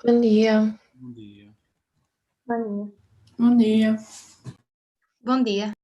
Bom dia. Bom dia. Bom dia. Bom dia. Bom dia.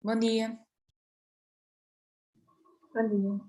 Bom dia. Bom dia.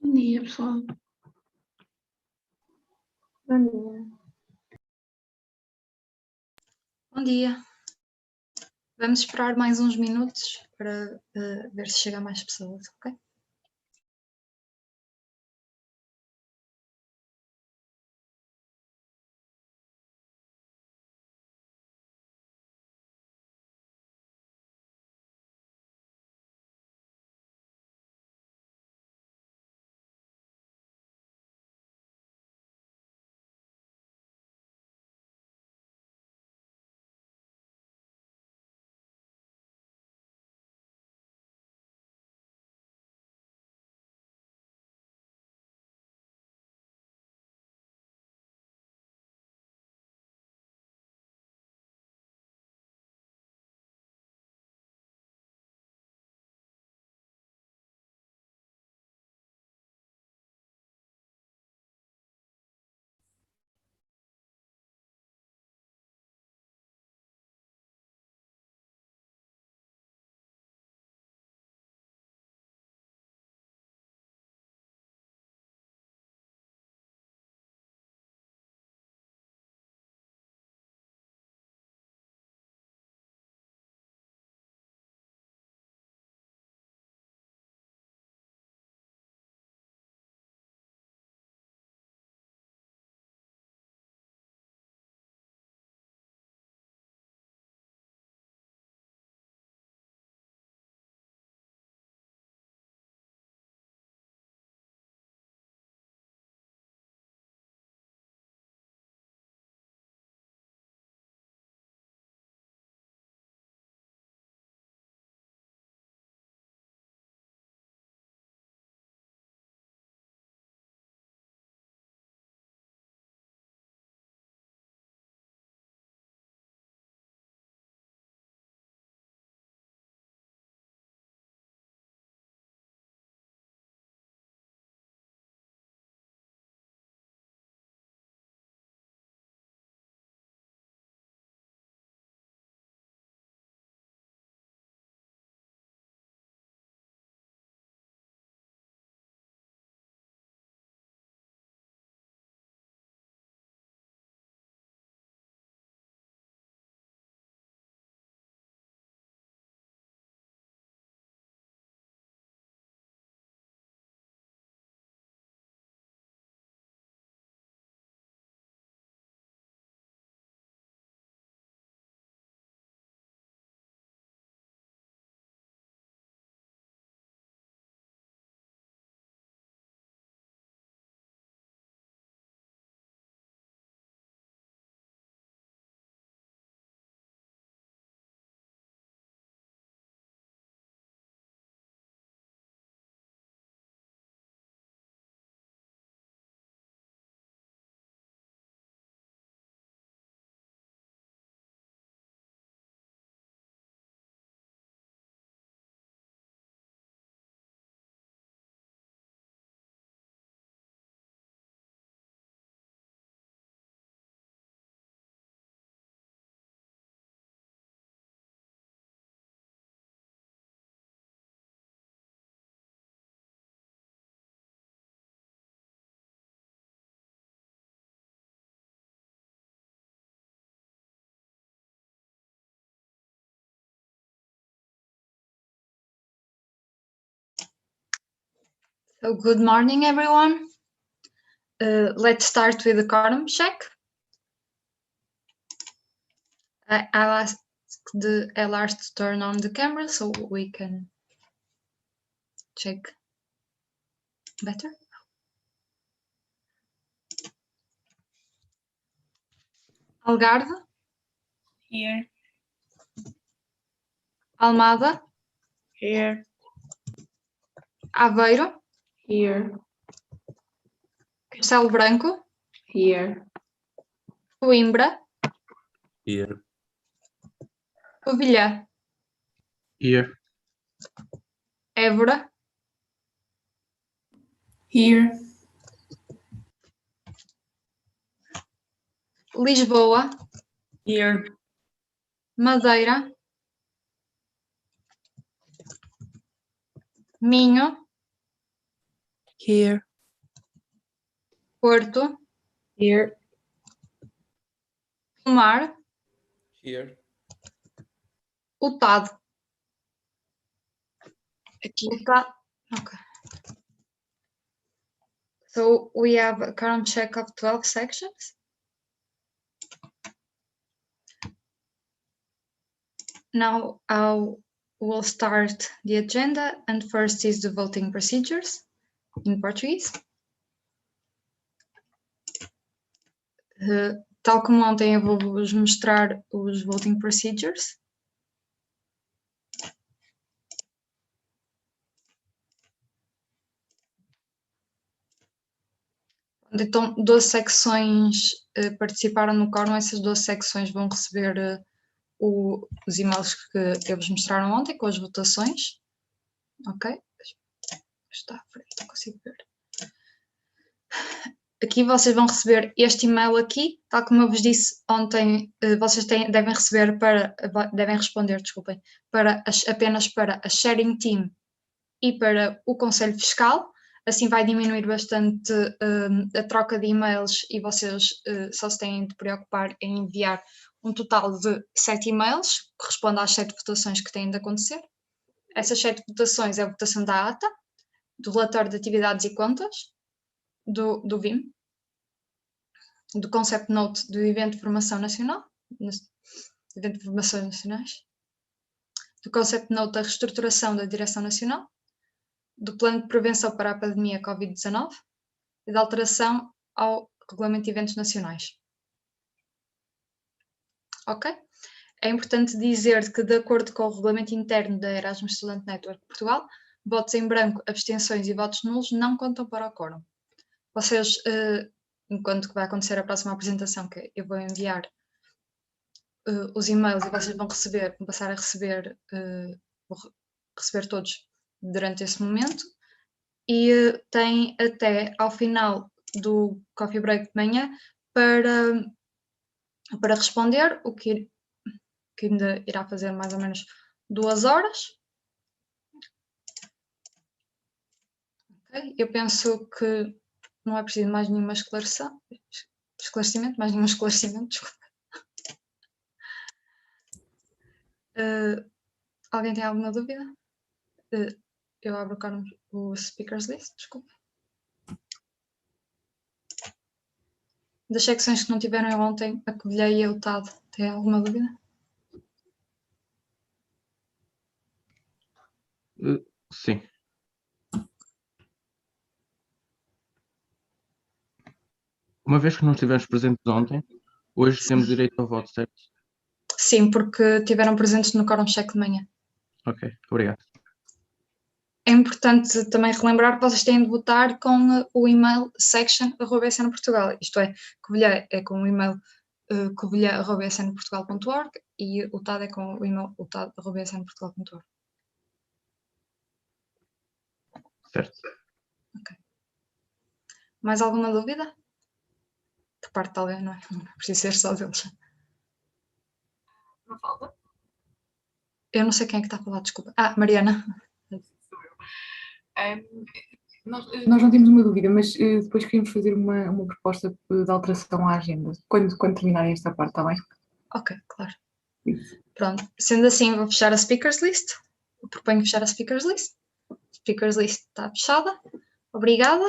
Bom dia, pessoal. Bom dia. Bom dia. Vamos esperar mais uns minutos para ver se chega mais pessoas, ok? So good morning, everyone. Let's start with the quorum check. I'll ask the LRs to turn on the camera so we can check better. Algarve, Here. Almada, Here. Aveiro, Here. Castelo Branco, Here. Coimbra, Here. Covilhã, Here. Évora, Here. Lisboa, Here. Madeira, Minho, Here. Porto, Here. Pomar, Here. Utado. Aqui. Utado. Okay. So we have a quorum check of 12 sections. Now we'll start the agenda, and first is the voting procedures in Portuguese. Tal como ontem, eu vou-vos mostrar os voting procedures. Então, 12 secções participaram no quórum. Essas 12 secções vão receber os e-mails que eu vos mostraram ontem, com as votações. Ok? Está à frente, não consigo ver. Aqui vocês vão receber este e-mail aqui, tal como eu vos disse ontem, vocês devem responder, desculpem, apenas para a Sharing Team e para o Conselho Fiscal. Assim vai diminuir bastante a troca de e-mails e vocês só se têm de preocupar em enviar um total de 7 e-mails, que corresponde às 7 votações que têm de acontecer. Essas 7 votações é a votação da ata, do relatório de atividades e contas, do VIM, do Concept Note do Evento de Formação Nacional, Evento de Formações Nacionais, do Concept Note da Reestruturação da Direção Nacional, do Plano de Prevenção para a Pandemia Covid-19 e da alteração ao Regulamento de Eventos Nacionais. Ok? É importante dizer que, de acordo com o Regulamento Interno da Erasmus Student Network de Portugal, votos em branco, abstenções e votos nulos não contam para o quórum. Vocês, enquanto que vai acontecer a próxima apresentação, que eu vou enviar os e-mails e vocês vão passar a receber, receber todos durante esse momento, e têm até ao final do coffee break de manhã para responder, o que ainda irá fazer mais ou menos 2 horas. Okay? Eu penso que não é preciso mais nenhuma esclarecimento, desculpa. Alguém tem alguma dúvida? Eu abro o speakers list, desculpa. Das secções que não tiveram ontem, a Covilhã e a Utado, tem alguma dúvida? Sim. Uma vez que não estivemos presentes ontem, hoje temos direito ao voto, certo? Sim, porque estiveram presentes no quórum check de manhã. Ok, obrigado. É importante também relembrar que vocês têm de votar com o e-mail section@snportugal. Isto é, Covilhã é com o e-mail covilhã@snportugal.org e o TAD é com o e-mail utad@snportugal.org. Certo. Ok. Mais alguma dúvida? De parte de alguém, não é? Não precisa ser só deles. Não falta? Eu não sei quem é que está a falar, desculpa. Mariana. Sou eu. Nós não temos uma dúvida, mas depois queríamos fazer uma proposta de alteração à agenda, quando terminarem esta parte, está bem? Ok, claro. Isso. Pronto. Sendo assim, vou fechar a speakers list. Eu proponho fechar a speakers list. A speakers list está fechada. Obrigada.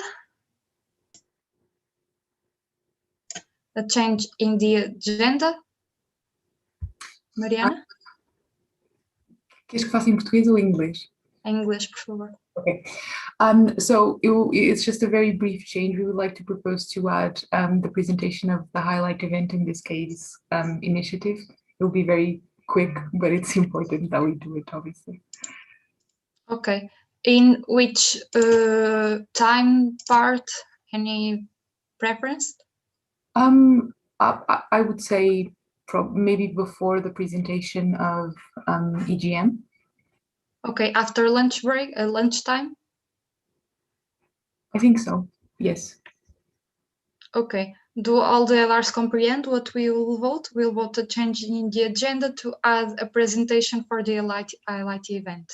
A change in the agenda. Mariana? Queres que faça em português ou em inglês? Em inglês, por favor. Okay. It's just a very brief change. We would like to propose to add the presentation of the highlight event, in this case, initiative. It will be very quick, but it's important that we do it, obviously. Okay. In which time part? Any preference? I would say maybe before the presentation of EGM. Okay, after lunch break, lunchtime? I think so, yes. Okay. Do all the LRs comprehend what we will vote? We'll vote a change in the agenda to add a presentation for the highlight event.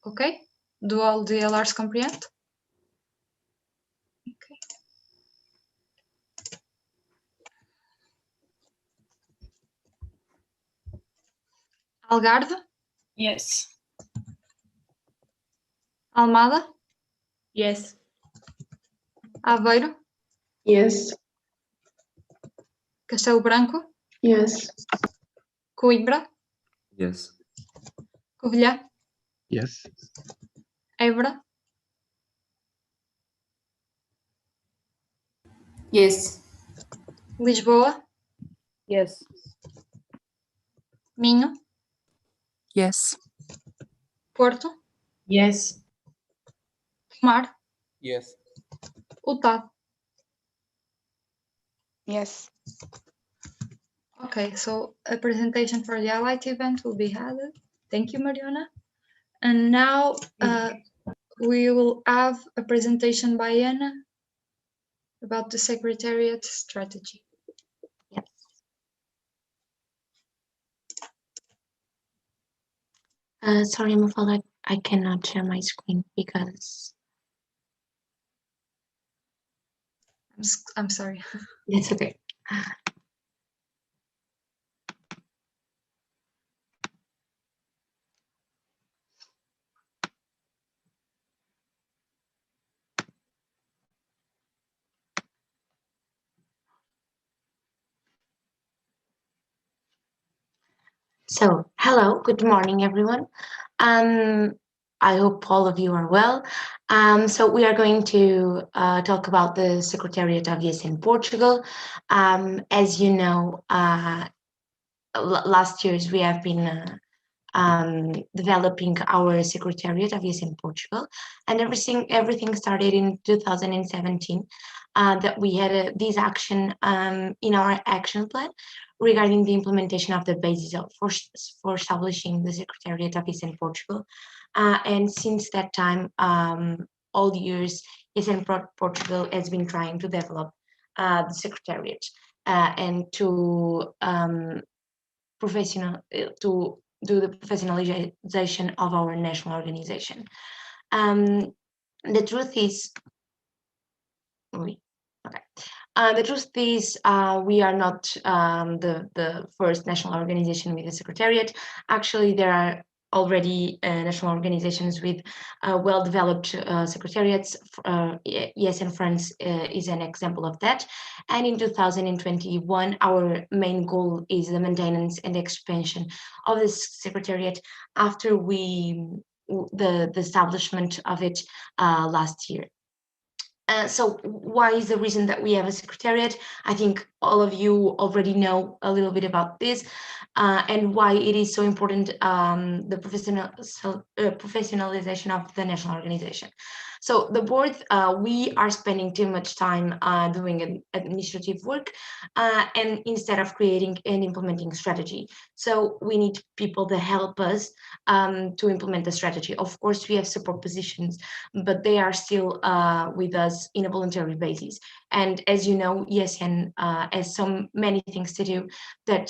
Okay? Do all the LRs comprehend? Okay. Algarve? Yes. Almada? Yes. Aveiro? Yes. Castelo Branco? Yes. Coimbra? Yes. Covilhã? Yes. Évora? Yes. Lisboa? Yes. Minho? Yes. Porto? Yes. Tomar? Yes. Utah? Yes. Okay, so a presentation for the highlight event will be added. Thank you, Mariana. And now we will have a presentation by Anna about the Secretariat strategy. Yes. Sorry, Mufala, I cannot share my screen because I'm sorry. it's okay. So, hello, good morning, everyone. I hope all of you are well. So we are going to talk about the Secretariat of Yes in Portugal. As you know, last years we have been developing our Secretariat of Yes in Portugal, and everything started in 2017. That we had this action in our action plan regarding the implementation of the basis for establishing the Secretariat of Yes in Portugal. And since that time, all the years, Yes in Portugal has been trying to develop the Secretariat and to do the professionalization of our national organization. The truth is, we are not the first national organization with a secretariat. Actually, there are already national organizations with well-developed secretariats. Yes, and France is an example of that. And in 2021, our main goal is the maintenance and expansion of this secretariat after the establishment of it last year. So why is the reason that we have a secretariat? I think all of you already know a little bit about this and why it is so important, the professionalization of the national organization. So the board, we are spending too much time doing administrative work and instead of creating and implementing strategy. So we need people to help us to implement the strategy. Of course, we have support positions, but they are still with us in a voluntary basis. And as you know, ESN has so many things to do that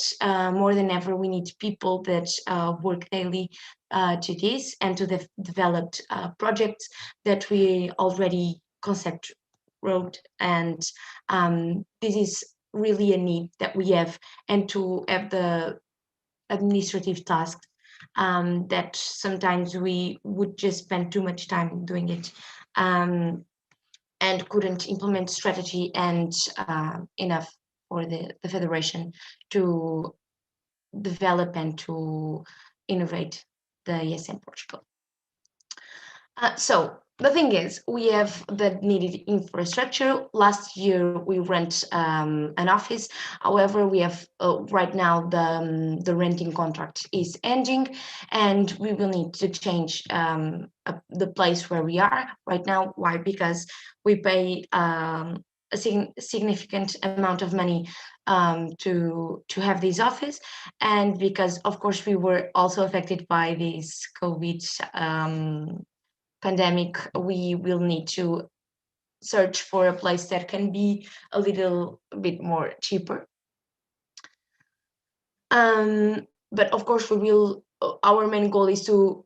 more than ever, we need people that work daily to this and to the developed projects that we already concept wrote. And this is really a need that we have, and to have the administrative tasks that sometimes we would just spend too much time doing it and couldn't implement strategy and enough for the federation to develop and to innovate the ESN Portugal. So the thing is, we have the needed infrastructure. Last year, we rent an office. However, we have right now the renting contract is ending, and we will need to change the place where we are right now. Why? Because we pay a significant amount of money to have this office, and because of course we were also affected by this COVID pandemic, we will need to search for a place that can be a little bit more cheaper. But of course, we will. Our main goal is to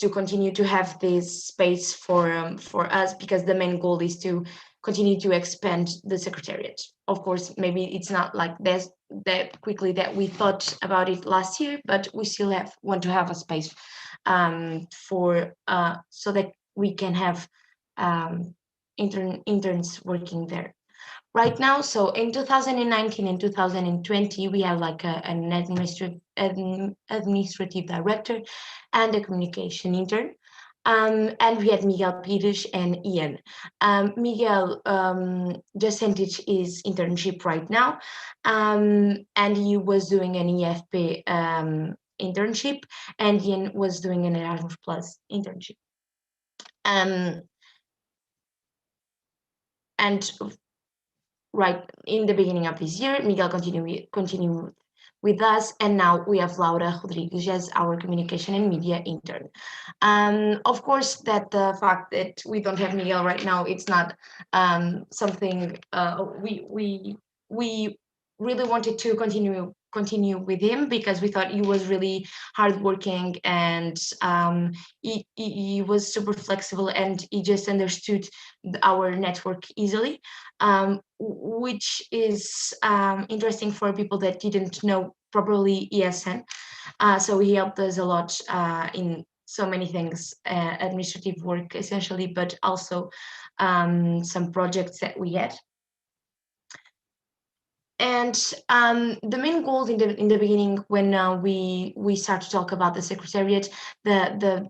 continue to have this space for us, because the main goal is to continue to expand the secretariat. Of course, maybe it's not like that quickly that we thought about it last year, but we still want to have a space for so that we can have interns working there. Right now, so in 2019 and 2020, we have like an administrative director and a communication intern. And we had Miguel Pires and Ian. Miguel just ended his internship right now, and he was doing an EFP internship, and Ian was doing an Erasmus Plus internship. And right in the beginning of this year, Miguel continued with us, and now we have Laura Rodrigues as our communication and media intern. Of course, that the fact that we don't have Miguel right now, it's not something we really wanted to continue with him, because we thought he was really hardworking, and he was super flexible, and he just understood our network easily, which is interesting for people that didn't know properly ESN. So he helped us a lot in so many things, administrative work essentially, but also some projects that we had. And the main goals in the beginning, when we start to talk about the secretariat, the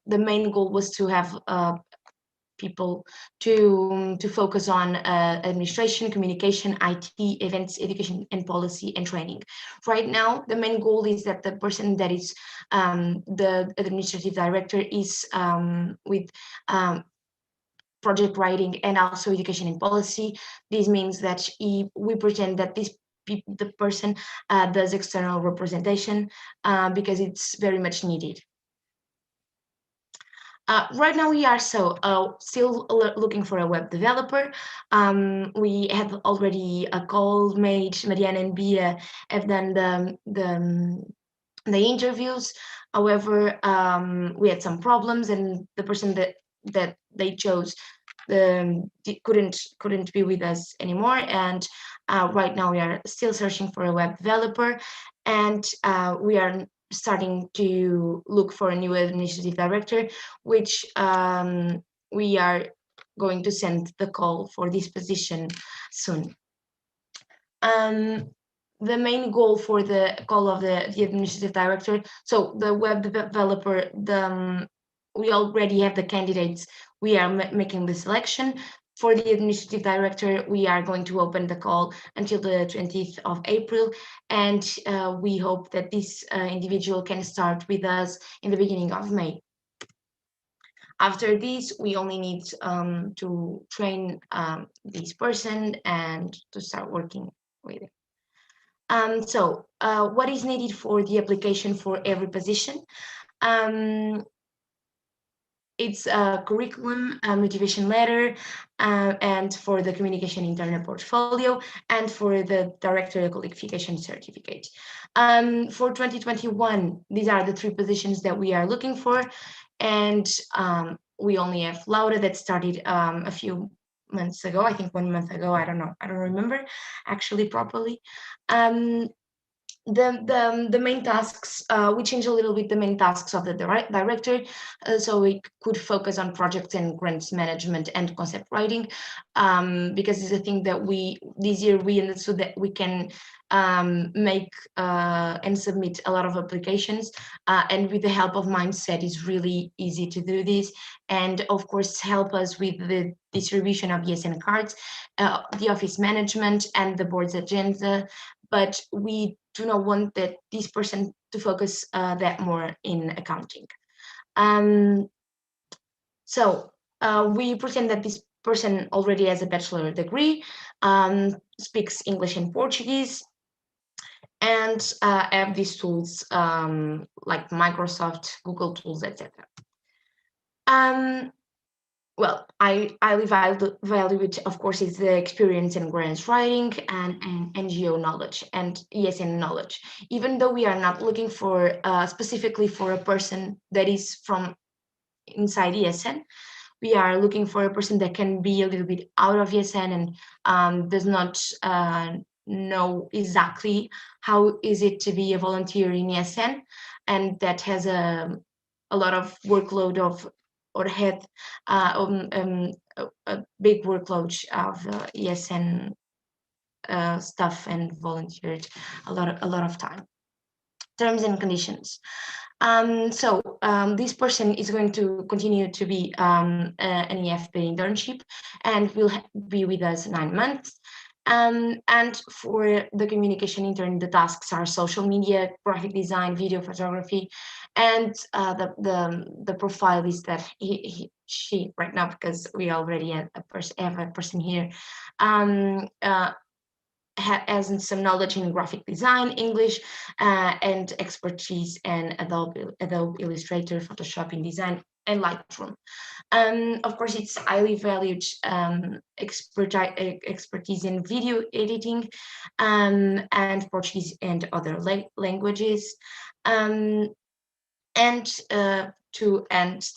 main goal was to have people to focus on administration, communication, IT, events, education, and policy and training. Right now, the main goal is that the person that is the administrative director is with project writing and also education and policy. This means that we pretend that the person does external representation because it's very much needed. Right now we are still looking for a web developer. We have already a call made. Mariana and Bia have done the interviews. However, we had some problems, and the person that they chose couldn't be with us anymore. And right now we are still searching for a web developer, and we are starting to look for a new administrative director, which we are going to send the call for this position soon. The main goal for the call of the administrative director, so the web developer, we already have the candidates. We are making the selection. For the administrative director, we are going to open the call until the 20th of April, and we hope that this individual can start with us in the beginning of May. After this, we only need to train this person and to start working with it. So what is needed for the application for every position? It's a curriculum, a motivation letter, and for the communication internal portfolio, and for the directorial qualification certificate. For 2021, these are the 3 positions that we are looking for, and we only have Laura that started a few months ago, I think 1 month ago, I don't know, I don't remember actually properly. the main tasks, we changed a little bit the main tasks of the director, so we could focus on projects and grants management and concept writing, because it's a thing that this year we understood that we can make and submit a lot of applications, and with the help of Mindset it's really easy to do this, and of course help us with the distribution of ESN cards, the office management and the board's agenda. But we do not want that this person to focus that more in accounting. So we pretend that this person already has a bachelor degree, speaks English and Portuguese, and have these tools like Microsoft, Google tools, etc. Well, I value it, of course, is the experience in grants writing and NGO knowledge and ESN knowledge. Even though we are not looking for specifically for a person that is from inside ESN, we are looking for a person that can be a little bit out of ESN and does not know exactly how is it to be a volunteer in ESN, and that has a lot of workload of, or had a big workload of ESN stuff and volunteered a lot of time. Terms and conditions. So this person is going to continue to be an EF paid internship and will be with us 9 months. And for the communication intern, the tasks are social media, graphic design, video photography, and the profile is that she right now, because we already have a person here, has some knowledge in graphic design, English, and expertise in Adobe Illustrator, Photoshop, InDesign, and Lightroom. Of course, it's highly valued expertise in video editing, and Portuguese and other languages. And to end,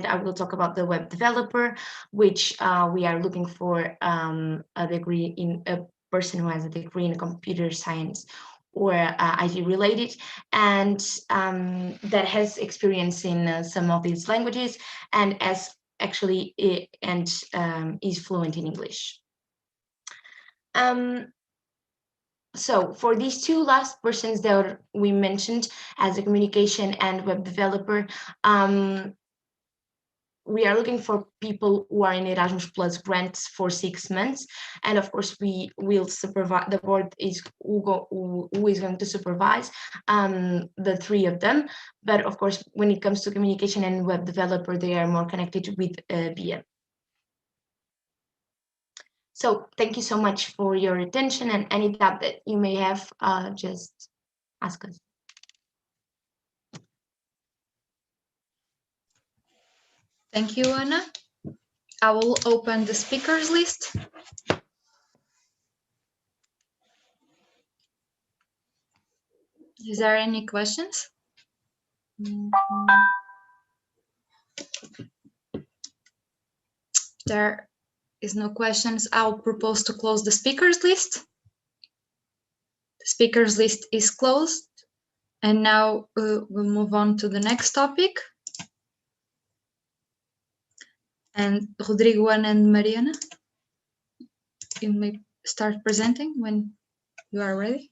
I will talk about the web developer, which we are looking for a degree in a person who has a degree in computer science or IT related, and that has experience in some of these languages and is fluent in English. So for these two last persons that we mentioned as a communication and web developer, we are looking for people who are in Erasmus Plus grants for 6 months, and of course we will supervise. The board is who is going to supervise the 3 of them. But of course, when it comes to communication and web developer, they are more connected with BM. So thank you so much for your attention, and any doubt that you may have, just ask us. Thank you, Anna. I will open the speakers list. Is there any questions? There is no questions. I'll propose to close the speakers list. The speakers list is closed. And now we'll move on to the next topic. And Rodrigo, Ana, and Mariana, you may start presenting when you are ready.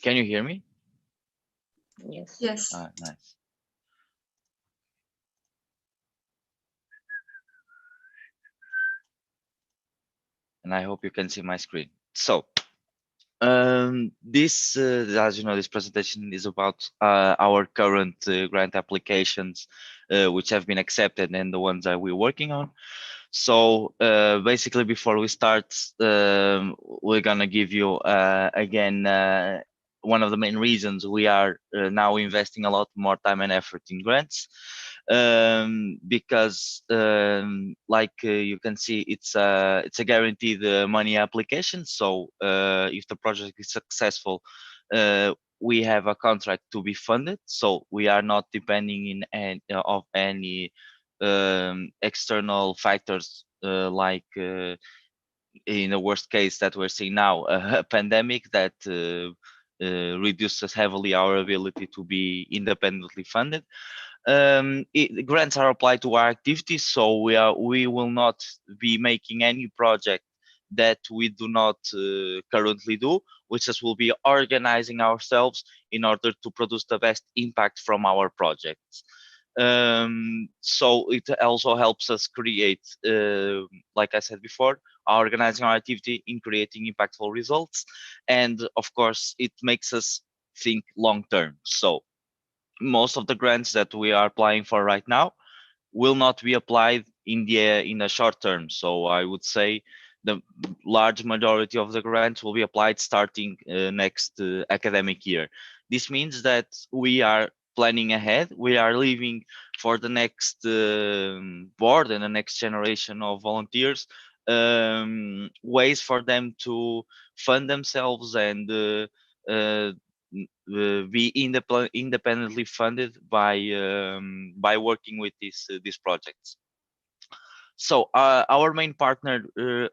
Can you hear me? Yes. Yes. Nice. And I hope you can see my screen. So this, as you know, this presentation is about our current grant applications, which have been accepted and the ones that we're working on. So basically, before we start, we're gonna give you again one of the main reasons we are now investing a lot more time and effort in grants, because like you can see, it's a guaranteed money application. So if the project is successful, we have a contract to be funded, so we are not depending of any external factors, like in the worst case that we're seeing now, a pandemic that reduces heavily our ability to be independently funded. Grants are applied to our activities, so we will not be making any project that we do not currently do, which is will be organizing ourselves in order to produce the best impact from our projects. So it also helps us create, like I said before, organizing our activity in creating impactful results, and of course it makes us think long term. So most of the grants that we are applying for right now will not be applied in the short term. So I would say the large majority of the grants will be applied starting next academic year. This means that we are planning ahead. We are leaving for the next board and the next generation of volunteers ways for them to fund themselves and be independently funded by working with these projects. So our main partner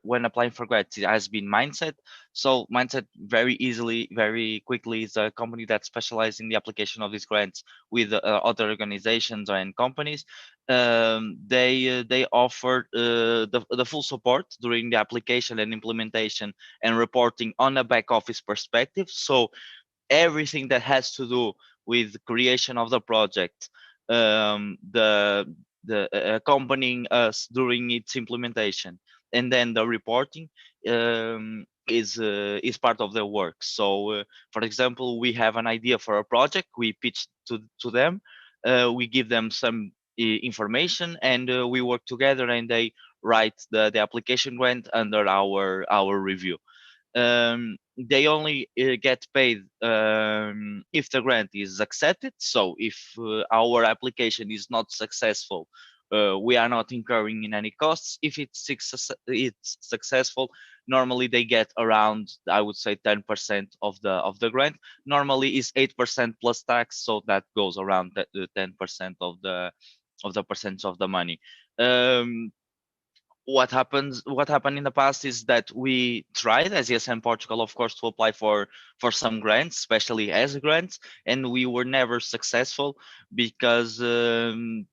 when applying for grants has been Mindset. So Mindset very quickly is a company that specializes in the application of these grants with other organizations and companies. They offer the full support during the application and implementation and reporting on a back office perspective. So everything that has to do with creation of the project, the accompanying us during its implementation, and then the reporting is part of their work. So for example, we have an idea for a project, we pitch to them, we give them some information, and we work together, and they write the application grant under our review. They only get paid if the grant is accepted. So if our application is not successful, we are not incurring in any costs. If it's successful, normally they get around, I would say, 10% of the grant. Normally is 8% plus tax, so that goes around the 10% of the percentage of the money. What happened in the past is that we tried as ESM Portugal, of course, to apply for some grants, especially as grants, and we were never successful because there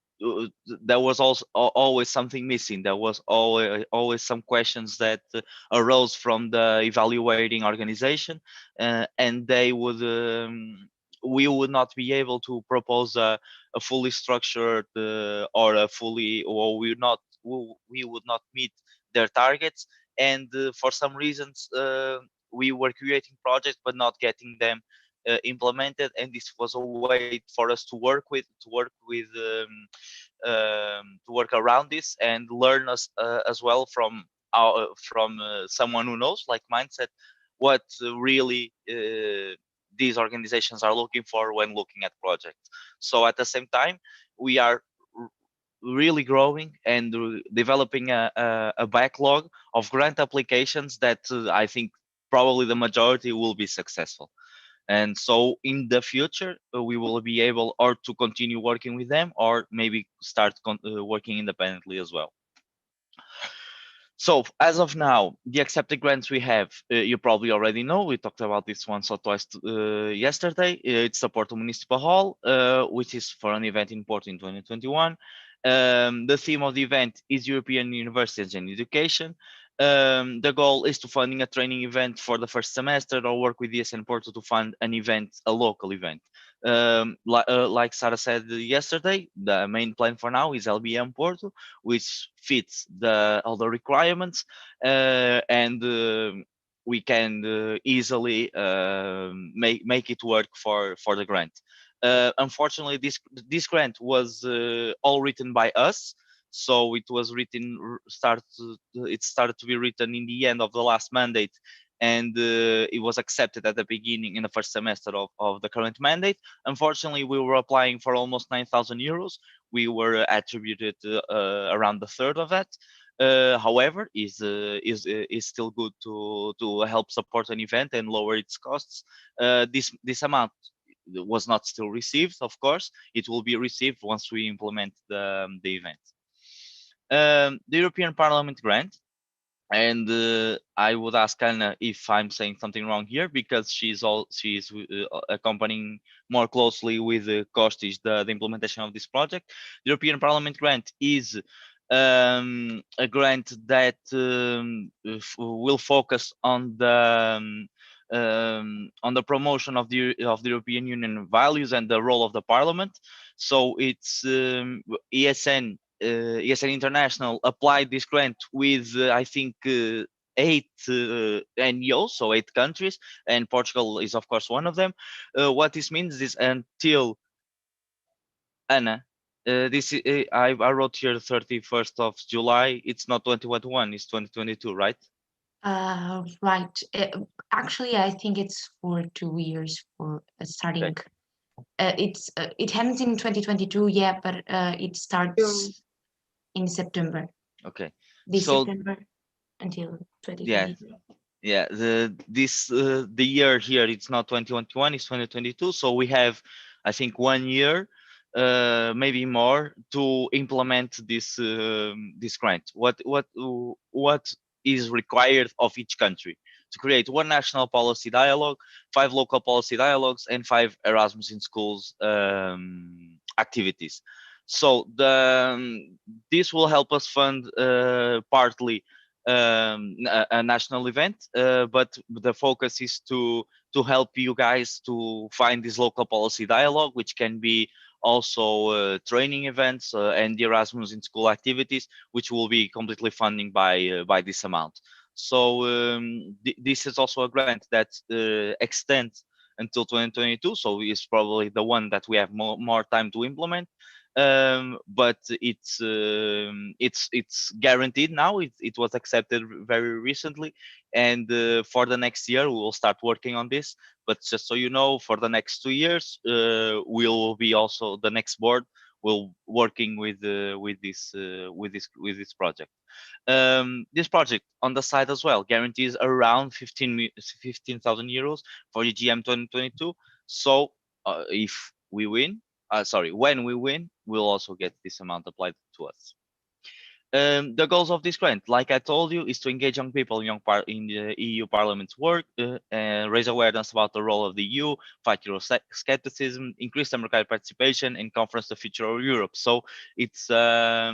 was also always something missing. There was always some questions that arose from the evaluating organization, and they would we would not be able to propose a fully structured or we would not meet their targets. And for some reasons, we were creating projects but not getting them implemented, and this was a way for us to work around this and learn as well from someone who knows, like Mindset, what really these organizations are looking for when looking at projects. So at the same time, we are really growing and developing a backlog of grant applications that I think probably the majority will be successful. And so in the future, we will be able or to continue working with them, or maybe start working independently as well. So as of now, the accepted grants we have, you probably already know, we talked about this once or twice yesterday. It's the Porto Municipal Hall, which is for an event in Porto in 2021. The theme of the event is European Universities and Education. The goal is to funding a training event for the first semester, or work with ESN Porto to fund an event, a local event. Like Sarah said yesterday, the main plan for now is LVII Porto, which fits all the requirements, and we can easily make it work for the grant. Unfortunately, this grant was all written by us, So it was written, it started to be written in the end of the last mandate, and it was accepted at the beginning in the first semester of the current mandate. Unfortunately, we were applying for almost 9,000 euros. We were attributed around the third of that. However, is still good to help support an event and lower its costs. This amount was not still received. Of course, it will be received once we implement the event. The European Parliament grant, and I would ask Anna if I'm saying something wrong here, because she's accompanying more closely with Kostis the implementation of this project. The European Parliament grant is a grant that will focus on the promotion of the European Union values and the role of the Parliament. So it's ESN International applied this grant with I think 8 NGOs, so 8 countries, and Portugal is of course one of them. What this means is until Anna, I wrote here 31st of July. It's not 2021, it's 2022, right? Right. Actually, I think it's for 2 years for starting. Okay. It ends in 2022, yeah, but it starts in September. Okay. This September until 2022. Yeah. The year here, it's not 2021, it's 2022. So we have, I think, 1 year, maybe more, to implement this grant. What is required of each country? To create 1 national policy dialogue, 5 local policy dialogues, and 5 Erasmus in schools activities. So this will help us fund partly a national event, but the focus is to help you guys to find this local policy dialogue, which can be also training events and the Erasmus in school activities, which will be completely funding by this amount. So this is also a grant that extends until 2022, so it's probably the one that we have more time to implement. But it's guaranteed now. It was accepted very recently, and for the next year we will start working on this. But just so you know, for the next 2 years, we'll be also, the next board will working with this project. This project on the side as well guarantees around 15,000 euros for EGM 2022. So if we win, when we win, we'll also get this amount applied to us. The goals of this grant, like I told you, is to engage young people in the EU Parliament's work, raise awareness about the role of the EU, fight Euroscepticism, increase democratic participation, and conference the future of Europe. So it's a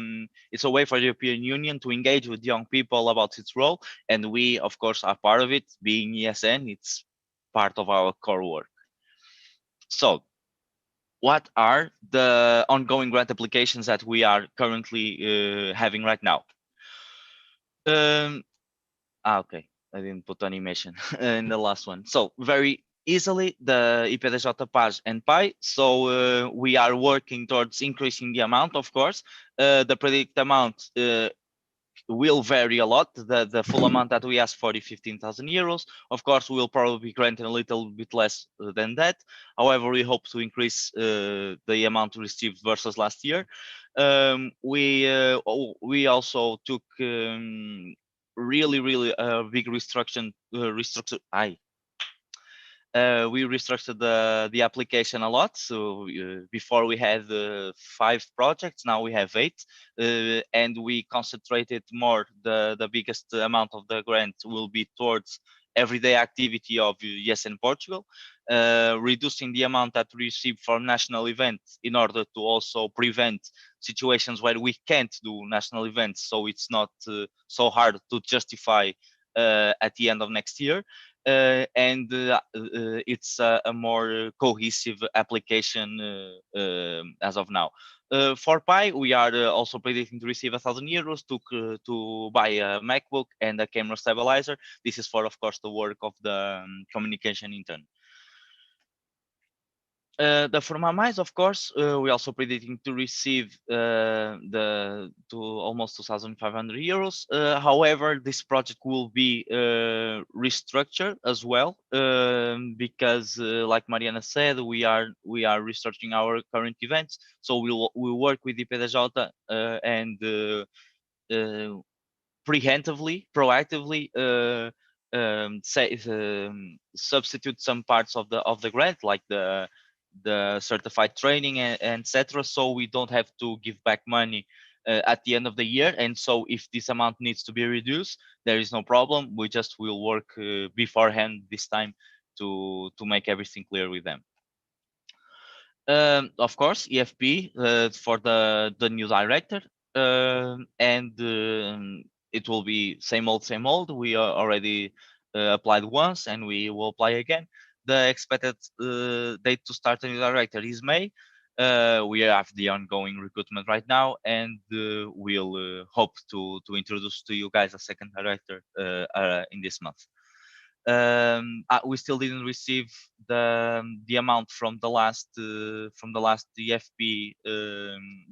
way for the European Union to engage with young people about its role, and we, of course, are part of it. Being ESN, it's part of our core work. So, what are the ongoing grant applications that we are currently having right now? Okay, I didn't put animation in the last one. So very easily, the IPDJ PAS and PI. So we are working towards increasing the amount, of course. The predict amount will vary a lot. The full amount that we asked for is 15,000 euros. Of course, we will probably be granting a little bit less than that. However, we hope to increase the amount received versus last year. We also took really big we restructured the application a lot. So before we had 5 projects, now we have 8, and we concentrated more. The biggest amount of the grant will be towards everyday activity of ESN Portugal, reducing the amount that we receive for national events in order to also prevent situations where we can't do national events, so it's not so hard to justify at the end of next year. And it's a more cohesive application as of now. For Pi, we are also predicting to receive 1,000 euros to buy a MacBook and a camera stabilizer. This is for, of course, the work of the communication intern. The Formamize, of course, we're also predicting to receive to almost 2,500 euros. However, this project will be restructured as well, because, like Mariana said, we are researching our current events. So we'll work with the PDJ and preemptively, proactively substitute some parts of the grant, like the certified training and etc. So we don't have to give back money at the end of the year. And so if this amount needs to be reduced, there is no problem. We just will work beforehand this time to make everything clear with them. Of course, EFP for the new director, and it will be same old, same old. We are already applied once, and we will apply again. The expected date to start a new director is May. We have the ongoing recruitment right now, and we'll hope to introduce to you guys a second director in this month. We still didn't receive the amount from the last EFP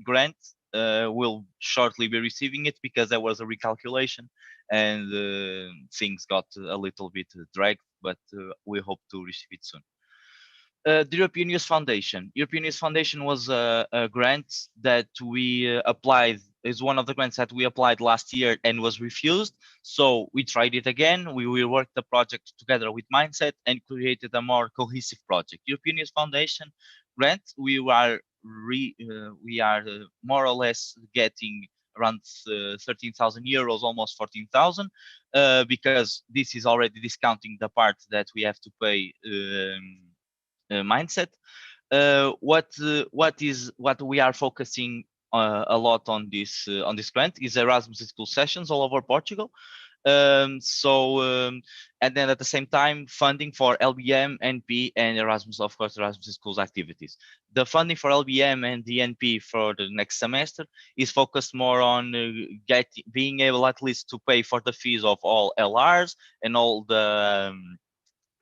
grant. We'll shortly be receiving it because there was a recalculation and things got a little bit dragged, but we hope to receive it soon. The European Youth Foundation. European Youth Foundation was a grant that we applied, is one of the grants that we applied last year and was refused. So we tried it again. We worked the project together with Mindset and created a more cohesive project. European Youth Foundation grant, we are more or less getting around 13,000 euros, almost 14,000, because this is already discounting the part that we have to pay Mindset. What we are focusing a lot on this grant is Erasmus School sessions all over Portugal. And then at the same time, funding for LBM, NP, and Erasmus, of course, Erasmus Schools activities. The funding for LBM and the NP for the next semester is focused more on being able at least to pay for the fees of all LRs and all the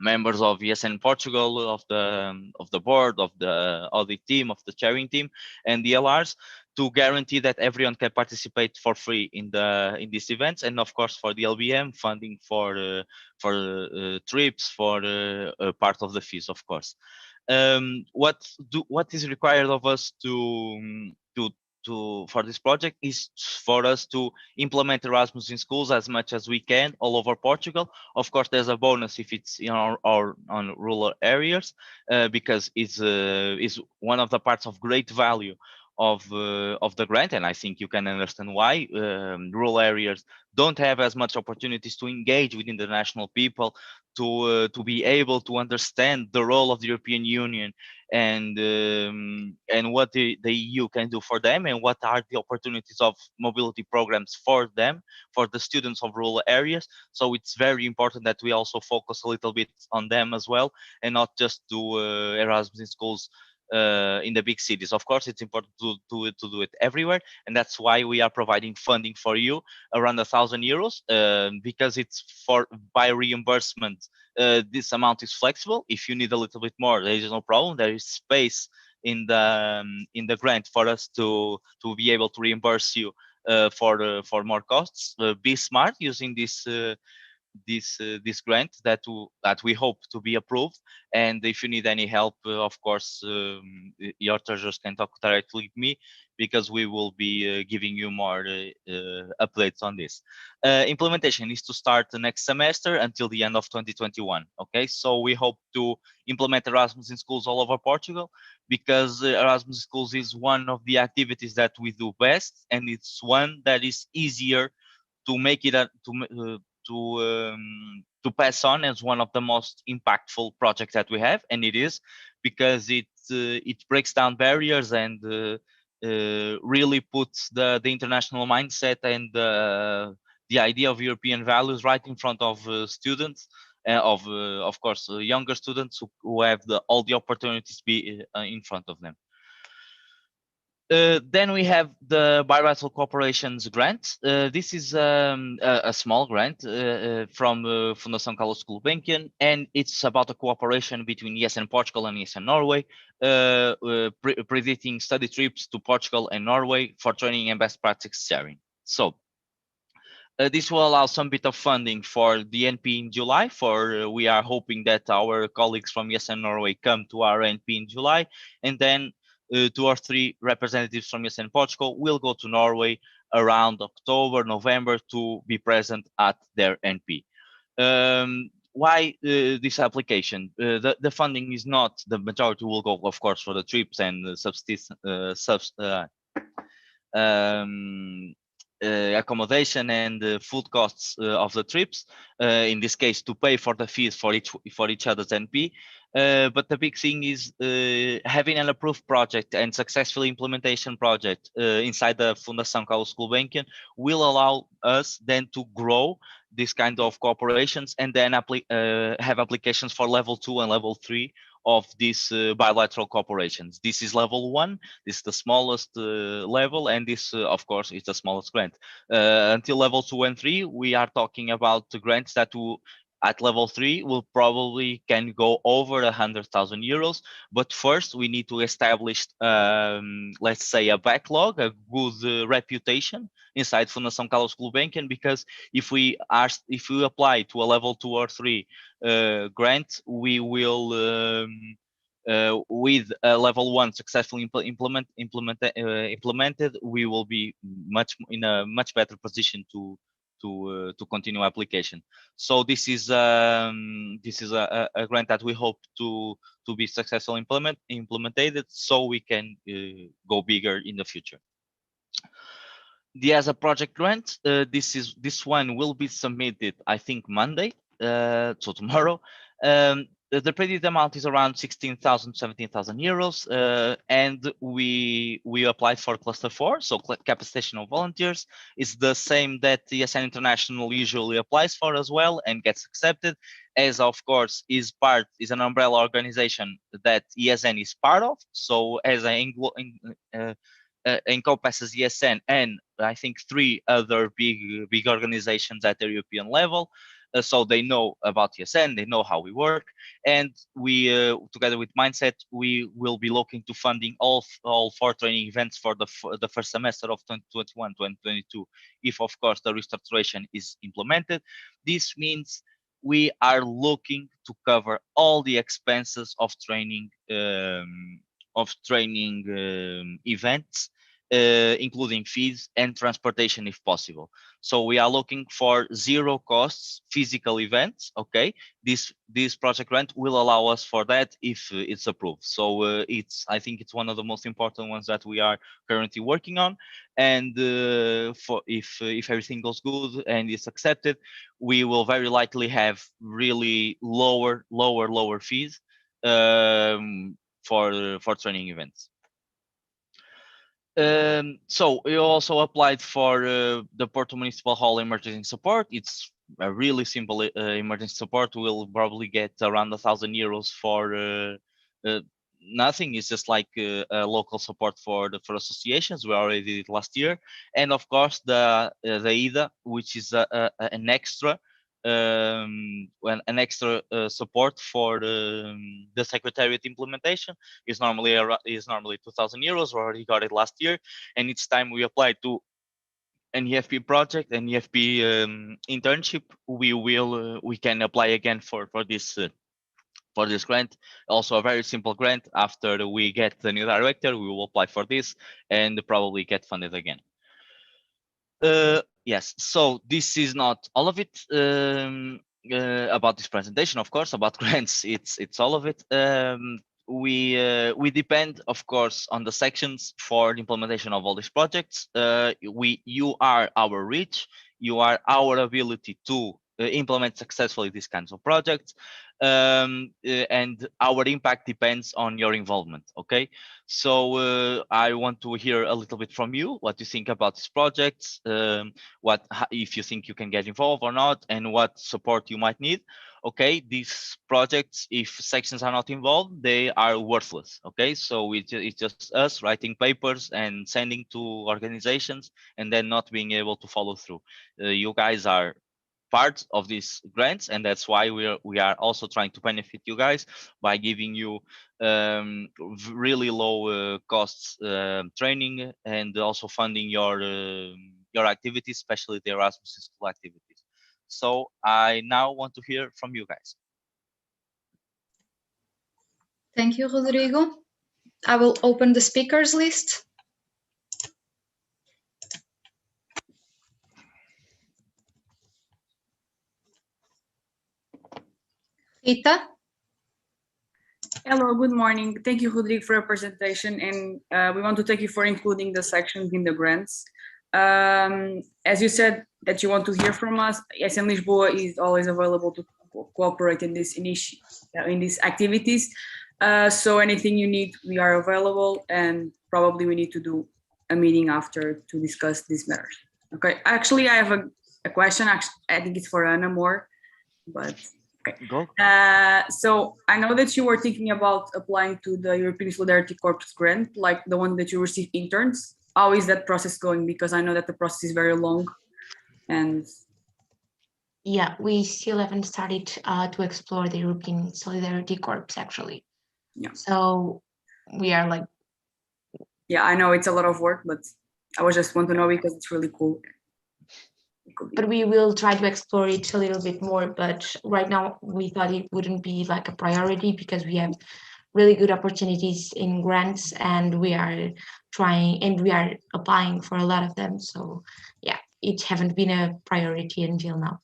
members of ESN Portugal, of the board, of the audit team, of the chairing team, and the LRs, to guarantee that everyone can participate for free in these events, and of course for the LBM funding for trips, for part of the fees, of course. What is required of us for this project is for us to implement Erasmus in schools as much as we can all over Portugal. Of course, there's a bonus if it's in our on rural areas, because it's is one of the parts of great value of the grant, and I think you can understand why. Rural areas don't have as much opportunities to engage with international people, to be able to understand the role of the European Union and what the EU can do for them, and what are the opportunities of mobility programs for them, for the students of rural areas. So it's very important that we also focus a little bit on them as well, and not just do Erasmus in schools in the big cities. Of course, it's important to do it everywhere, and that's why we are providing funding for you around 1,000 euros, because it's by reimbursement. This amount is flexible. If you need a little bit more, there is no problem. There is space in the grant for us to be able to reimburse you for more costs. Be smart using this grant that we hope to be approved. And if you need any help, of course, your treasurers can talk directly with me, because we will be giving you more updates on this. Implementation is to start the next semester until the end of 2021. Okay, so we hope to implement Erasmus in schools all over Portugal, because Erasmus schools is one of the activities that we do best, and it's one that is easier to make it to pass on as one of the most impactful projects that we have, and it is, because it breaks down barriers and really puts the international mindset and the idea of European values right in front of students, of course, younger students who have all the opportunities be in front of them. Then we have the bilateral cooperations grant. This is a small grant from Fundação Carlos Gulbenkian, and it's about a cooperation between ESN Portugal and ESN Norway, predicting study trips to Portugal and Norway for training and best practice sharing. So this will allow some bit of funding for the NP in July. We are hoping that our colleagues from ESN Norway come to our NP in July, and then 2 or 3 representatives from ESN Portugal will go to Norway around October, November to be present at their NP. Why this application? The funding is not, the majority will go, of course, for the trips and accommodation and food costs of the trips. In this case, to pay for the fees for each other's NP. But the big thing is having an approved project and successful implementation project inside the Fundação Carlos Gulbenkian will allow us then to grow this kind of cooperations and then have applications for level 2 and level 3 of these bilateral cooperations. This is level 1, this is the smallest level, and this of course is the smallest grant. Until level 2 and 3 we are talking about the grants that will at level 3 will probably can go over 100,000 euros, but first we need to establish let's say a backlog, a good reputation inside Fundação Carlos Gulbenkian, because if we apply to a level 2 or 3 grant, we will with level 1 successfully implemented, we will be in a much better position to continue application. So this is a grant that we hope to be successfully implemented, so we can go bigger in the future. The as a project grant, this one will be submitted, I think, Monday, so tomorrow. The credit amount is around 16,000, 17,000 euros, and we applied for cluster 4, so capacitation of volunteers. It's the same that ESN International usually applies for as well and gets accepted, as of course is an umbrella organization that ESN is part of. So as encompasses ESN and I think 3 other big organizations at the European level. So they know about ESN, they know how we work, and we, together with Mindset, we will be looking to funding all 4 training events for the first semester of 2021-2022, if of course the restructuration is implemented. This means we are looking to cover all the expenses of training events, including fees and transportation if possible. So we are looking for 0 costs physical events. Okay, this project grant will allow us for that if it's approved. So I think it's one of the most important ones that we are currently working on, and for if everything goes good and is accepted, we will very likely have really lower fees for training events. So we also applied for the Porto Municipal Hall emergency support. It's a really simple emergency support. We'll probably get around 1,000 euros for nothing. It's just like a local support for associations. We already did it last year, and of course the IDA, which is an extra support for the secretariat implementation, is normally 2,000 euros. We already got it last year, and each time we apply to an EFP project, an EFP internship, we can apply again for this grant. Also a very simple grant. After we get the new director, we will apply for this and probably get funded again. Yes, so this is not all of it about this presentation, of course. About grants, it's all of it. We depend, of course, on the sections for the implementation of all these projects. You are our reach, you are our ability to implement successfully these kinds of projects. and our impact depends on your involvement. Okay, so I want to hear a little bit from you, what you think about these projects, if you think you can get involved or not, and what support you might need. Okay, these projects, if sections are not involved, they are worthless. Okay, so it's just us writing papers and sending to organizations and then not being able to follow through. You guys are part of these grants, and that's why we are also trying to benefit you guys by giving you really low costs training, and also funding your activities, especially the Erasmus in School activities. So I now want to hear from you guys. Thank you, Rodrigo. I will open the speakers list. Rita? Hello, good morning. Thank you, Rodrigo, for your presentation, and we want to thank you for including the sections in the grants. As you said that you want to hear from us, ESN Lisboa is always available to cooperate in this in these activities. So anything you need, we are available, and probably we need to do a meeting after to discuss these matters. Okay, actually, I have a question. Actually, I think it's for Anna more, but okay. Go. So I know that you were thinking about applying to the European Solidarity Corps grant, like the one that you receive interns. How is that process going? Because I know that the process is very long, and yeah, we still haven't started to explore the European Solidarity Corps actually. Yeah. So we are like. Yeah, I know it's a lot of work, but I was just want to know because it's really cool. But we will try to explore it a little bit more. But right now we thought it wouldn't be like a priority because we have really good opportunities in grants, and we are trying and we are applying for a lot of them. So yeah, it haven't been a priority until now.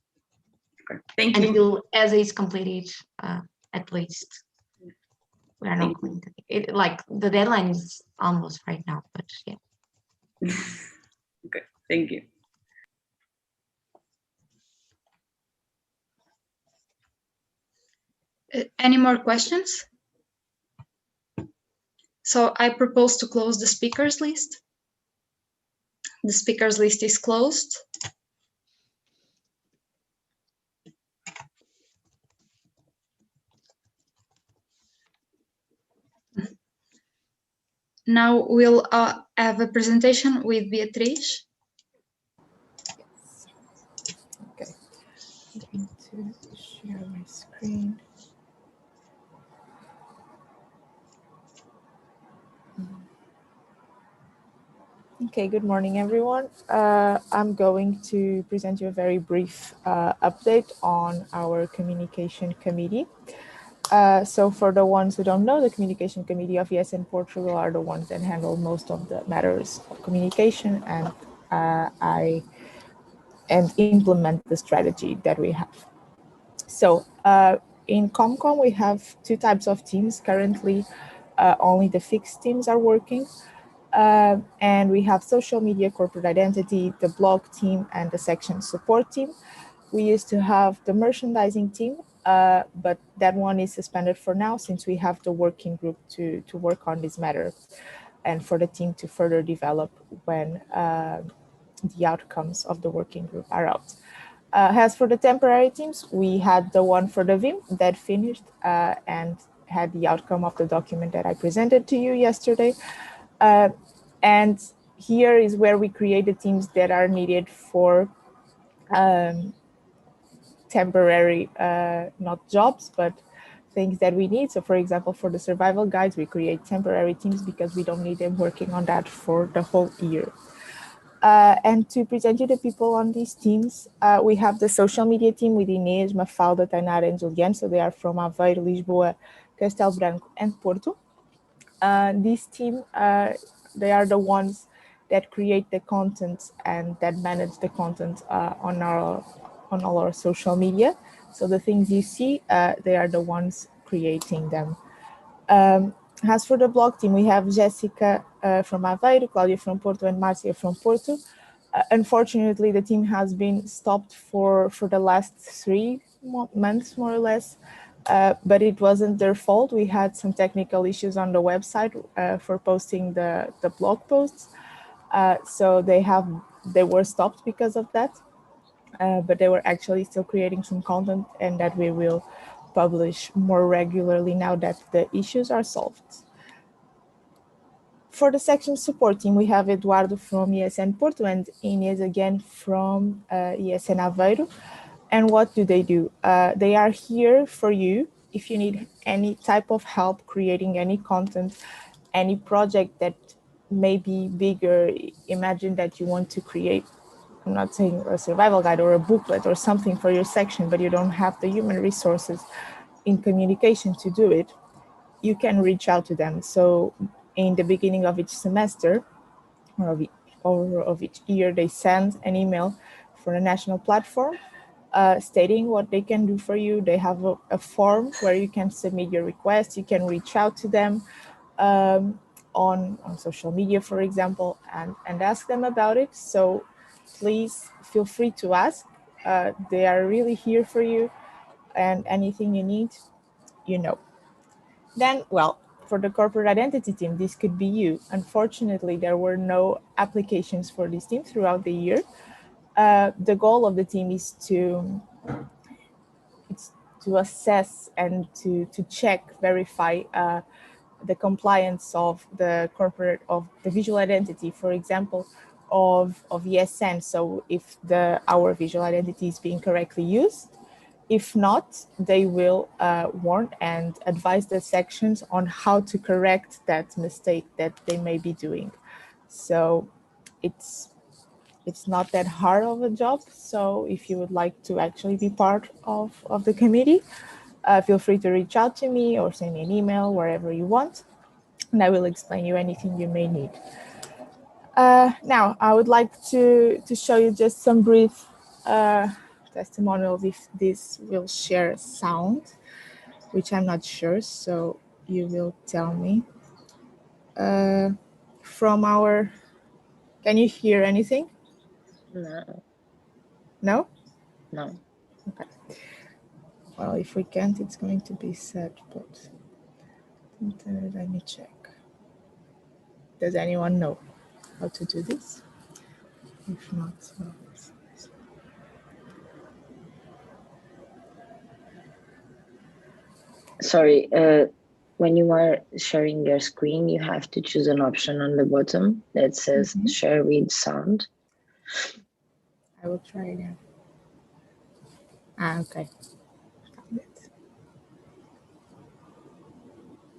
Okay. Thank you. Until as is completed, at least. We are not going to it, like the deadline is almost right now, but yeah. Okay, thank you. Any more questions? So I propose to close the speakers list. The speakers list is closed. Now we'll have a presentation with Beatriz. Yes. Okay. I'm going to share my screen. Okay, good morning, everyone. I'm going to present you a very brief update on our communication committee. So for the ones who don't know, the communication committee of ESN Portugal are the ones that handle most of the matters of communication, and implement the strategy that we have. So in Comcom, we have two types of teams. Currently, only the fixed teams are working. And we have social media, corporate identity, the blog team, and the section support team. We used to have the merchandising team, but that one is suspended for now since we have the working group to work on this matter and for the team to further develop when the outcomes of the working group are out. As for the temporary teams, we had the one for the VIM that finished and had the outcome of the document that I presented to you yesterday. And here is where we create the teams that are needed for temporary, not jobs, but things that we need. So for example, for the survival guides, we create temporary teams because we don't need them working on that for the whole year. And to present you the people on these teams, we have the social media team with Inês, Mafalda, Tainara, and Juliane. So they are from Aveiro, Lisboa, Castelo Branco, and Porto. This team, they are the ones that create the content and that manage the content on all our social media. So the things you see, they are the ones creating them. As for the blog team, we have Jessica from Aveiro, Claudia from Porto, and Marcia from Porto. Unfortunately, the team has been stopped for the last 3 months, more or less, but it wasn't their fault. We had some technical issues on the website for posting the blog posts. So they were stopped because of that, but they were actually still creating some content, and that we will publish more regularly now that the issues are solved. For the section support team, we have Eduardo from ESN Porto and Inês again from ESN Aveiro. And what do? They are here for you if you need any type of help creating any content, any project that may be bigger. Imagine that you want to create, I'm not saying a survival guide or a booklet or something for your section, but you don't have the human resources in communication to do it. You can reach out to them. So in the beginning of each semester or of each year, they send an email for a national platform stating what they can do for you. They have a form where you can submit your request. You can reach out to them on social media, for example, and ask them about it. So please feel free to ask. They are really here for you, and anything you need, you know. Then, well, for the corporate identity team, this could be you. Unfortunately, there were no applications for this team throughout the year. The goal of the team is to assess and to check, verify the compliance of the corporate, of the visual identity, for example, of ESN. So if our visual identity is being correctly used. If not, they will warn and advise the sections on how to correct that mistake that they may be doing. So it's not that hard of a job. So if you would like to actually be part of the committee, feel free to reach out to me or send me an email wherever you want, and I will explain you anything you may need. Now, I would like to show you just some brief testimonials if this will share sound, which I'm not sure, so you will tell me. From our, can you hear anything? No. No? No. Okay. Well, if we can't, it's going to be sad, but let me check. Does anyone know how to do this? If not, well, Sorry, when you are sharing your screen, you have to choose an option on the bottom that says share with sound. I will try again. Okay.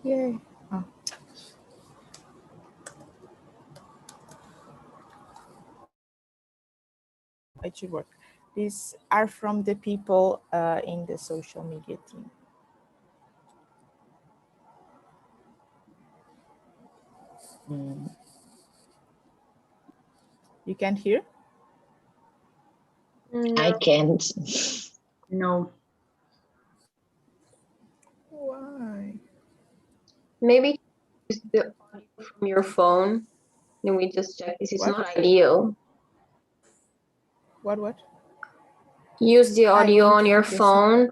Yay. Oh. It should work. These are from the people in the social media team. You can't hear? No. I can't. No. Why? Maybe use the audio from your phone. Then we just check. This is What? not ideal. What? Use the audio on your this. phone.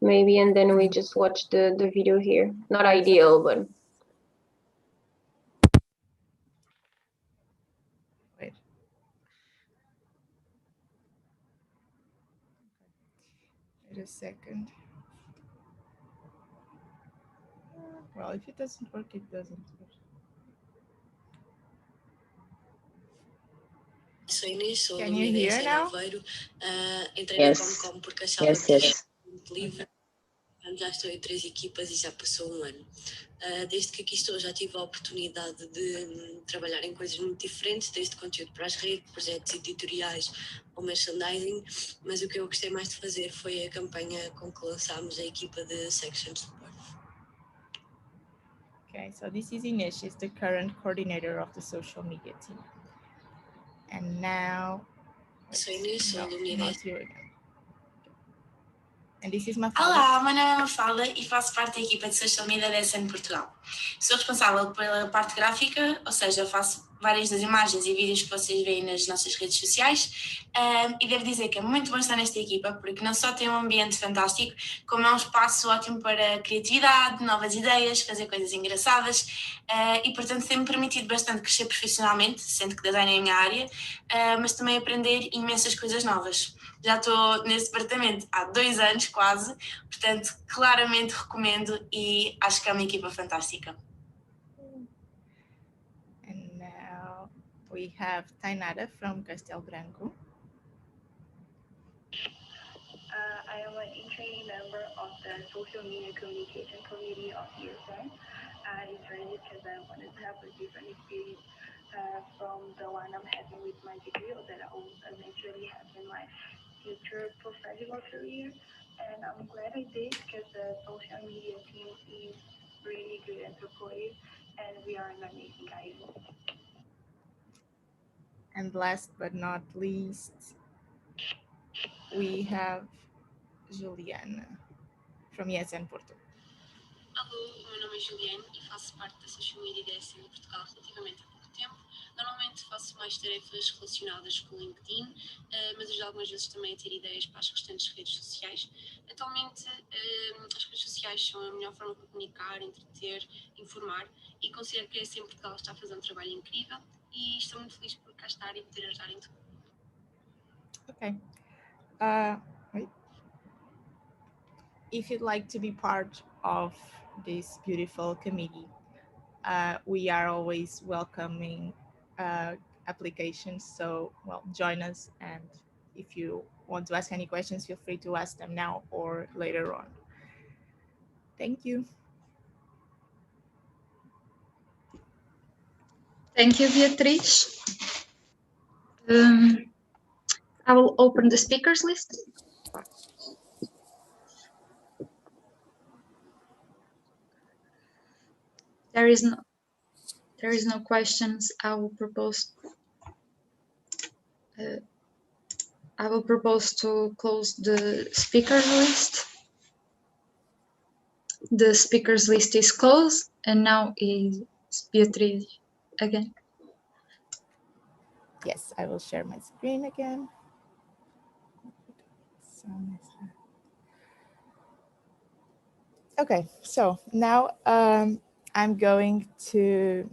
Maybe, and then we just watch the video here. Not ideal, but. Wait. Wait a second. Well, if it doesn't work, it doesn't work. Can you hear now? Yes. Yes. Já estou em 3 equipas e já passou um ano. Desde que aqui estou já tive a oportunidade de trabalhar em coisas muito diferentes, desde conteúdo para as redes, projetos editoriais ou merchandising, mas o que eu gostei mais de fazer foi a campanha com que lançámos a equipa de Section Support. Okay, so this is Inês, she's the current coordinator of the social media team. And now, Sou Inês, sou do Unidade. And this is Mafalda. Olá, meu nome é Mafalda e faço parte da equipa de social media da ESN Portugal. Sou responsável pela parte gráfica, ou seja, faço várias das imagens e vídeos que vocês veem nas nossas redes sociais. E devo dizer que é muito bom estar nesta equipa, porque não só tem um ambiente fantástico, como é um espaço ótimo para criatividade, novas ideias, fazer coisas engraçadas, e portanto tem-me permitido bastante crescer profissionalmente, sendo que design é a minha área, mas também aprender imensas coisas novas. Já estou nesse departamento há 2 anos quase, portanto claramente recomendo e acho que é uma equipa fantástica. And now we have Tainara from Castelo Branco. I am an interim member of the Social Media Communication Committee of ESN. I joined it because I wanted to have a different experience from the one I'm having with my degree, or that I will eventually have in my future professional career. And I'm glad I did, because the social media team is really good and supportive, and we are an amazing guys. And last but not least, we have Juliana from ESN Porto. Alô, o meu nome é Juliane e faço parte da Social Media DSM em Portugal relativamente há pouco tempo. Normalmente faço mais tarefas relacionadas com o LinkedIn, mas ajudo algumas vezes também a ter ideias para as restantes redes sociais. Atualmente, as redes sociais são a melhor forma de comunicar, entreter, informar, e considero que a ESM em Portugal está a fazer um trabalho incrível e estou muito feliz por cá estar e poder ajudar em tudo. Okay. Wait. If you'd like to be part of this beautiful committee, we are always welcoming applications. So, well, join us. And if you want to ask any questions, feel free to ask them now or later on. Thank you. Thank you, Beatriz. I will open the speakers list. There is no questions. I will propose to close the speakers list. The speakers list is closed, and now is Beatriz again. Yes, I will share my screen again. Okay, so now I'm going to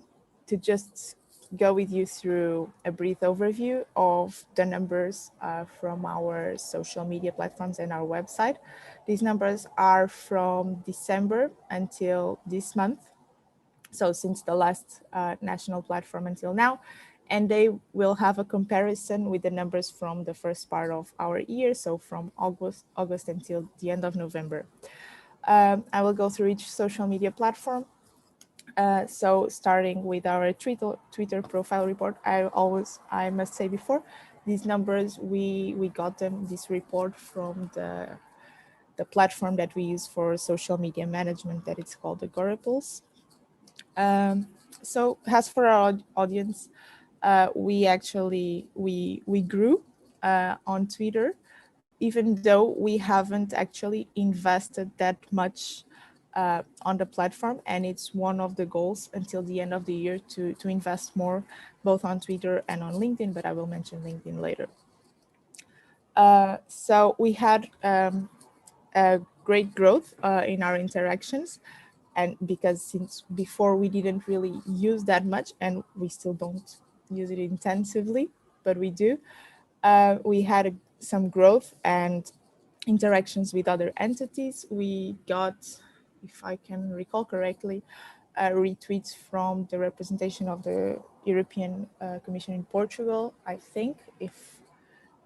just go with you through a brief overview of the numbers from our social media platforms and our website. These numbers are from December until this month, so since the last national platform until now, and they will have a comparison with the numbers from the first part of our year, so from August until the end of November. I will go through each social media platform. So starting with our Twitter profile report, I must say before, these numbers, we got them, this report from the platform that we use for social media management, that it's called the Agorapulse. So as for our audience, we grew on Twitter, even though we haven't actually invested that much on the platform, and it's one of the goals until the end of the year to invest more both on Twitter and on LinkedIn, but I will mention LinkedIn later. So we had a great growth in our interactions, and because since before we didn't really use that much, and we still don't use it intensively, but we do, we had some growth and interactions with other entities. We got, if I can recall correctly, retweets from the representation of the European Commission in Portugal, I think, if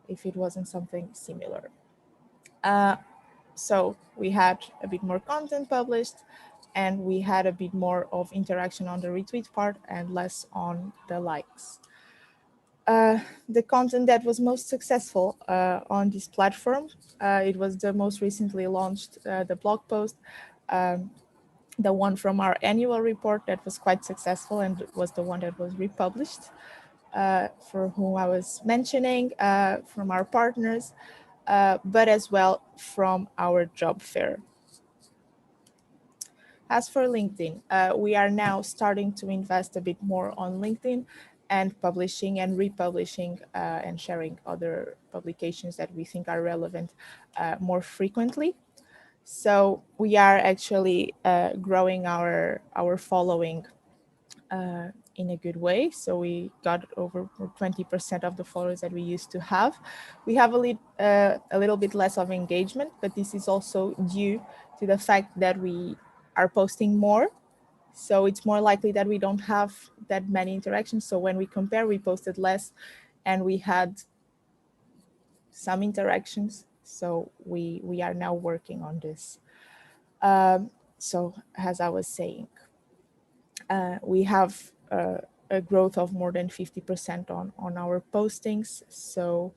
it wasn't something similar. So we had a bit more content published, and we had a bit more of interaction on the retweet part and less on the likes. The content that was most successful on this platform, it was the most recently launched, the blog post, the one from our annual report that was quite successful and was the one that was republished, for whom I was mentioning, from our partners, but as well from our job fair. As for LinkedIn, we are now starting to invest a bit more on LinkedIn, and publishing and republishing and sharing other publications that we think are relevant more frequently. So we are actually growing our following in a good way. So we got over 20% of the followers that we used to have. We have a little bit less of engagement, but this is also due to the fact that we are posting more. So it's more likely that we don't have that many interactions. So when we compare, we posted less and we had some interactions. So we are now working on this. So as I was saying, we have a growth of more than 50% on our postings. So,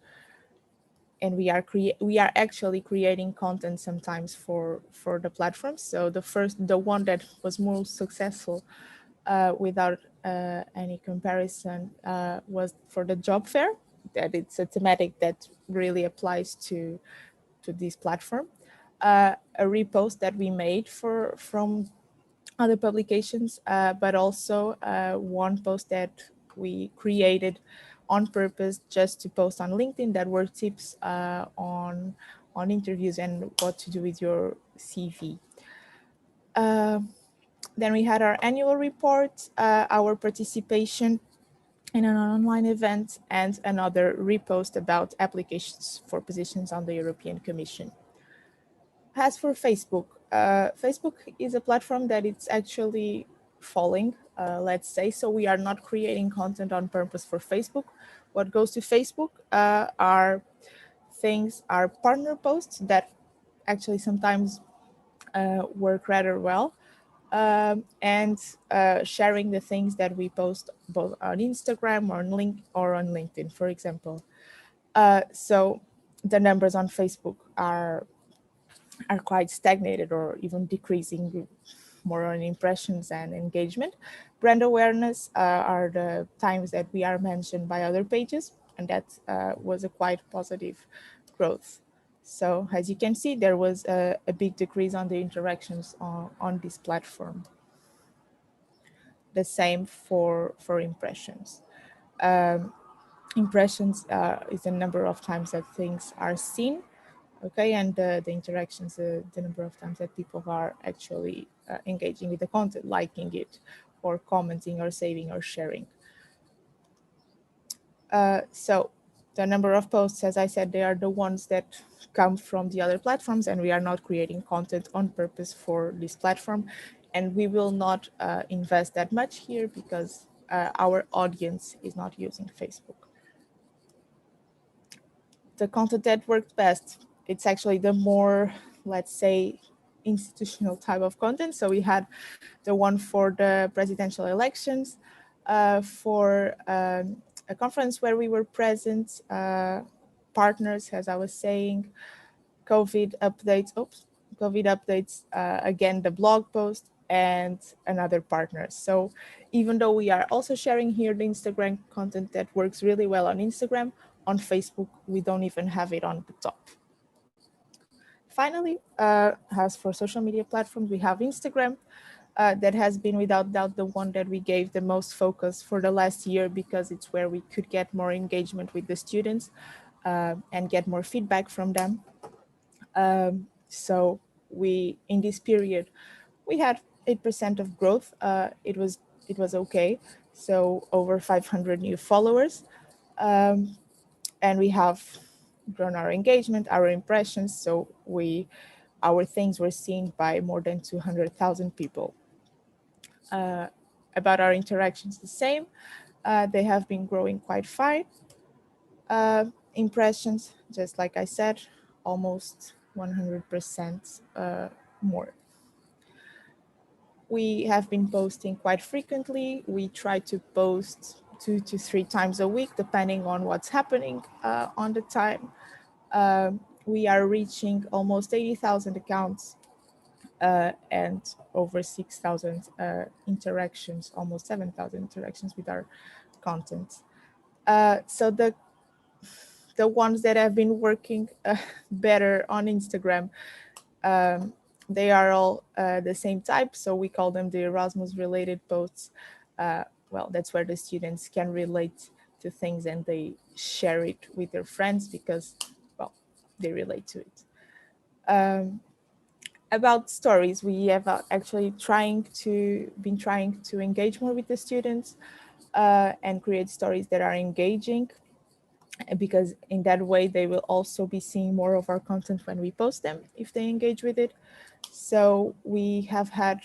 and we are actually creating content sometimes for the platforms. So the one that was most successful without any comparison was for the job fair. That it's a thematic that really applies to this platform. A repost that we made from other publications, but also one post that we created on purpose just to post on LinkedIn that were tips on interviews and what to do with your CV. Then we had our annual report, our participation in an online event, and another repost about applications for positions on the European Commission. As for Facebook, Facebook is a platform that it's actually falling, let's say. So we are not creating content on purpose for Facebook. What goes to Facebook are partner posts that actually sometimes work rather well. And sharing the things that we post both on Instagram or on LinkedIn, for example. So the numbers on Facebook are quite stagnated or even decreasing, more on impressions and engagement. Brand awareness are the times that we are mentioned by other pages, and that was a quite positive growth. So as you can see, there was a big decrease on the interactions on this platform. The same for impressions. Impressions is the number of times that things are seen. Okay, and the interactions, the number of times that people are actually engaging with the content, liking it, or commenting, or saving, or sharing. So the number of posts, as I said, they are the ones that come from the other platforms, and we are not creating content on purpose for this platform. And we will not invest that much here because our audience is not using Facebook. The content that worked best, it's actually the more, let's say, institutional type of content. So we had the one for the presidential elections, for a conference where we were present, partners, as I was saying, COVID updates, again, the blog post, and another partner. So even though we are also sharing here the Instagram content that works really well on Instagram, on Facebook, we don't even have it on the top. Finally, as for social media platforms, we have Instagram. That has been without doubt the one that we gave the most focus for the last year because it's where we could get more engagement with the students and get more feedback from them. So in this period, we had 8% of growth. It was okay. So over 500 new followers. And we have grown our engagement, our impressions. So our things were seen by more than 200,000 people. About our interactions, the same. They have been growing quite fine. Impressions, just like I said, almost 100% more. We have been posting quite frequently. We try to post 2 to 3 times a week, depending on what's happening on the time. We are reaching almost 80,000 accounts and over 6,000 interactions, almost 7,000 interactions with our content. So the ones that have been working better on Instagram, they are all the same type. So we call them the Erasmus related posts. well, that's where the students can relate to things and they share it with their friends because, well, they relate to it. About stories, we have actually been trying to engage more with the students and create stories that are engaging, because in that way they will also be seeing more of our content when we post them if they engage with it. So we have had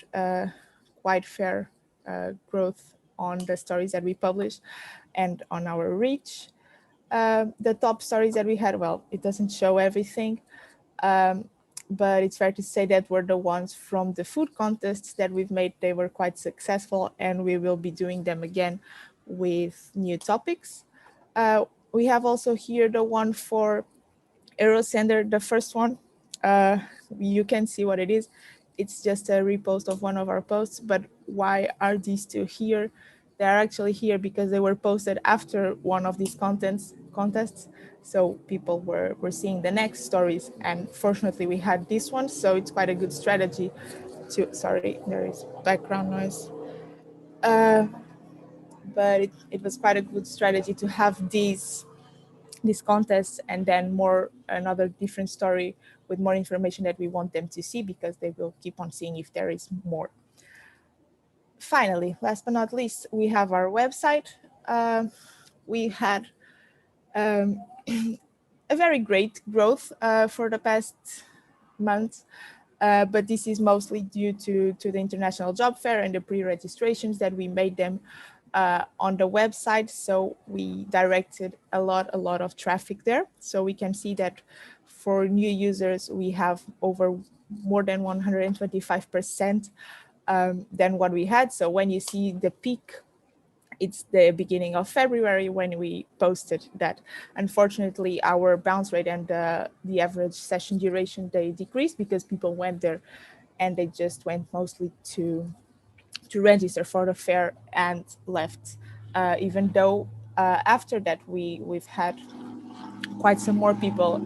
quite fair growth on the stories that we publish and on our reach. The top stories that we had, well, it doesn't show everything, but it's fair to say that were the ones from the food contests that we've made. They were quite successful and we will be doing them again with new topics. We have also here the one for Eurocenter, the first one. You can see what it is. It's just a repost of one of our posts, but why are these two here? They're actually here because they were posted after one of these contests. So people were seeing the next stories, and fortunately we had this one. So it's quite a good strategy to, sorry, there is background noise. But it was quite a good strategy to have these contests and then another different story with more information that we want them to see, because they will keep on seeing if there is more. Finally, last but not least, we have our website. We had a very great growth for the past months, but this is mostly due to the International Job Fair and the pre-registrations that we made them on the website. So we directed a lot of traffic there. So we can see that for new users, we have over more than 125% than what we had. So when you see the peak, it's the beginning of February when we posted that. Unfortunately, our bounce rate and the average session duration, they decreased because people went there and they just went mostly to register for the fair and left. Even though after that we've had quite some more people,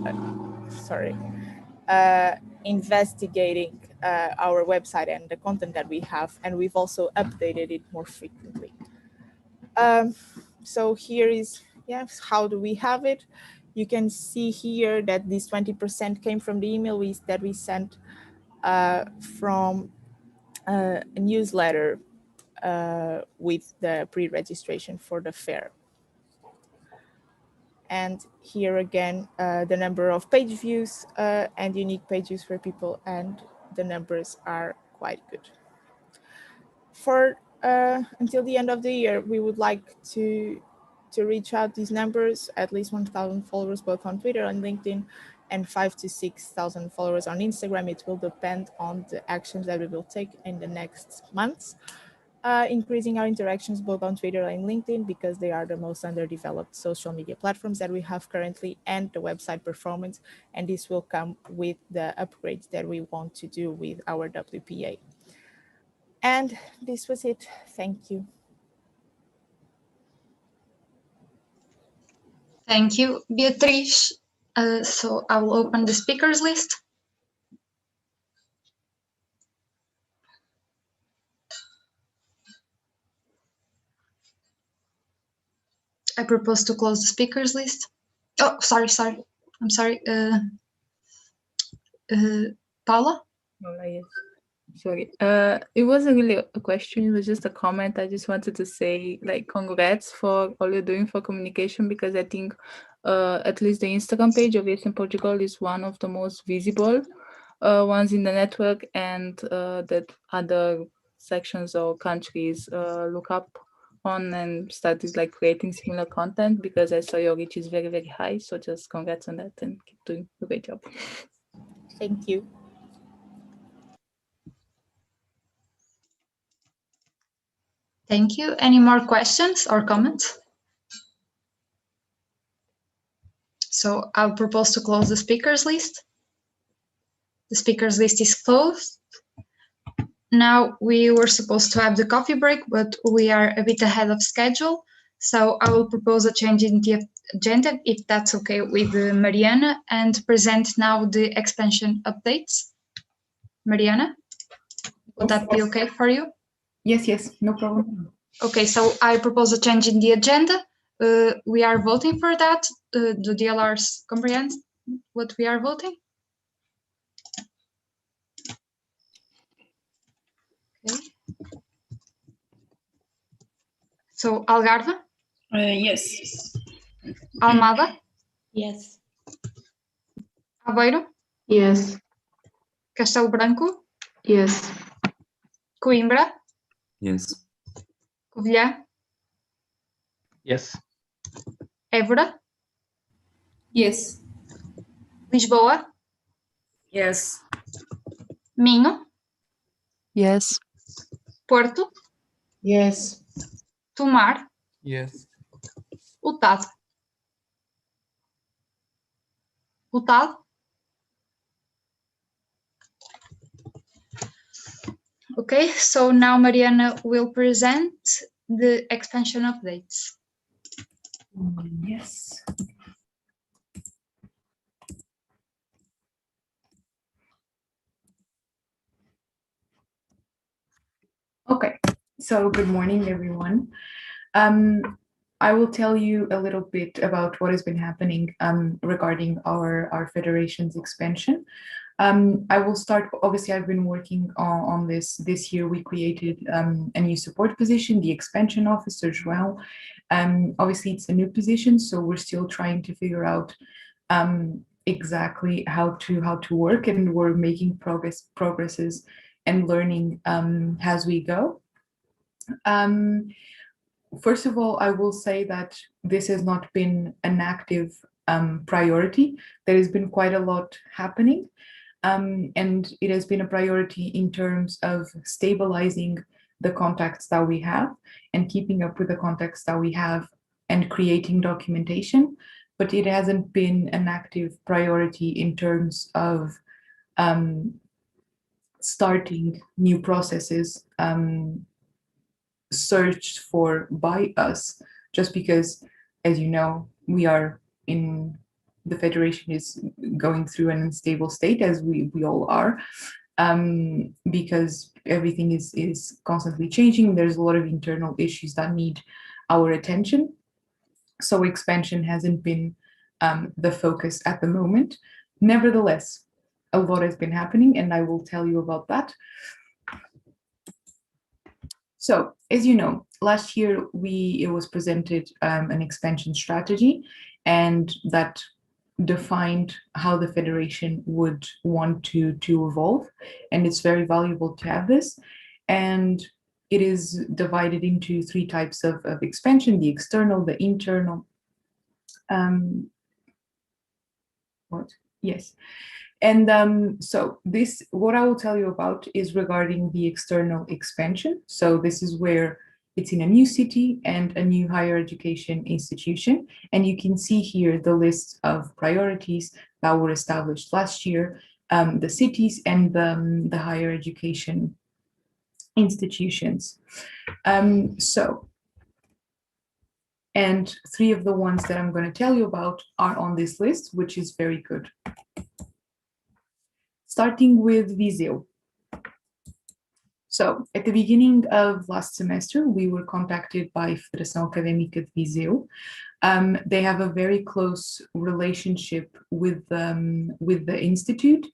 investigating our website and the content that we have, and we've also updated it more frequently. So here is, yes, how do we have it? You can see here that this 20% came from the email that we sent from a newsletter with the pre-registration for the fair. And here again, the number of page views and unique page views for people, and the numbers are quite good. For until the end of the year, we would like to reach out these numbers, at least 1,000 followers both on Twitter and LinkedIn, and 5,000 to 6,000 followers on Instagram. It will depend on the actions that we will take in the next months. Increasing our interactions both on Twitter and LinkedIn, because they are the most underdeveloped social media platforms that we have currently, and the website performance. And this will come with the upgrades that we want to do with our WPA. And this was it. Thank you. Thank you, Beatriz. So I will open the speakers list. I propose to close the speakers list. Oh, sorry. I'm sorry. Paula? Oh, yes. Sorry. It wasn't really a question, it was just a comment. I just wanted to say, like, congrats for all you're doing for communication, because I think at least the Instagram page of ESN Portugal is one of the most visible ones in the network, and that other sections or countries look up on and started like creating similar content, because I saw your reach is very, very high. So just congrats on that and keep doing a great job. Thank you. Thank you. Any more questions or comments? So I'll propose to close the speakers list. The speakers list is closed. Now we were supposed to have the coffee break, but we are a bit ahead of schedule. So I will propose a change in the agenda, if that's okay with Mariana, and present now the expansion updates. Mariana, would that be okay for you? Yes, no problem. Okay, so I propose a change in the agenda. We are voting for that. Do DLRs comprehend what we are voting? Okay. So Algarve? Yes. Almada? Yes. Aveiro? Yes. Castelo Branco? Yes. Coimbra? Yes. Covilhã? Yes. Évora? Yes. Lisboa? Yes. Minho? Yes. Porto? Yes. Tomar? Yes. Utado? Utado? Okay, so now Mariana will present the expansion updates. Yes. Okay, so good morning, everyone. I will tell you a little bit about what has been happening regarding our federation's expansion. I will start, obviously I've been working on this year. We created a new support position, the expansion officer as well. Obviously it's a new position, so we're still trying to figure out exactly how to work, and we're making progresses and learning as we go. First of all, I will say that this has not been an active priority. There has been quite a lot happening, and it has been a priority in terms of stabilizing the contacts that we have and keeping up with the contacts that we have and creating documentation, but it hasn't been an active priority in terms of starting new processes searched for by us, just because, as you know, the federation is going through an unstable state, as we all are, because everything is constantly changing. There's a lot of internal issues that need our attention. So expansion hasn't been the focus at the moment. Nevertheless, a lot has been happening, and I will tell you about that. So, as you know, last year it was presented an expansion strategy, and that defined how the federation would want to evolve, and it's very valuable to have this. And it is divided into three types of expansion: the external, the internal. Yes. And so what I will tell you about is regarding the external expansion. So this is where it's in a new city and a new higher education institution. And you can see here the list of priorities that were established last year, the cities and the higher education institutions. And three of the ones that I'm going to tell you about are on this list, which is very good. Starting with Viseu. So at the beginning of last semester, we were contacted by Federação Académica de Viseu. They have a very close relationship with the institute,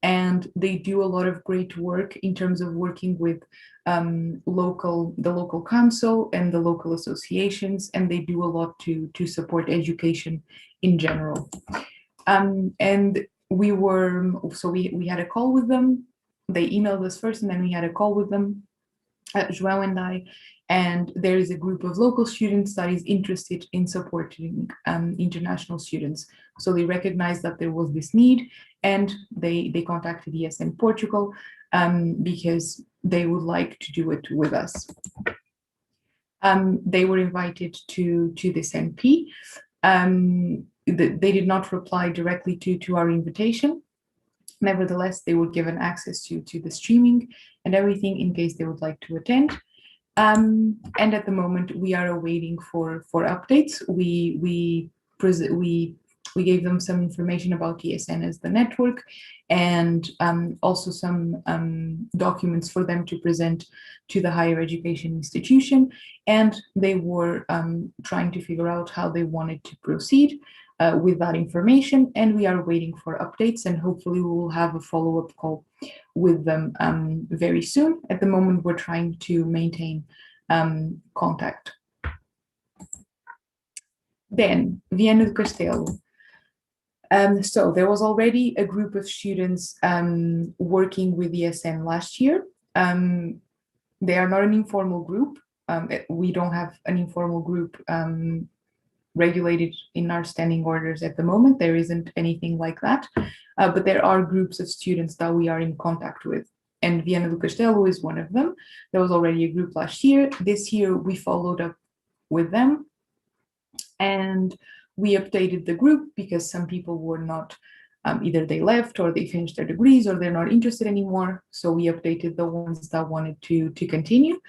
and they do a lot of great work in terms of working with the local council and the local associations, and they do a lot to support education in general. And we had a call with them. They emailed us first, and then we had a call with them, João and I, and there is a group of local students that is interested in supporting international students. So they recognized that there was this need, and they contacted ESN Portugal because they would like to do it with us. They were invited to this NP. They did not reply directly to our invitation. Nevertheless, they were given access to the streaming and everything in case they would like to attend. And at the moment, we are awaiting for updates. We we gave them some information about ESN as the network, and also some documents for them to present to the higher education institution. And they were trying to figure out how they wanted to proceed with that information. And we are waiting for updates, and hopefully we will have a follow-up call with them very soon. At the moment, we're trying to maintain contact. Then, Viana do Castelo. So there was already a group of students working with ESN last year. They are not an informal group. We don't have an informal group regulated in our standing orders at the moment. There isn't anything like that, but there are groups of students that we are in contact with. And Viana do Castelo is one of them. There was already a group last year. This year we followed up with them, and we updated the group because some people were not, either they left or they finished their degrees or they're not interested anymore. So we updated the ones that wanted to continue.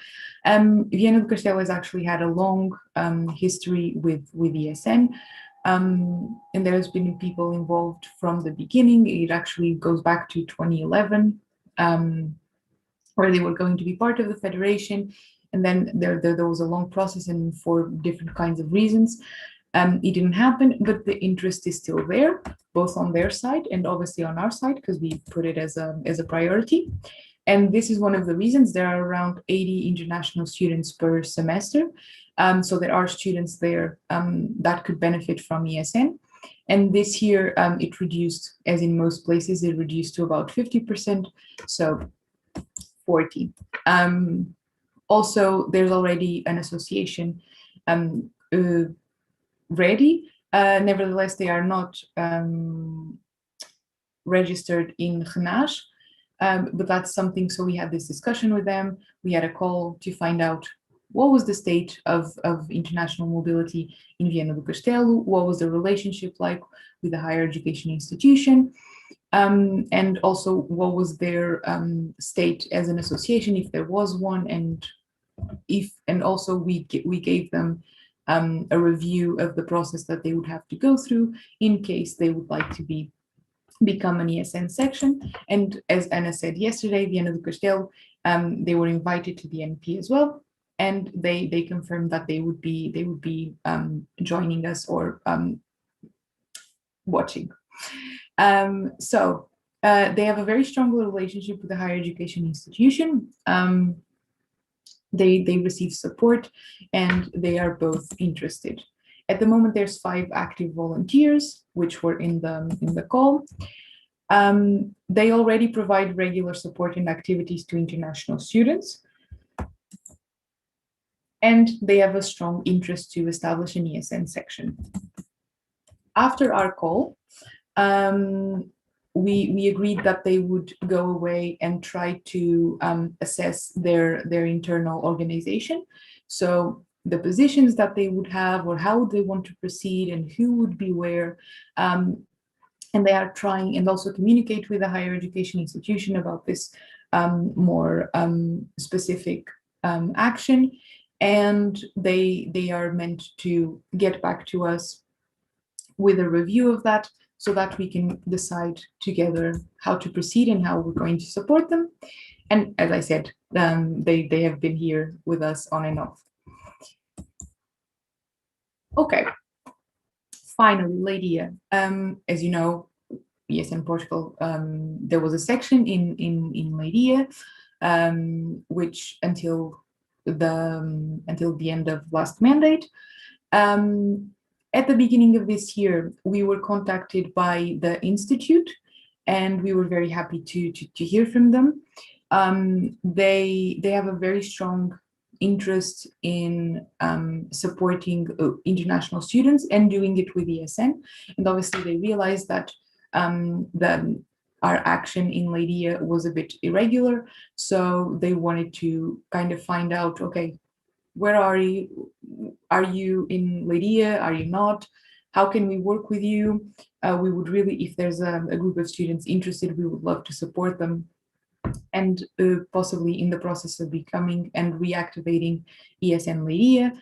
Viana do Castelo has actually had a long history with ESN. And there's been people involved from the beginning. It actually goes back to 2011, where they were going to be part of the federation. And then there was a long process, and for different kinds of reasons, it didn't happen, but the interest is still there, both on their side and obviously on our side, because we put it as a priority. And this is one of the reasons. There are around 80 international students per semester. So there are students there that could benefit from ESN. And this year it reduced, as in most places, it reduced to about 50%, so 40. Also, there's already an association ready. Nevertheless, they are not registered in RENAGE, but that's something. So we had this discussion with them. We had a call to find out what was the state of international mobility in Viana do Castelo, what was the relationship like with the higher education institution, and also what was their state as an association, if there was one, and also we gave them a review of the process that they would have to go through in case they would like to become an ESN section. And as Anna said yesterday, Viana do Castelo, they were invited to the NP as well, and they confirmed that they would be joining us or watching. So they have a very strong relationship with the higher education institution. They receive support, and they are both interested. At the moment, there's 5 active volunteers, which were in the call. They already provide regular support and activities to international students, and they have a strong interest to establish an ESN section. After our call, we agreed that they would go away and try to assess their internal organization. So the positions that they would have, or how they want to proceed, and who would be where. And they are trying, and also communicate with the higher education institution about this more specific action. And they are meant to get back to us with a review of that, so that we can decide together how to proceed and how we're going to support them. And as I said, they have been here with us on and off. Okay. Finally, Lydia, as you know, ESN Portugal, there was a section in Lydia, which until the end of last mandate. At the beginning of this year, we were contacted by the Institute, and we were very happy to hear from them. They have a very strong interest in supporting international students and doing it with ESN. And obviously they realized that our action in Lydia was a bit irregular. So they wanted to kind of find out, okay, where are you? Are you in Lydia? Are you not? How can we work with you? We would really, if there's a group of students interested, we would love to support them, and possibly in the process of becoming and reactivating ESN Lydia.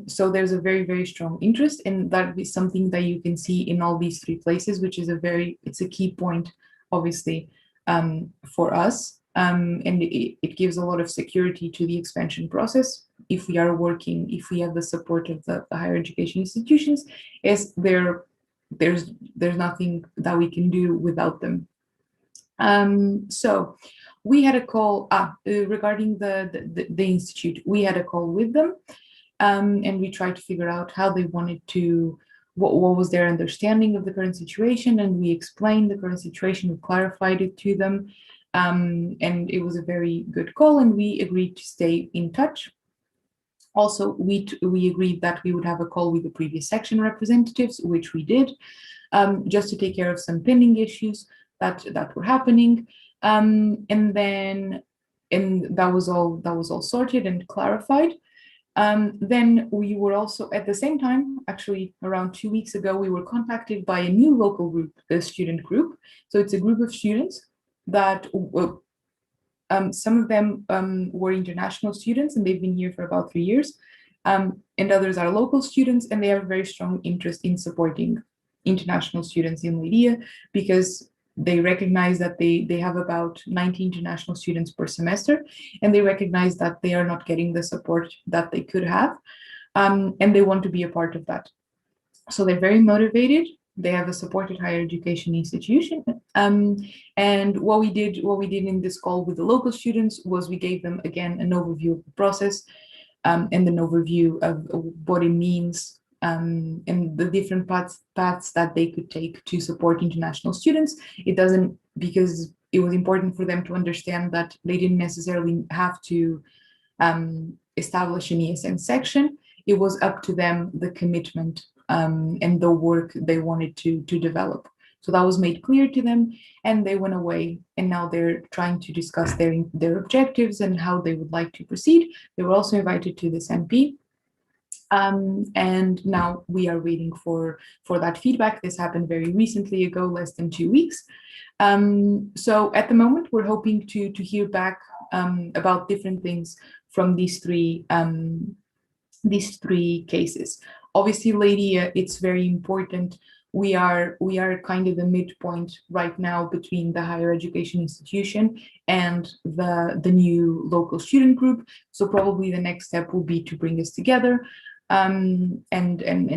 So there's a very, very strong interest, and that is something that you can see in all these three places, which is it's a key point, obviously, for us. And it gives a lot of security to the expansion process if we have the support of the higher education institutions, as there's nothing that we can do without them. So we had a call regarding the institute. We had a call with them, and we tried to figure out how they wanted to, what was their understanding of the current situation, and we explained the current situation, we clarified it to them, and it was a very good call, and we agreed to stay in touch. Also, we agreed that we would have a call with the previous section representatives, which we did, just to take care of some pending issues that were happening, and that was all sorted and clarified. Then we were also, at the same time, actually around 2 weeks ago, we were contacted by a new local group, a student group. So it's a group of students that some of them were international students, and they've been here for about 3 years, and others are local students, and they have a very strong interest in supporting international students in Lydia, because they recognize that they have about 90 international students per semester, and they recognize that they are not getting the support that they could have, and they want to be a part of that. So they're very motivated. They have a supported higher education institution, and what we did in this call with the local students was we gave them again an overview of the process, and an overview of what it means, and the different paths that they could take to support international students. Because it was important for them to understand that they didn't necessarily have to establish an ESN section. It was up to them, the commitment and the work they wanted to develop. So that was made clear to them, and they went away, and now they're trying to discuss their objectives and how they would like to proceed. They were also invited to this MP, and now we are waiting for that feedback. This happened very recently ago, less than 2 weeks. So at the moment, we're hoping to hear back about different things from these three cases. Obviously, Lydia, it's very important. We are kind of the midpoint right now between the higher education institution and the new local student group. So probably the next step will be to bring us together, and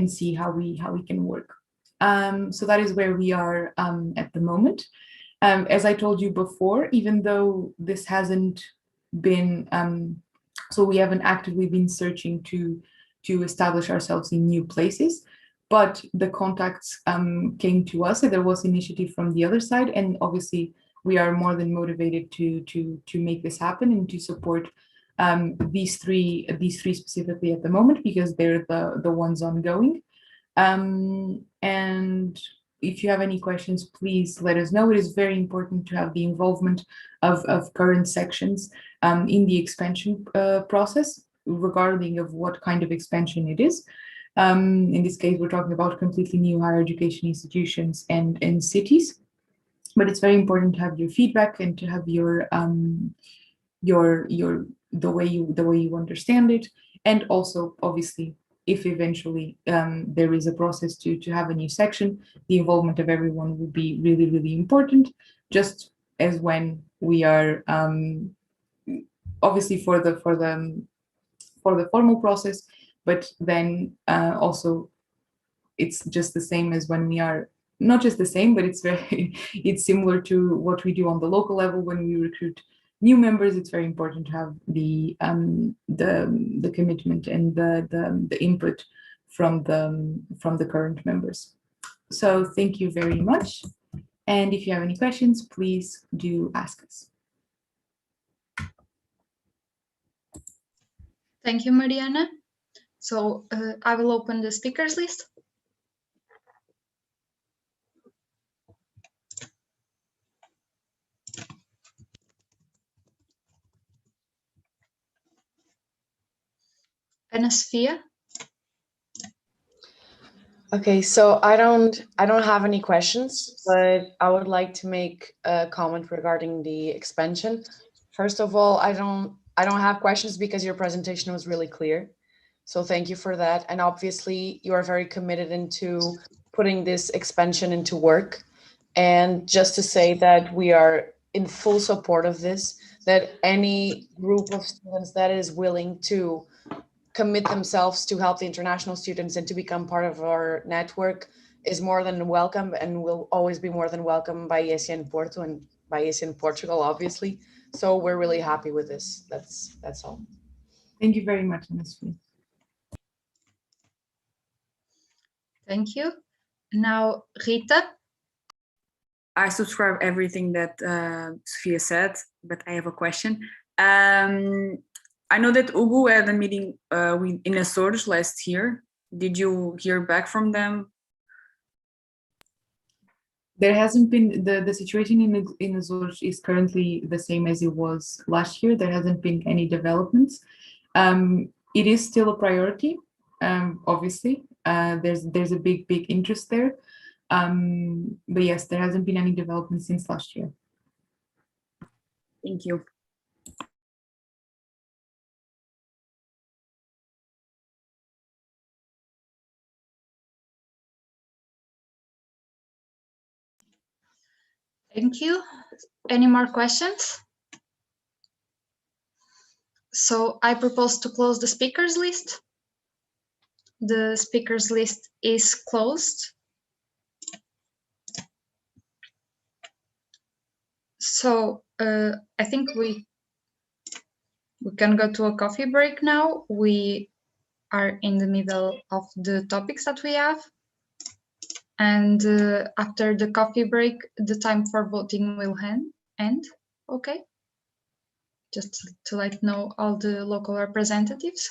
see how we can work. So that is where we are at the moment. As I told you before, even though this hasn't been, so we haven't actively been searching to establish ourselves in new places, but the contacts came to us, and there was initiative from the other side, and obviously we are more than motivated to make this happen and to support these three specifically at the moment, because they're the ones ongoing. And if you have any questions, please let us know. It is very important to have the involvement of current sections in the expansion process, regarding of what kind of expansion it is. In this case, we're talking about completely new higher education institutions and cities, but it's very important to have your feedback and to have the way you understand it, and also obviously, if eventually there is a process to have a new section, the involvement of everyone would be really, really important, just as when we are obviously for the formal process, but then also it's just the same as when we are, not just the same, but it's similar to what we do on the local level when we recruit new members. It's very important to have the commitment and the input from the current members. So thank you very much, and if you have any questions, please do ask us. Thank you, Mariana. So I will open the speakers list. Ana Sofia. Okay, so I don't have any questions, but I would like to make a comment regarding the expansion. First of all, I don't have questions because your presentation was really clear. So thank you for that. And obviously you are very committed into putting this expansion into work. And just to say that we are in full support of this, that any group of students that is willing to commit themselves to help the international students and to become part of our network is more than welcome and will always be more than welcome by ESN Porto and by ESN Portugal, obviously. So we're really happy with this. That's all. Thank you very much, Anasfi. Thank you. Now, Rita. I subscribe everything that Sophia said, but I have a question. I know that Ugu had a meeting in Açores last year. Did you hear back from them? There hasn't been, the situation in Azores is currently the same as it was last year. There hasn't been any developments. It is still a priority, obviously. There's a big interest there. But yes, there hasn't been any development since last year. Thank you. Thank you. Any more questions? So I propose to close the speakers list. The speakers list is closed. So I think we can go to a coffee break now. We are in the middle of the topics that we have. And after the coffee break, the time for voting will end. Okay. Just to let know all the local representatives.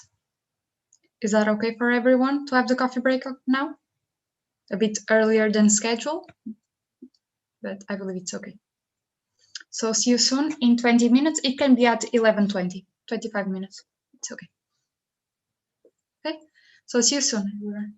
Is that okay for everyone to have the coffee break now? A bit earlier than scheduled, but I believe it's okay. So see you soon in 20 minutes. It can be at 11:20, 25 minutes. It's okay. Okay, so see you soon, everyone.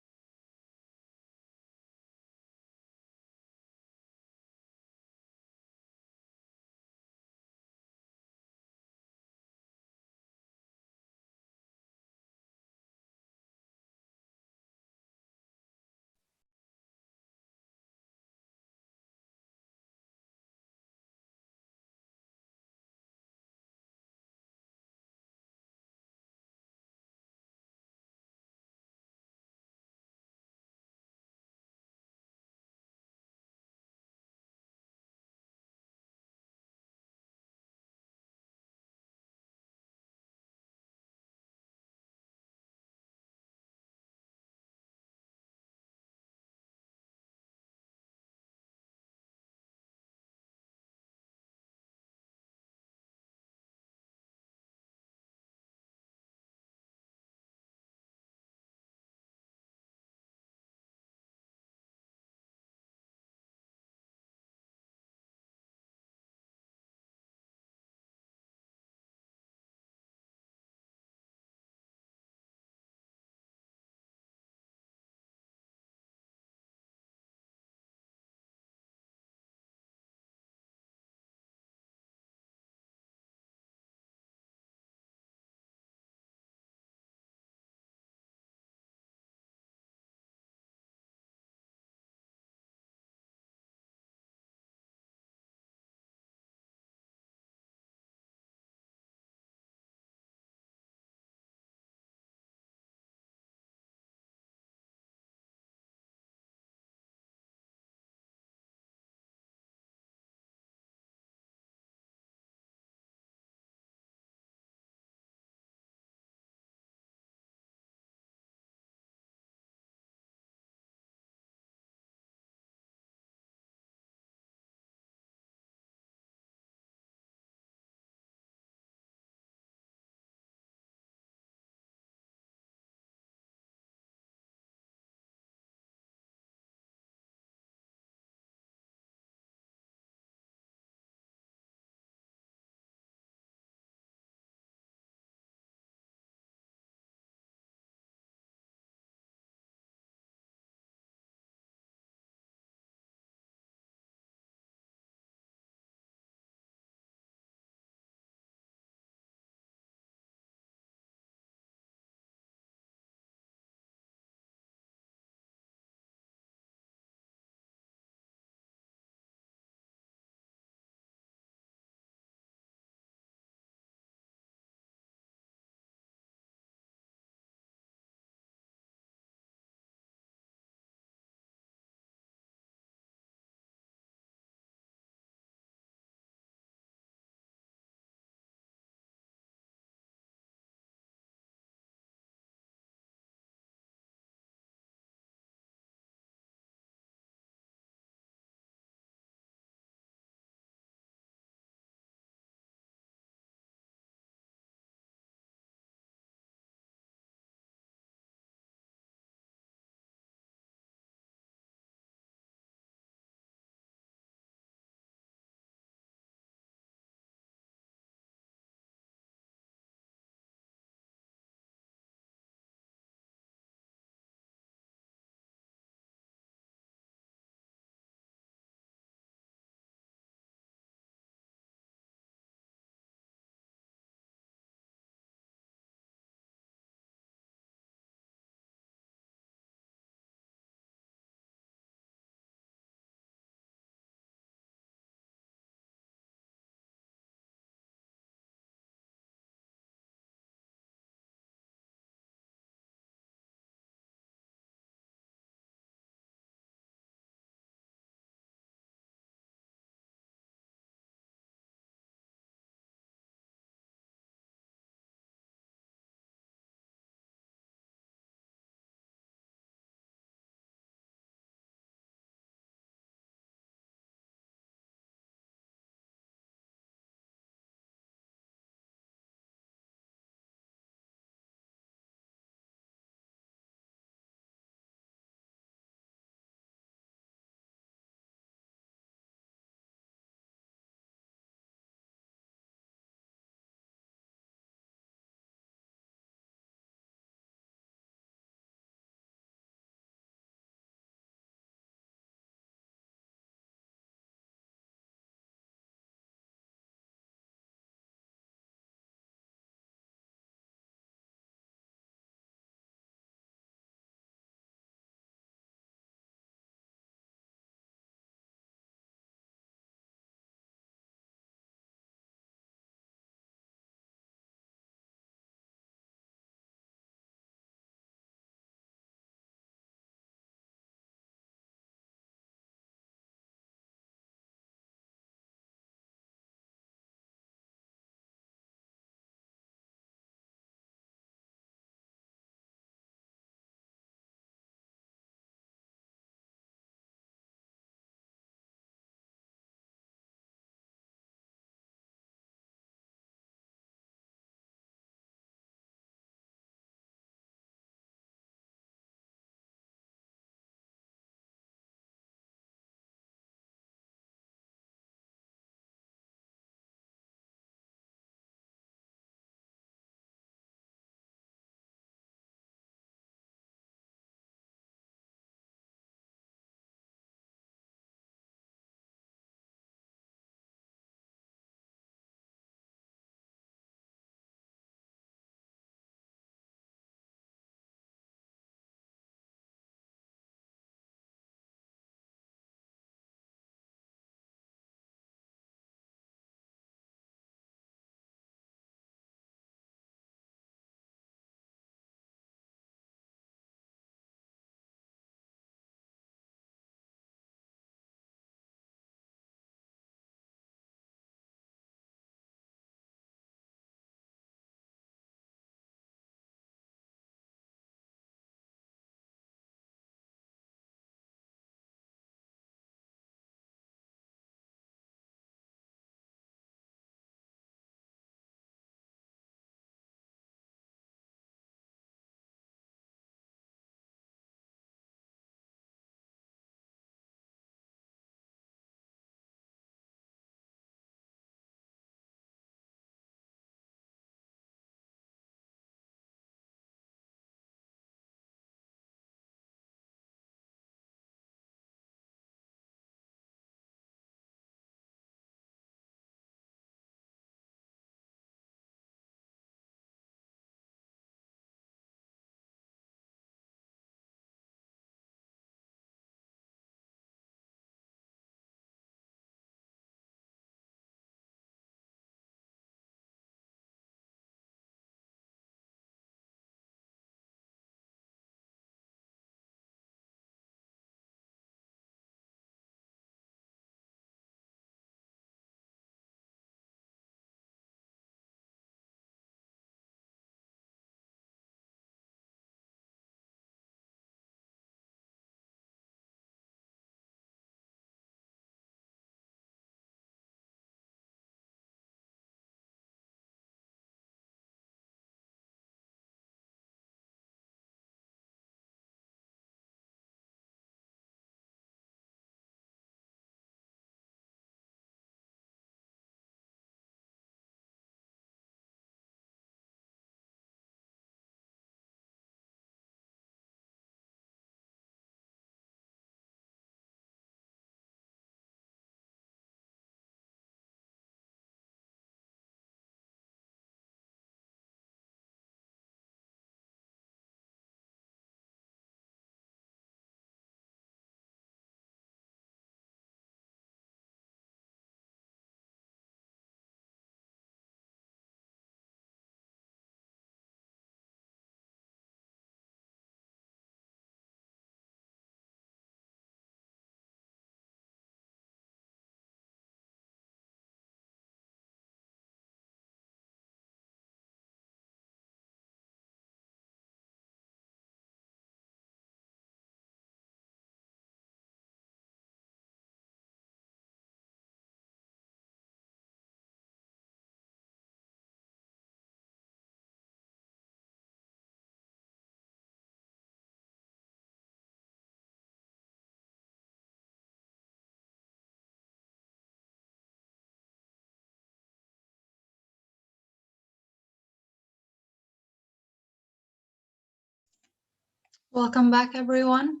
Welcome back, everyone.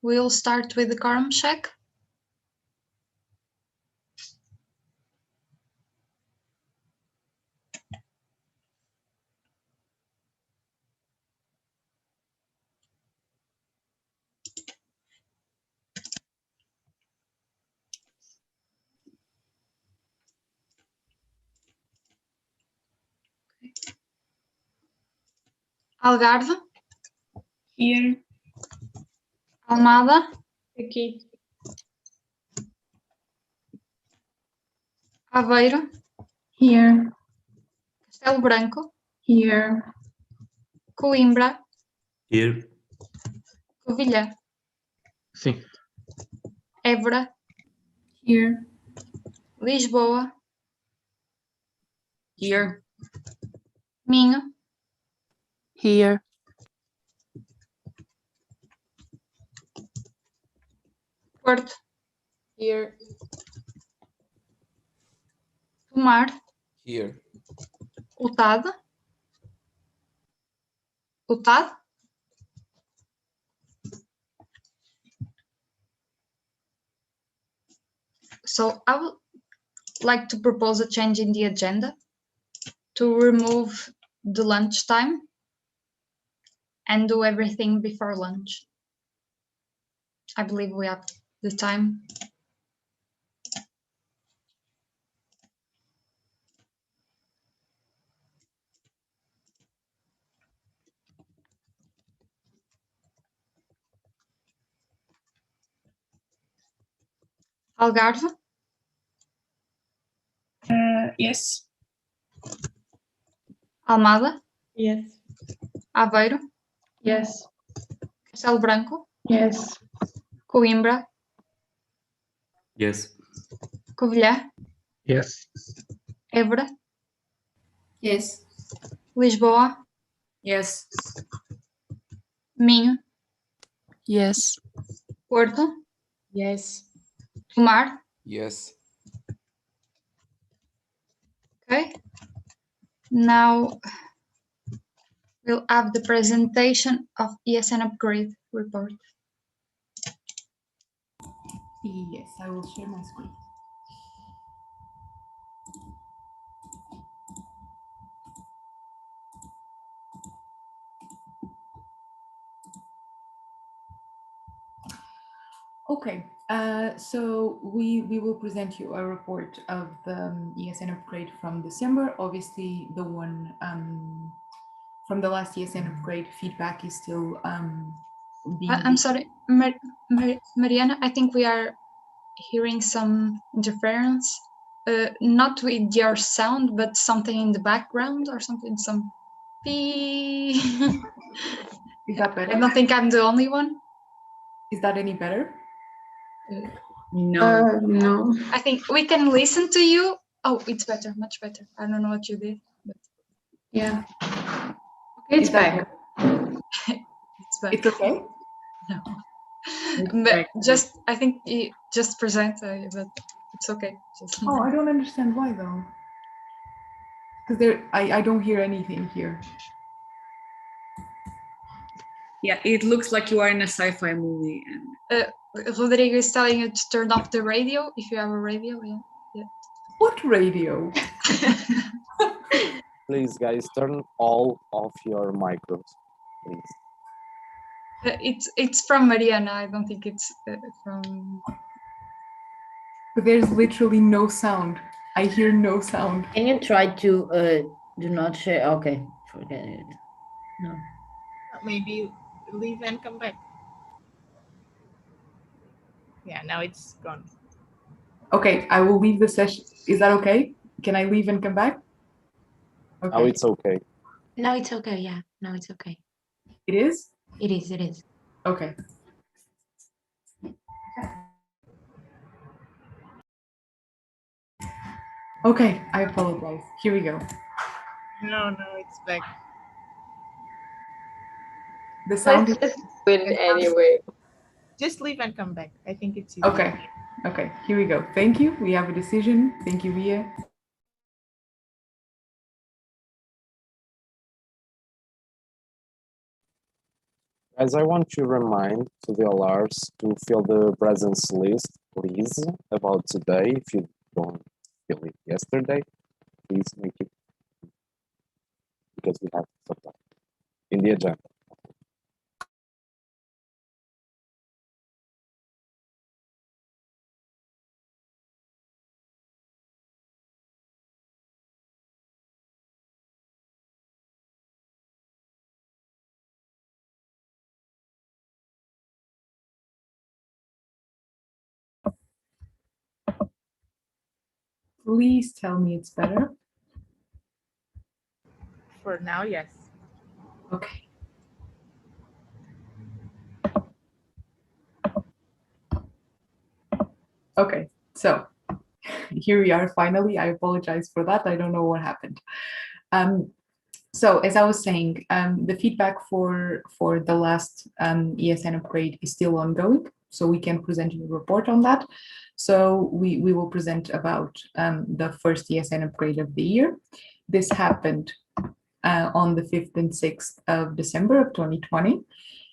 We'll start with the quorum check. Algarve. Here. Almada. Aqui. Aveiro. Here. Castelo Branco. Here. Coimbra. Here. Covilhã. Sim. Évora. Here. Lisboa. Here. Minho. Here. Porto. Here. Tomar. Here. Utado. Utado. So I would like to propose a change in the agenda to remove the lunch time and do everything before lunch. I believe we have the time. Algarve. Yes. Almada. Yes. Aveiro. Yes. Castelo Branco. Yes. Coimbra. Yes. Covilhã. Yes. Évora. Yes. Lisboa. Yes. Minho. Yes. Porto. Yes. Tomar. Yes. Okay. Now we'll have the presentation of ESN upgrade report. Yes, I will share my screen. Okay, so we will present you a report of the ESN upgrade from December. Obviously, the one from the last ESN upgrade feedback is still being. I'm sorry, Mariana, I think we are hearing some interference, not with your sound, but something in the background or something, some beep. Is that better? I don't think I'm the only one. Is that any better? No. No. I think we can listen to you. Oh, it's better, much better. I don't know what you did, but Yeah. Okay, it's Is that back. it's back. It's okay? No. It's But back. just, I think you just present, but it's okay. Just Oh, I don't understand why though. Because I don't hear anything here. Yeah, it looks like you are in a sci-fi movie. And Rodrigo is telling you to turn off the radio if you have a radio. Yeah. What radio? Please, guys, turn all of your micros, please. It's from Mariana. I don't think it's from. But there's literally no sound. I hear no sound. Can you try to do not share? Okay, forget it. No. Maybe leave and come back. Yeah, now it's gone. Okay, I will leave the session. Is that okay? Can I leave and come back? Okay. Now it's okay. No, it's okay. Yeah, no, it's okay. It is? It is. It is. Okay. Okay, I apologize. Here we go. No, it's back. The sound Let's is just do it anyway. Just leave and come back. I think it's easy. okay. Okay, here we go. Thank you. We have a decision. Thank you, Ria. Guys, I want to remind to the alarms to fill the presence list, please, about today. If you don't fill it yesterday, please make it, because we have some time in the agenda. Please tell me it's better. For now, yes. Okay. Okay, so here we are finally. I apologize for that. I don't know what happened. So as I was saying, the feedback for the last ESN upgrade is still ongoing, so we can present you a report on that. So we will present about the first ESN upgrade of the year. This happened on the 5th and 6th of December of 2020.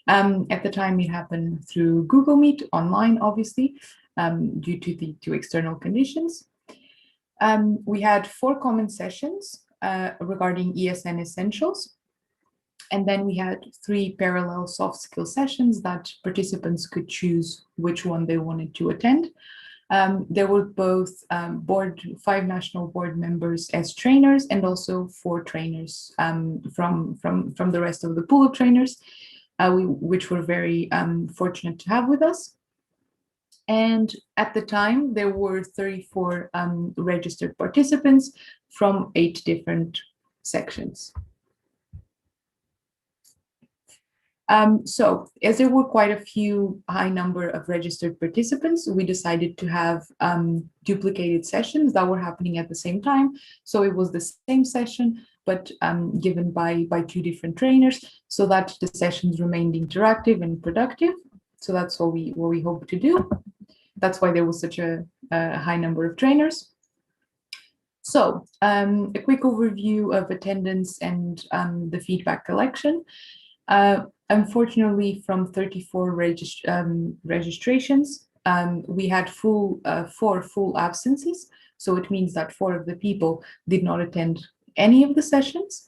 At the time, it happened through Google Meet online, obviously, due to the external conditions. We had 4 common sessions regarding ESN essentials. And then we had 3 parallel soft skill sessions that participants could choose which one they wanted to attend. There were both 5 national board members as trainers and also 4 trainers from the rest of the pool of trainers, which we're very fortunate to have with us. And at the time, there were 34 registered participants from 8 different sections. So as there were quite a few high number of registered participants, we decided to have duplicated sessions that were happening at the same time. So it was the same session, but given by 2 different trainers, so that the sessions remained interactive and productive. So that's what we hope to do. That's why there was such a high number of trainers. So a quick overview of attendance and the feedback collection. Unfortunately, from 34 registrations, we had 4 full absences. So it means that 4 of the people did not attend any of the sessions.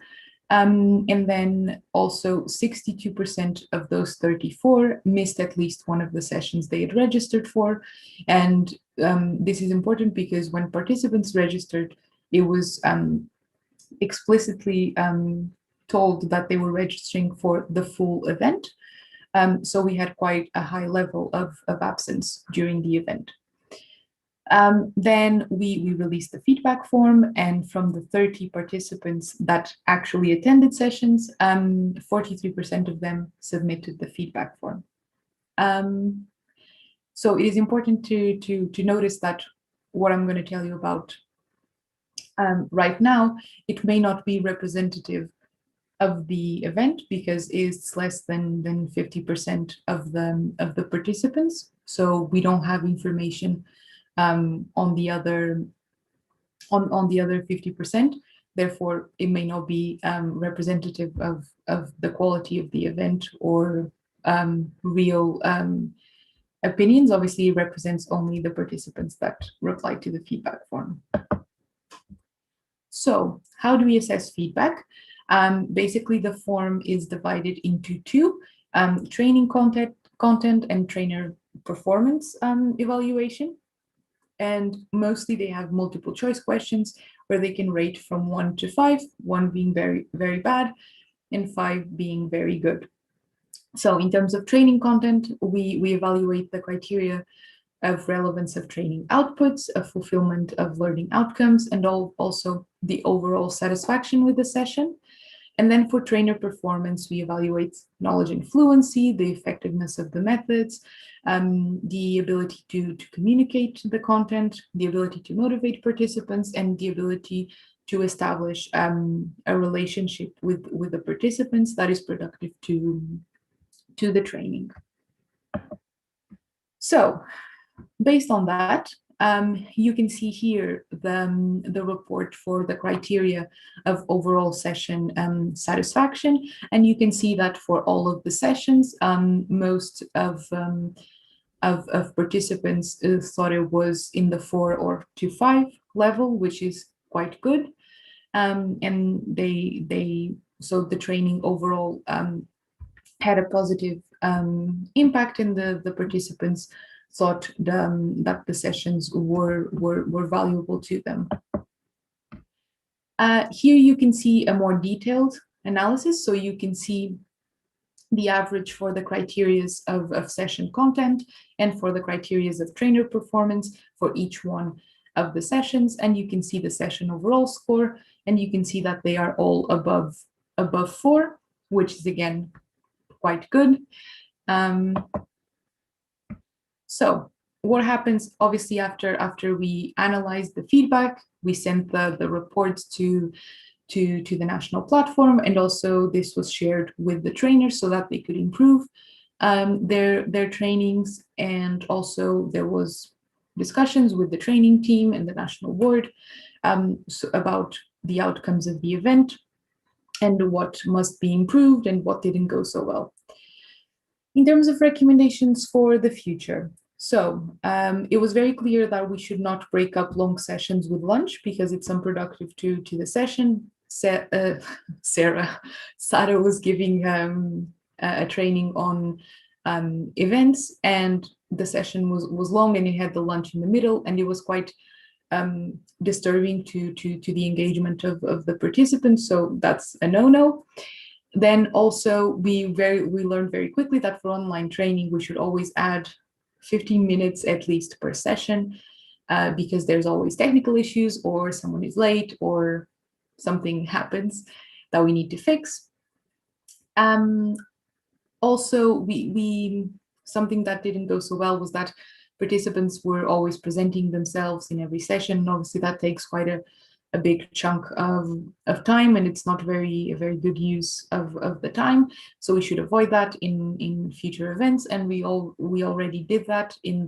And then also 62% of those 34 missed at least one of the sessions they had registered for. And this is important because when participants registered, it was explicitly told that they were registering for the full event. So we had quite a high level of absence during the event. Then we released the feedback form, and from the 30 participants that actually attended sessions, 43% of them submitted the feedback form. So it is important to notice that what I'm going to tell you about right now, it may not be representative of the event because it's less than 50% of the participants. So we don't have information on the other 50%. Therefore, it may not be representative of the quality of the event or real opinions. Obviously, it represents only the participants that replied to the feedback form. So how do we assess feedback? Basically, the form is divided into 2, training content and trainer performance evaluation. And mostly they have multiple choice questions where they can rate from 1 to 5, 1 being very, very bad and 5 being very good. So in terms of training content, we evaluate the criteria of relevance of training outputs, of fulfillment of learning outcomes, and also the overall satisfaction with the session. And then for trainer performance, we evaluate knowledge and fluency, the effectiveness of the methods, the ability to communicate the content, the ability to motivate participants, and the ability to establish a relationship with the participants that is productive to the training. So based on that, You can see here the report for the criteria of overall session satisfaction, and you can see that for all of the sessions, most of participants thought it was in the 4 or to 5 level, which is quite good. And so the training overall had a positive impact, and the participants thought that the sessions were valuable to them. Here you can see a more detailed analysis, so you can see the average for the criterias of session content and for the criterias of trainer performance for each one of the sessions, and you can see the session overall score, and you can see that they are all above 4, which is again quite good. So what happens, obviously, after we analyze the feedback, we sent the reports to the national platform, and also this was shared with the trainers so that they could improve their trainings, and also there was discussions with the training team and the national board so about the outcomes of the event and what must be improved and what didn't go so well. In terms of recommendations for the future, so it was very clear that we should not break up long sessions with lunch because it's unproductive to the session. Sarah was giving a training on events, and the session was long and it had the lunch in the middle, and it was quite disturbing to the engagement of the participants, so that's a no-no. Then also we learned very quickly that for online training we should always add 15 minutes at least per session because there's always technical issues, or someone is late, or something happens that we need to fix. Also, we something that didn't go so well was that participants were always presenting themselves in every session. Obviously, that takes quite a big chunk of time, and it's not a very good use of the time. So we should avoid that in future events, and we already did that in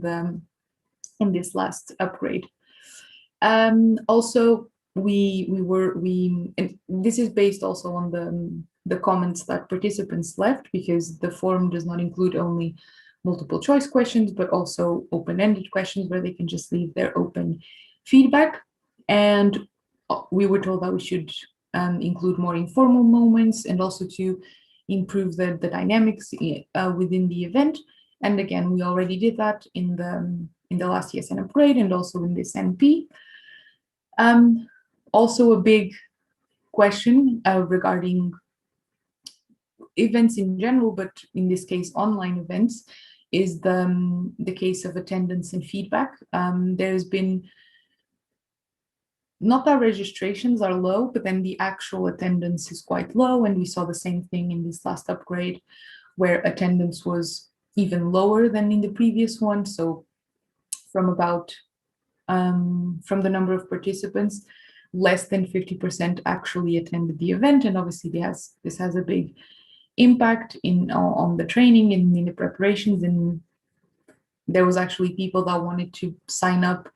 this last upgrade. Also, and this is based also on the comments that participants left, because the forum does not include only multiple choice questions, but also open-ended questions where they can just leave their open feedback. And we were told that we should include more informal moments, and also to improve the dynamics within the event. And again, we already did that in the last ESN upgrade and also in this NP. Also a big question regarding events in general, but in this case online events, is the case of attendance and feedback. There's been, not that registrations are low, but then the actual attendance is quite low, and we saw the same thing in this last upgrade where attendance was even lower than in the previous one. So from the number of participants, less than 50% actually attended the event, and obviously this has a big impact on the training and in the preparations. And there was actually people that wanted to sign up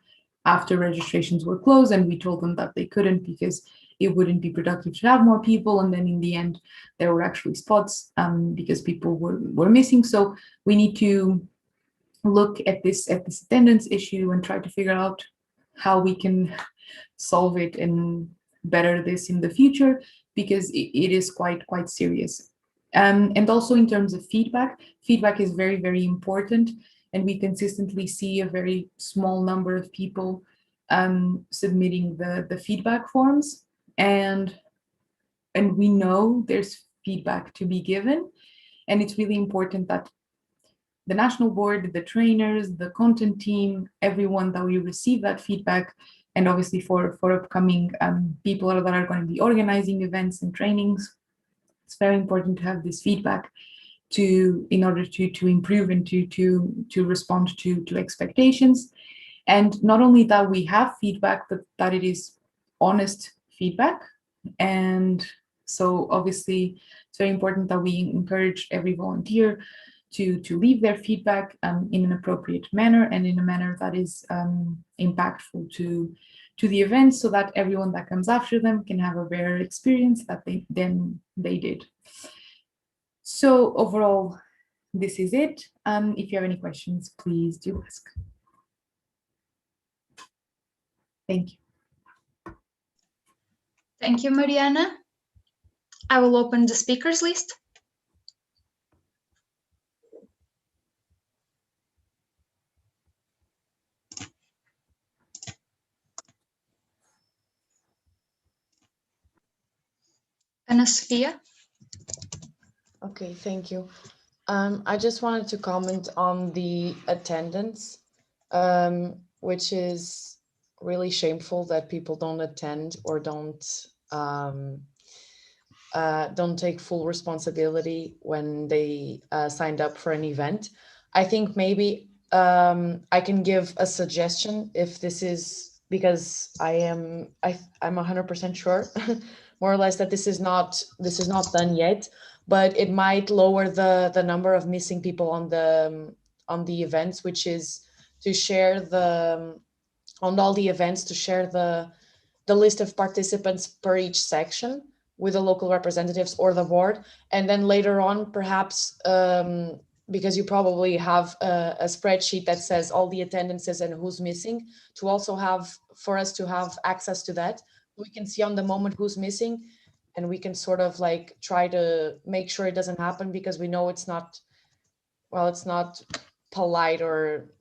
after registrations were closed, and we told them that they couldn't because it wouldn't be productive to have more people. And then in the end, there were actually spots because people were missing. So we need to look at this attendance issue and try to figure out how we can solve it and better this in the future, because it is quite serious. And also in terms of feedback is very important, and we consistently see a very small number of people submitting the feedback forms, and we know there's feedback to be given, and it's really important that the national board, the trainers, the content team, everyone, that we receive that feedback. And obviously for upcoming people that are going to be organizing events and trainings, it's very important to have this feedback in order to improve and to respond to expectations. And not only that we have feedback, but that it is honest feedback. And so obviously it's very important that we encourage every volunteer to leave their feedback in an appropriate manner and in a manner that is impactful to the event, so that everyone that comes after them can have a better experience that they did. So overall, this is it. If you have any questions, please do ask. Thank you. Thank you, Mariana. I will open the speakers list. Ana Sofia. Okay, thank you. I just wanted to comment on the attendance, which is really shameful that people don't attend or don't take full responsibility when they signed up for an event. I think maybe I can give a suggestion if this is, because I'm 100% sure more or less that this is not done yet, but it might lower the number of missing people on the events, which is to share on all the events, to share the list of participants per each section with the local representatives or the board. And then later on, perhaps, because you probably have a spreadsheet that says all the attendances and who's missing, to also have, for us to have access to that. We can see on the moment who's missing, and we can sort of like try to make sure it doesn't happen, because we know it's not, well, it's not polite or,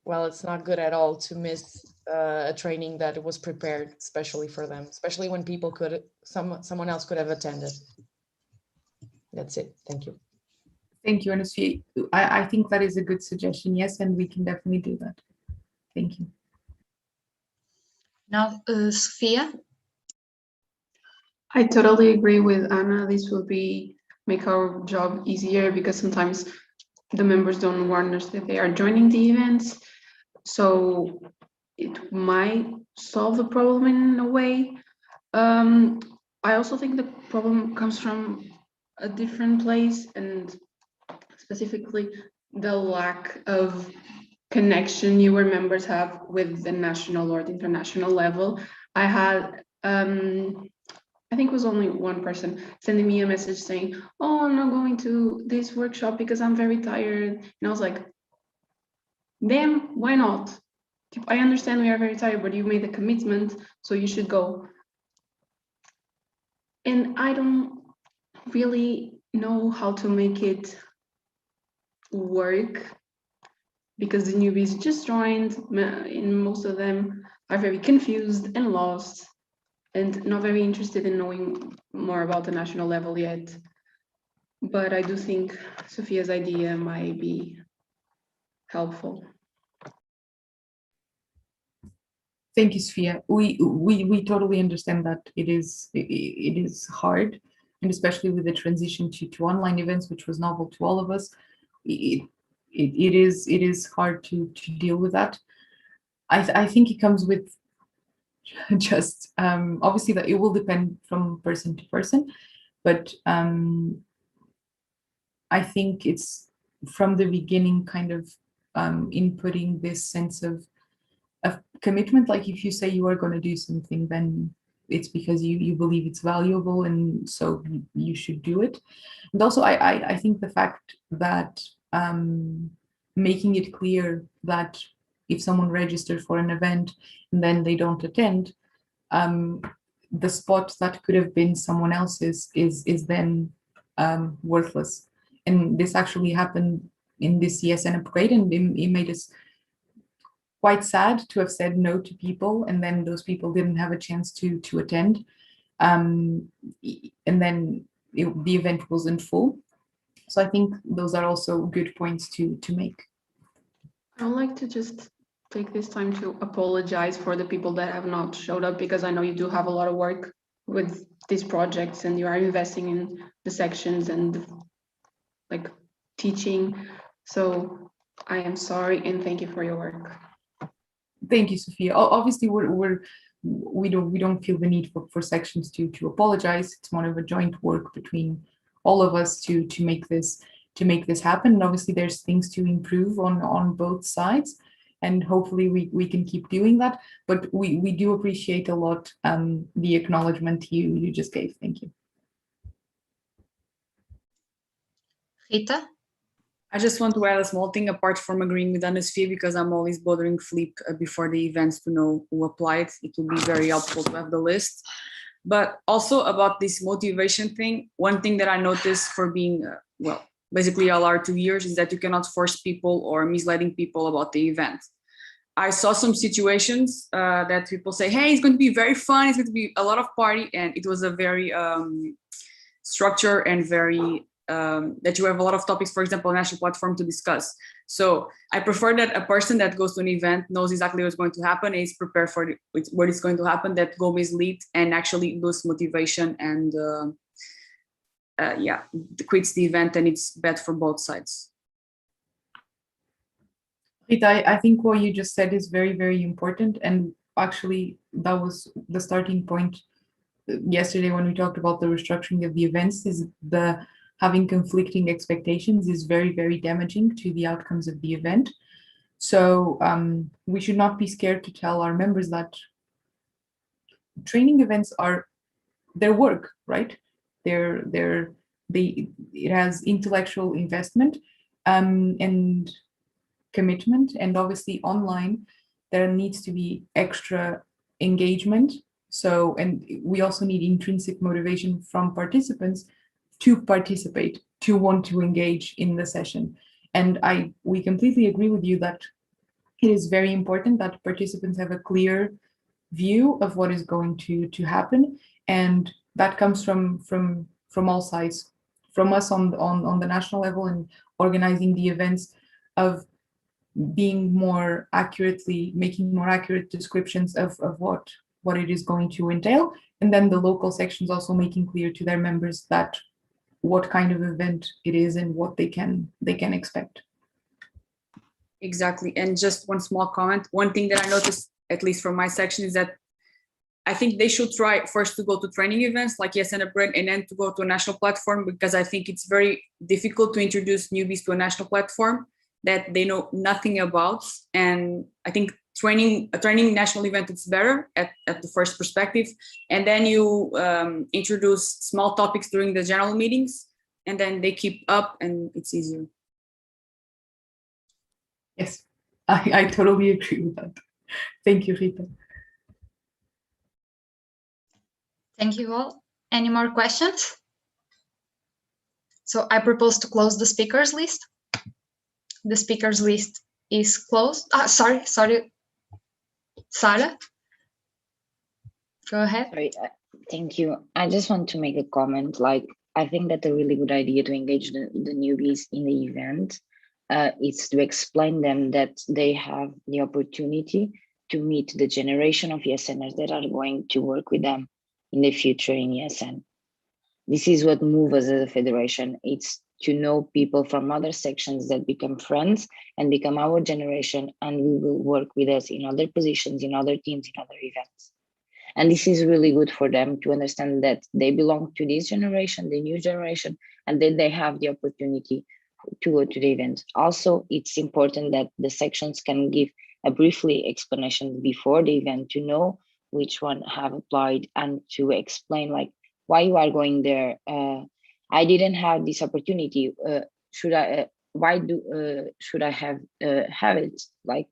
well, it's not good at all to miss a training that was prepared especially for them, especially when people could, someone else could have attended. That's it. Thank you. Thank you, Ana Sofia. I think that is a good suggestion. Yes, and we can definitely do that. Thank you. Now, Sofia. I totally agree with Anna. This will make our job easier, because sometimes the members don't warn us that they are joining the events. So it might solve the problem in a way. I also think the problem comes from a different place, and specifically the lack of connection newer members have with the national or the international level. I had, I think it was only one person sending me a message saying, "Oh, I'm not going to this workshop because I'm very tired." And I was like, damn, why not? I understand we are very tired, but you made a commitment, so you should go. And I don't really know how to make it work, because the newbies just joined, and most of them are very confused and lost and not very interested in knowing more about the national level yet. But I do think Sophia's idea might be helpful. Thank you, Sophia. We totally understand that it is hard, and especially with the transition to online events, which was novel to all of us. It is hard to deal with that. I think it comes with just obviously that it will depend from person to person, but I think it's from the beginning kind of inputting this sense of commitment. Like if you say you are going to do something, then it's because you believe it's valuable, and so you should do it. And also I think the fact that making it clear that if someone registered for an event and then they don't attend, the spot that could have been someone else's is then worthless. And this actually happened in this ESN upgrade, and it made us quite sad to have said no to people, and then those people didn't have a chance to attend, and then the event wasn't full. So I think those are also good points to make. I would like to just take this time to apologize for the people that have not showed up, because I know you do have a lot of work with these projects and you are investing in the sections and like teaching. So I am sorry, and thank you for your work. Thank you, Sophia. Obviously, we don't feel the need for sections to apologize. It's more of a joint work between all of us to make this make this happen. And obviously there's things to improve on both sides, and hopefully we can keep doing that. But we do appreciate a lot the acknowledgement you just gave. Thank you. Rita? I just want to add a small thing apart from agreeing with Anna's fee, because I'm always bothering Flip before the events to know who applied. It would be very helpful to have the list. But also about this motivation thing, one thing that I noticed for being, well, basically LR 2 years is that you cannot force people or misleading people about the event. I saw some situations that people say, hey, it's going to be very fun, it's going to be a lot of party, and it was a very structured and very, that you have a lot of topics, for example, a national platform to discuss. So I prefer that a person that goes to an event knows exactly what's going to happen, and is prepared for what is going to happen, that go mislead and actually lose motivation and quits the event, and it's bad for both sides. Rita, I think what you just said is very, very important. And actually, that was the starting point yesterday when we talked about the restructuring of the events, is the having conflicting expectations is very, very damaging to the outcomes of the event. So we should not be scared to tell our members that training events are their work, right? It has intellectual investment and commitment, and obviously online there needs to be extra engagement. So, and we also need intrinsic motivation from participants to participate, to want to engage in the session. And we completely agree with you that it is very important that participants have a clear view of what is going to happen, and that comes from all sides, from us on the national level and organizing the events, of being more accurately, making more accurate descriptions of what it is going to entail, and then the local sections also making clear to their members that what kind of event it is and what they can expect. Exactly. And just one small comment, one thing that I noticed, at least from my section, is that I think they should try first to go to training events like ESN Upgrade, and then to go to a national platform, because I think it's very difficult to introduce newbies to a national platform that they know nothing about. And I think a training national event is better at the first perspective. And then you introduce small topics during the general meetings, and then they keep up and it's easier. Yes, I totally agree with that. Thank you, Rita. Thank you all. Any more questions? So I propose to close the speakers list. The speakers list is closed. Sorry, Sarah, go ahead. Sorry, thank you. I just want to make a comment. Like, I think that a really good idea to engage the newbies in the event is to explain them that they have the opportunity to meet the generation of ESNers that are going to work with them in the future in ESN. This is what moves us as a federation. It's to know people from other sections that become friends and become our generation, and we will work with us in other positions, in other teams, in other events. And this is really good for them to understand that they belong to this generation, the new generation, and then they have the opportunity to go to the event. Also, it's important that the sections can give a briefly explanation before the event to know which one have applied, and to explain like why you are going there. I didn't have this opportunity. Should I have it? Like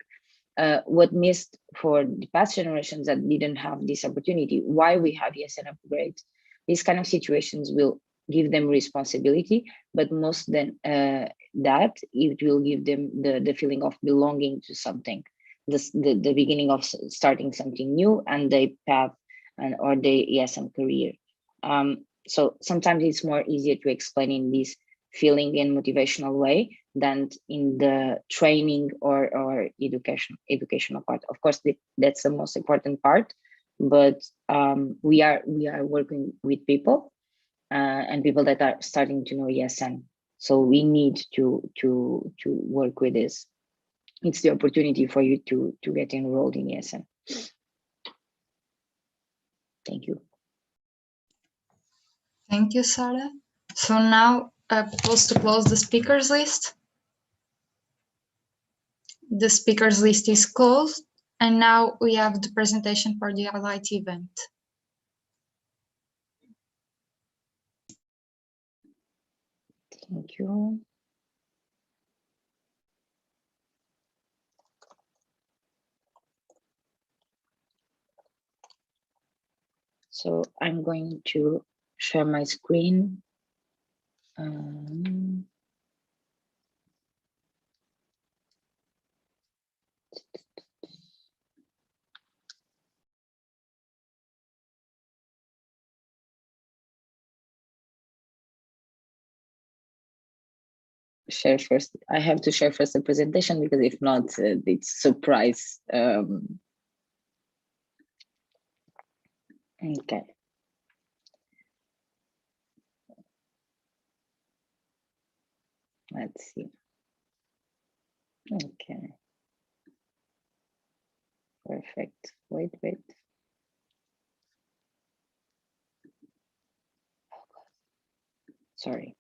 what missed for the past generations that didn't have this opportunity? Why we have ESN Upgrade? These kind of situations will give them responsibility, but most than that, it will give them the feeling of belonging to something, the beginning of starting something new and their path or their ESN career. So sometimes it's more easier to explain in this feeling and motivational way than in the training or educational part. Of course, that's the most important part, but we are working with people and people that are starting to know ESN. So we need to work with this. It's the opportunity for you to get enrolled in ESN. Thank you. Thank you, Sarah. So now propose to close the speakers list. The speakers list is closed, and now we have the presentation for the LVII event. Thank you. So I'm going to share my screen. Share first. I have to share first the presentation because if not, it's surprise. Okay. Let's see. Okay. Perfect. Wait. Sorry.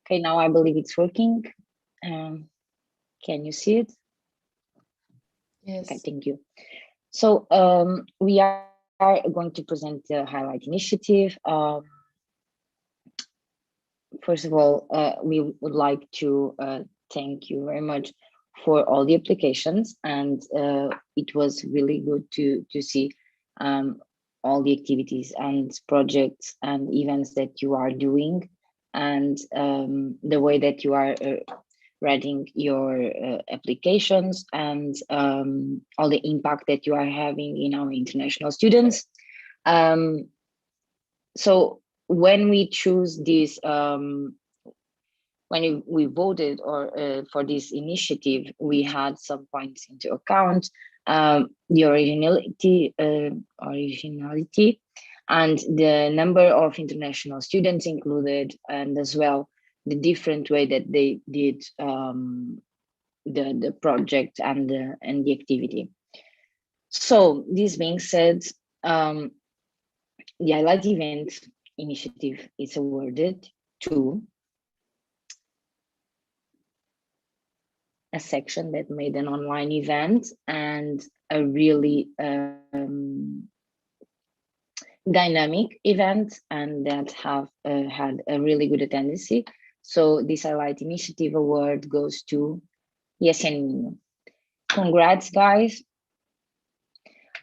Okay, now I believe it's working. Can you see it? Yes. Okay, thank you. So we are going to present the Highlight Initiative. First of all, we would like to thank you very much for all the applications, and it was really good to see all the activities and projects and events that you are doing, and the way that you are writing your applications, and all the impact that you are having in our international students. So when we choose this, when we voted for this initiative, we had some points into account, the originality, and the number of international students included, and as well the different way that they did the project and the activity. So this being said, the Highlight Event initiative is awarded to a section that made an online event and a really dynamic event, and that have had a really good attendance. So this Highlight Initiative award goes to LVII. Congrats, guys.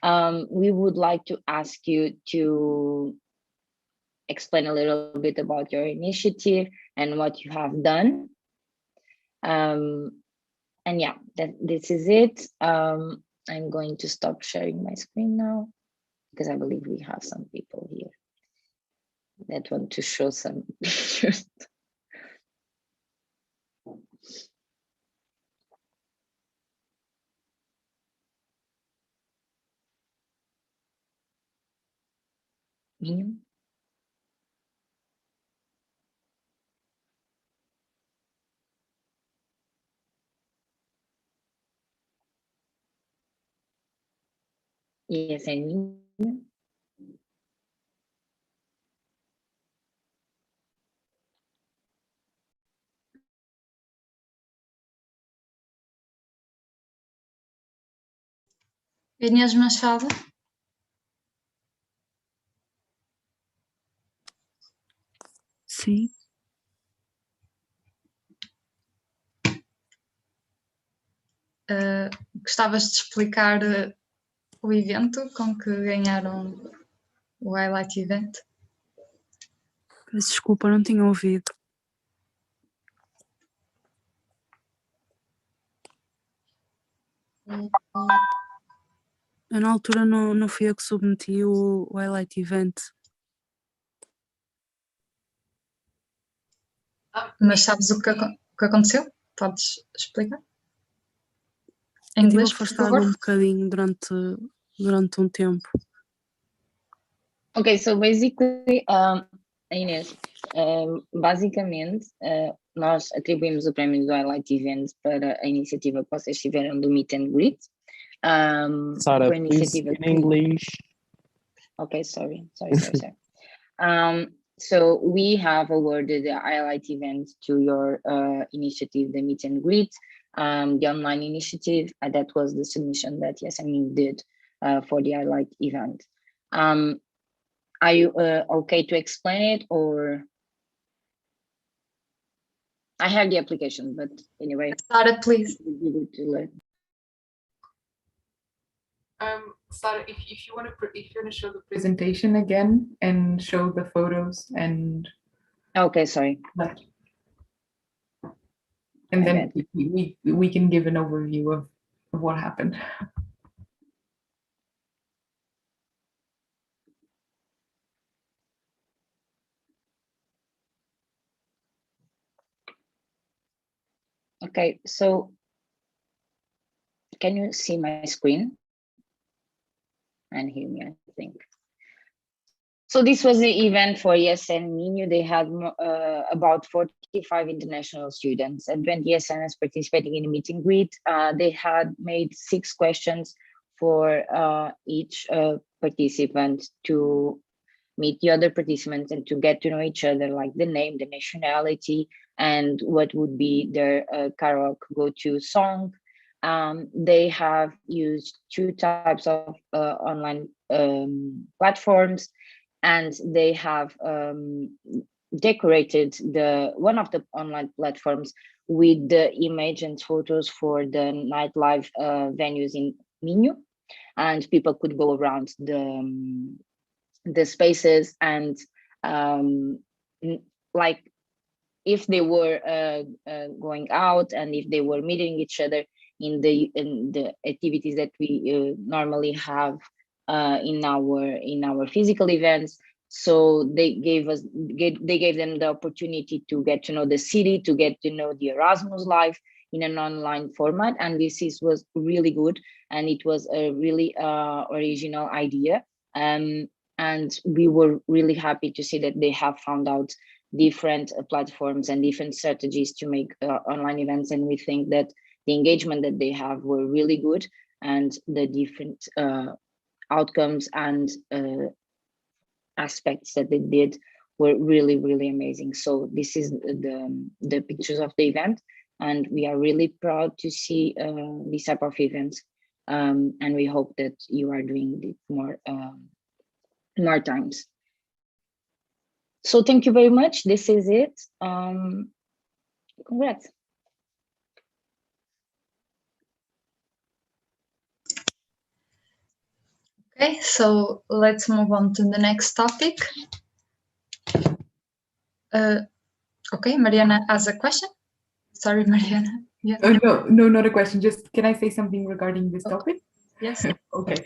We would like to ask you to explain a little bit about your initiative and what you have done. And yeah, this is it. I'm going to stop sharing my screen now because I believe we have some people here that want to show some pictures. Yes, I mean. Inês Machado. Sim. Gostavas de explicar o evento com que ganharam o Highlight Event? Peço desculpa, não tinha ouvido. Eu na altura não fui eu que submeti o Highlight Event. Mas sabes o que aconteceu? Podes explicar? Em Eu inglês, estive por afastada favor? um bocadinho durante um tempo. Ok, so basically, Inês, basicamente, nós atribuímos o prémio do Highlight Event para a iniciativa que vocês tiveram do Meet and Greet. Sarah, Foi a please, iniciativa in English. Okay, sorry. So we have awarded the highlight event to your initiative, the Meet and Greet, the online initiative. That was the submission that SME did for the highlight event. Are you okay to explain it, or? I have the application, but anyway. Sarah, please. Sarah, if you want to show the presentation again and show the photos and. Okay, sorry. And then we can give an overview of what happened. Okay, so can you see my screen and hear me, I think. So this was the event for ESN Minho. They had about 45 international students, and 20 ESNs participating in the meet and greet. They had made 6 questions for each participant to meet the other participants and to get to know each other, like the name, the nationality, and what would be their karaoke go-to song. They have used 2 types of online platforms, and they have decorated one of the online platforms with the image and photos for the nightlife venues in Minho, and people could go around the spaces and like if they were going out and if they were meeting each other in the activities that we normally have in our physical events. So they gave them the opportunity to get to know the city, to get to know the Erasmus life in an online format, and this was really good, and it was a really original idea. And we were really happy to see that they have found out different platforms and different strategies to make online events, and we think that the engagement that they have were really good, and the different outcomes and aspects that they did were really, really amazing. So this is the pictures of the event, and we are really proud to see this type of events, and we hope that you are doing it more times. So thank you very much. This is it. Congrats. Okay, so let's move on to the next topic. Okay, Mariana has a question. Sorry, Mariana. Yeah. Oh, no, not a question. Just can I say something regarding this topic? Yes. Okay.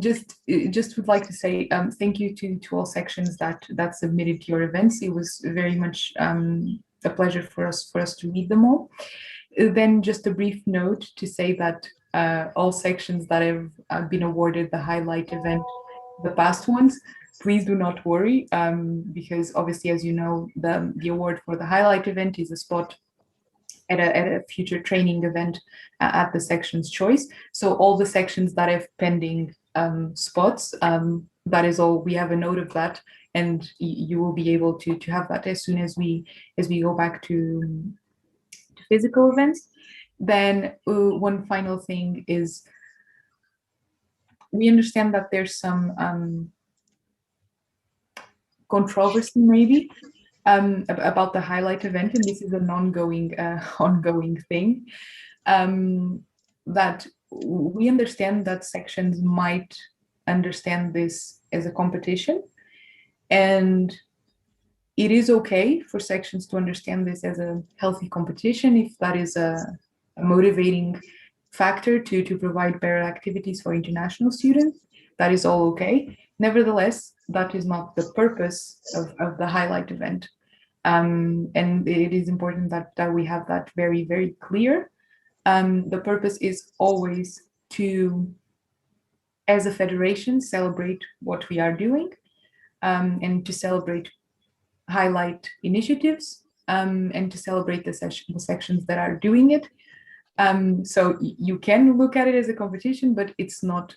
Just would like to say thank you to all sections that submitted to your events. It was very much a pleasure for us to read them all. Then just a brief note to say that all sections that have been awarded the highlight event, the past ones, please do not worry, because obviously, as you know, the award for the highlight event is a spot at a future training event at the section's choice. So all the sections that have pending spots, that is all. We have a note of that, and you will be able to have that as soon as we go back to physical events. Then one final thing is we understand that there's some controversy maybe about the highlight event, and this is an ongoing thing, that we understand that sections might understand this as a competition, and it is okay for sections to understand this as a healthy competition if that is a motivating factor to provide better activities for international students. That is all okay. Nevertheless, that is not the purpose of the highlight event. And it is important that we have that very, very clear. The purpose is always to as a federation, celebrate what we are doing, and to celebrate, highlight initiatives, and to celebrate the sections that are doing it. So you can look at it as a competition, but it's not.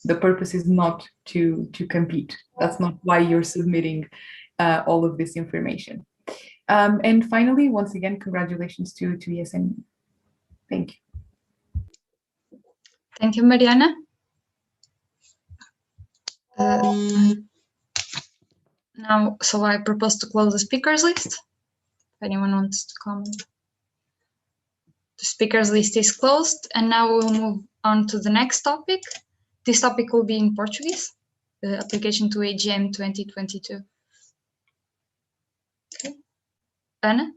The purpose is not to compete. That's not why you're submitting all of this information. And finally, once again, congratulations to ESN. Thank you. Thank you, Mariana. Now, so I propose to close the speakers list. If anyone wants to comment. The speakers list is closed, and now we'll move on to the next topic. This topic will be in Portuguese, the application to AGM 2022. Okay. Ana?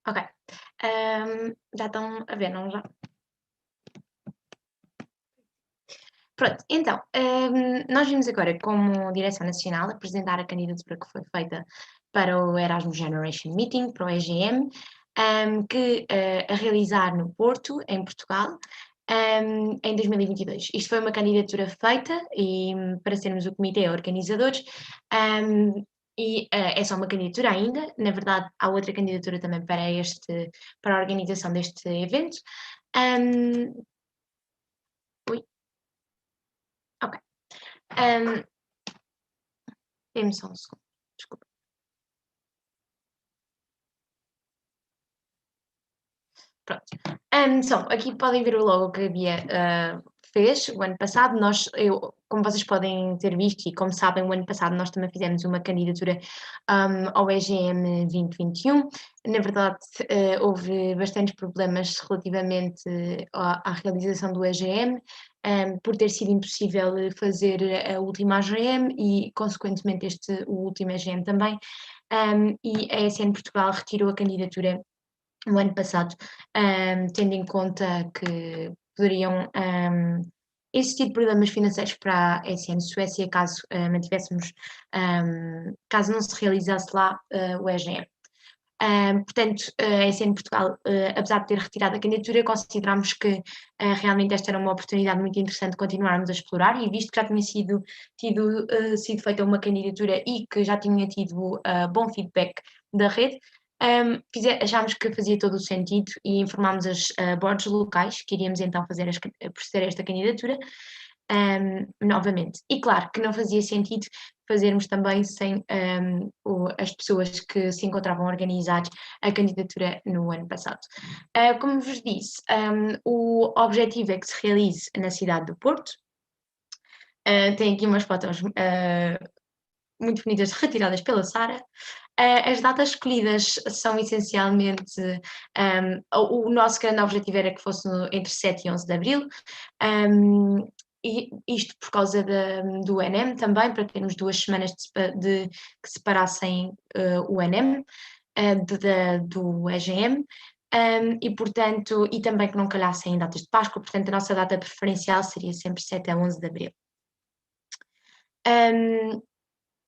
Ok. Já estão a ver, não já? Pronto, então, nós vimos agora como Direção Nacional apresentar a candidatura que foi feita para o Erasmus Generation Meeting, para o EGM, que a realizar no Porto, em Portugal, em 2022. Isto foi uma candidatura feita e, para sermos o comitê organizadores, e é só uma candidatura ainda. Na verdade, há outra candidatura também para a organização deste evento. Ok. Dê-me só um segundo, desculpa. Pronto. Aqui podem ver o logo que a Bia fez o ano passado. Como vocês podem ter visto e como sabem, o ano passado nós também fizemos uma candidatura ao EGM 2021. Na verdade, houve bastantes problemas relativamente à realização do EGM, por ter sido impossível fazer a última AGM e, consequentemente, o último EGM também. E a ESN Portugal retirou a candidatura no ano passado, tendo em conta que poderiam existir problemas financeiros para a ESN Suécia caso caso não se realizasse lá o EGM. Portanto, a ESN Portugal, apesar de ter retirado a candidatura, consideramos que realmente esta era uma oportunidade muito interessante de continuarmos a explorar, e visto que já tinha sido feita uma candidatura e que já tinha tido bom feedback da rede, achámos que fazia todo o sentido e informámos as boards locais que iríamos então proceder a esta candidatura novamente. E claro que não fazia sentido fazermos também sem as pessoas que se encontravam a organizar a candidatura no ano passado. Como vos disse, o objetivo é que se realize na cidade do Porto. Tem aqui umas fotos muito bonitas retiradas pela Sara. As datas escolhidas são essencialmente, o nosso grande objetivo era que fosse entre 7 e 11 de abril, e isto por causa do ENEM também, para termos 2 semanas que separassem o ENEM do EGM, e portanto, e também que não calhassem em datas de Páscoa, portanto a nossa data preferencial seria sempre 7 a 11 de abril.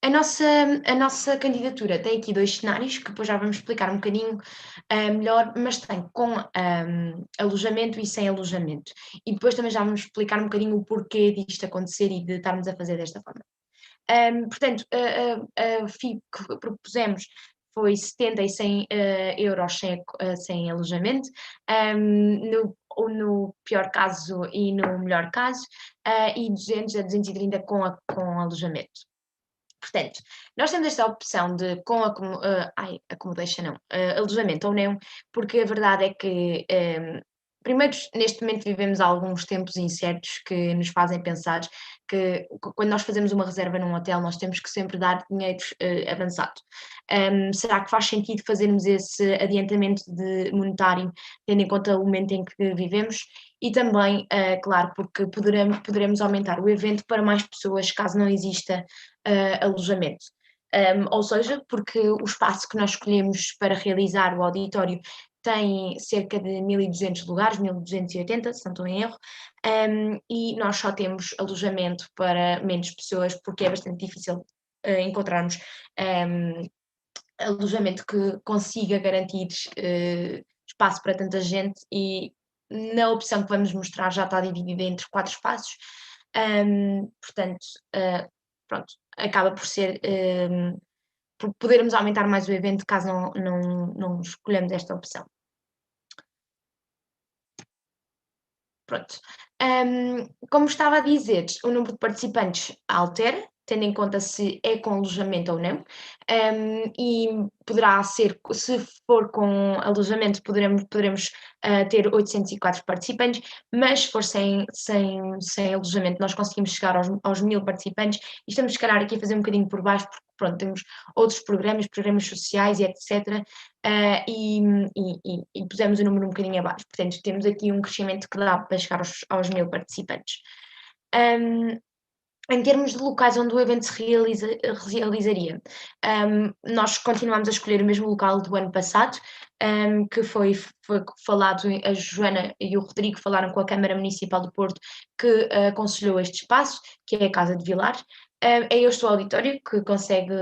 A nossa candidatura tem aqui 2 cenários, que depois já vamos explicar um bocadinho melhor, mas tem com alojamento e sem alojamento. E depois também já vamos explicar um bocadinho o porquê disto acontecer e de estarmos a fazer desta forma. Portanto, a FII que propusemos foi 70 e 100 euros sem alojamento, no pior caso e no melhor caso, e 200 a 230 com alojamento. Portanto, nós temos esta opção de alojamento ou não, porque a verdade é que, primeiro, neste momento vivemos alguns tempos incertos que nos fazem pensar que quando nós fazemos uma reserva num hotel, nós temos que sempre dar dinheiro avançado. Será que faz sentido fazermos esse adiantamento monetário, tendo em conta o momento em que vivemos? E também, claro, porque poderemos aumentar o evento para mais pessoas caso não exista alojamento. Ou seja, porque o espaço que nós escolhemos para realizar o auditório tem cerca de 1.200 lugares, 1.280, se não estou em erro, e nós só temos alojamento para menos pessoas, porque é bastante difícil encontrarmos alojamento que consiga garantir espaço para tanta gente, e na opção que vamos mostrar já está dividida entre 4 espaços, portanto, pronto, acaba por ser por podermos aumentar mais o evento caso não escolhamos esta opção. Pronto. Como estava a dizer, o número de participantes altera, tendo em conta se é com alojamento ou não, e poderá ser, se for com alojamento, poderemos ter 804 participantes, mas se for sem alojamento, nós conseguimos chegar aos 1.000 participantes, e estamos, se calhar, aqui a fazer um bocadinho por baixo, porque, pronto, temos outros programas sociais e etc., e pusemos o número um bocadinho abaixo. Portanto, temos aqui um crescimento que dá para chegar aos 1.000 participantes. Em termos de locais onde o evento se realizaria, nós continuamos a escolher o mesmo local do ano passado, que foi falado, a Joana e o Rodrigo falaram com a Câmara Municipal do Porto, que aconselhou este espaço, que é a Casa de Vilar. É este o auditório, que consegue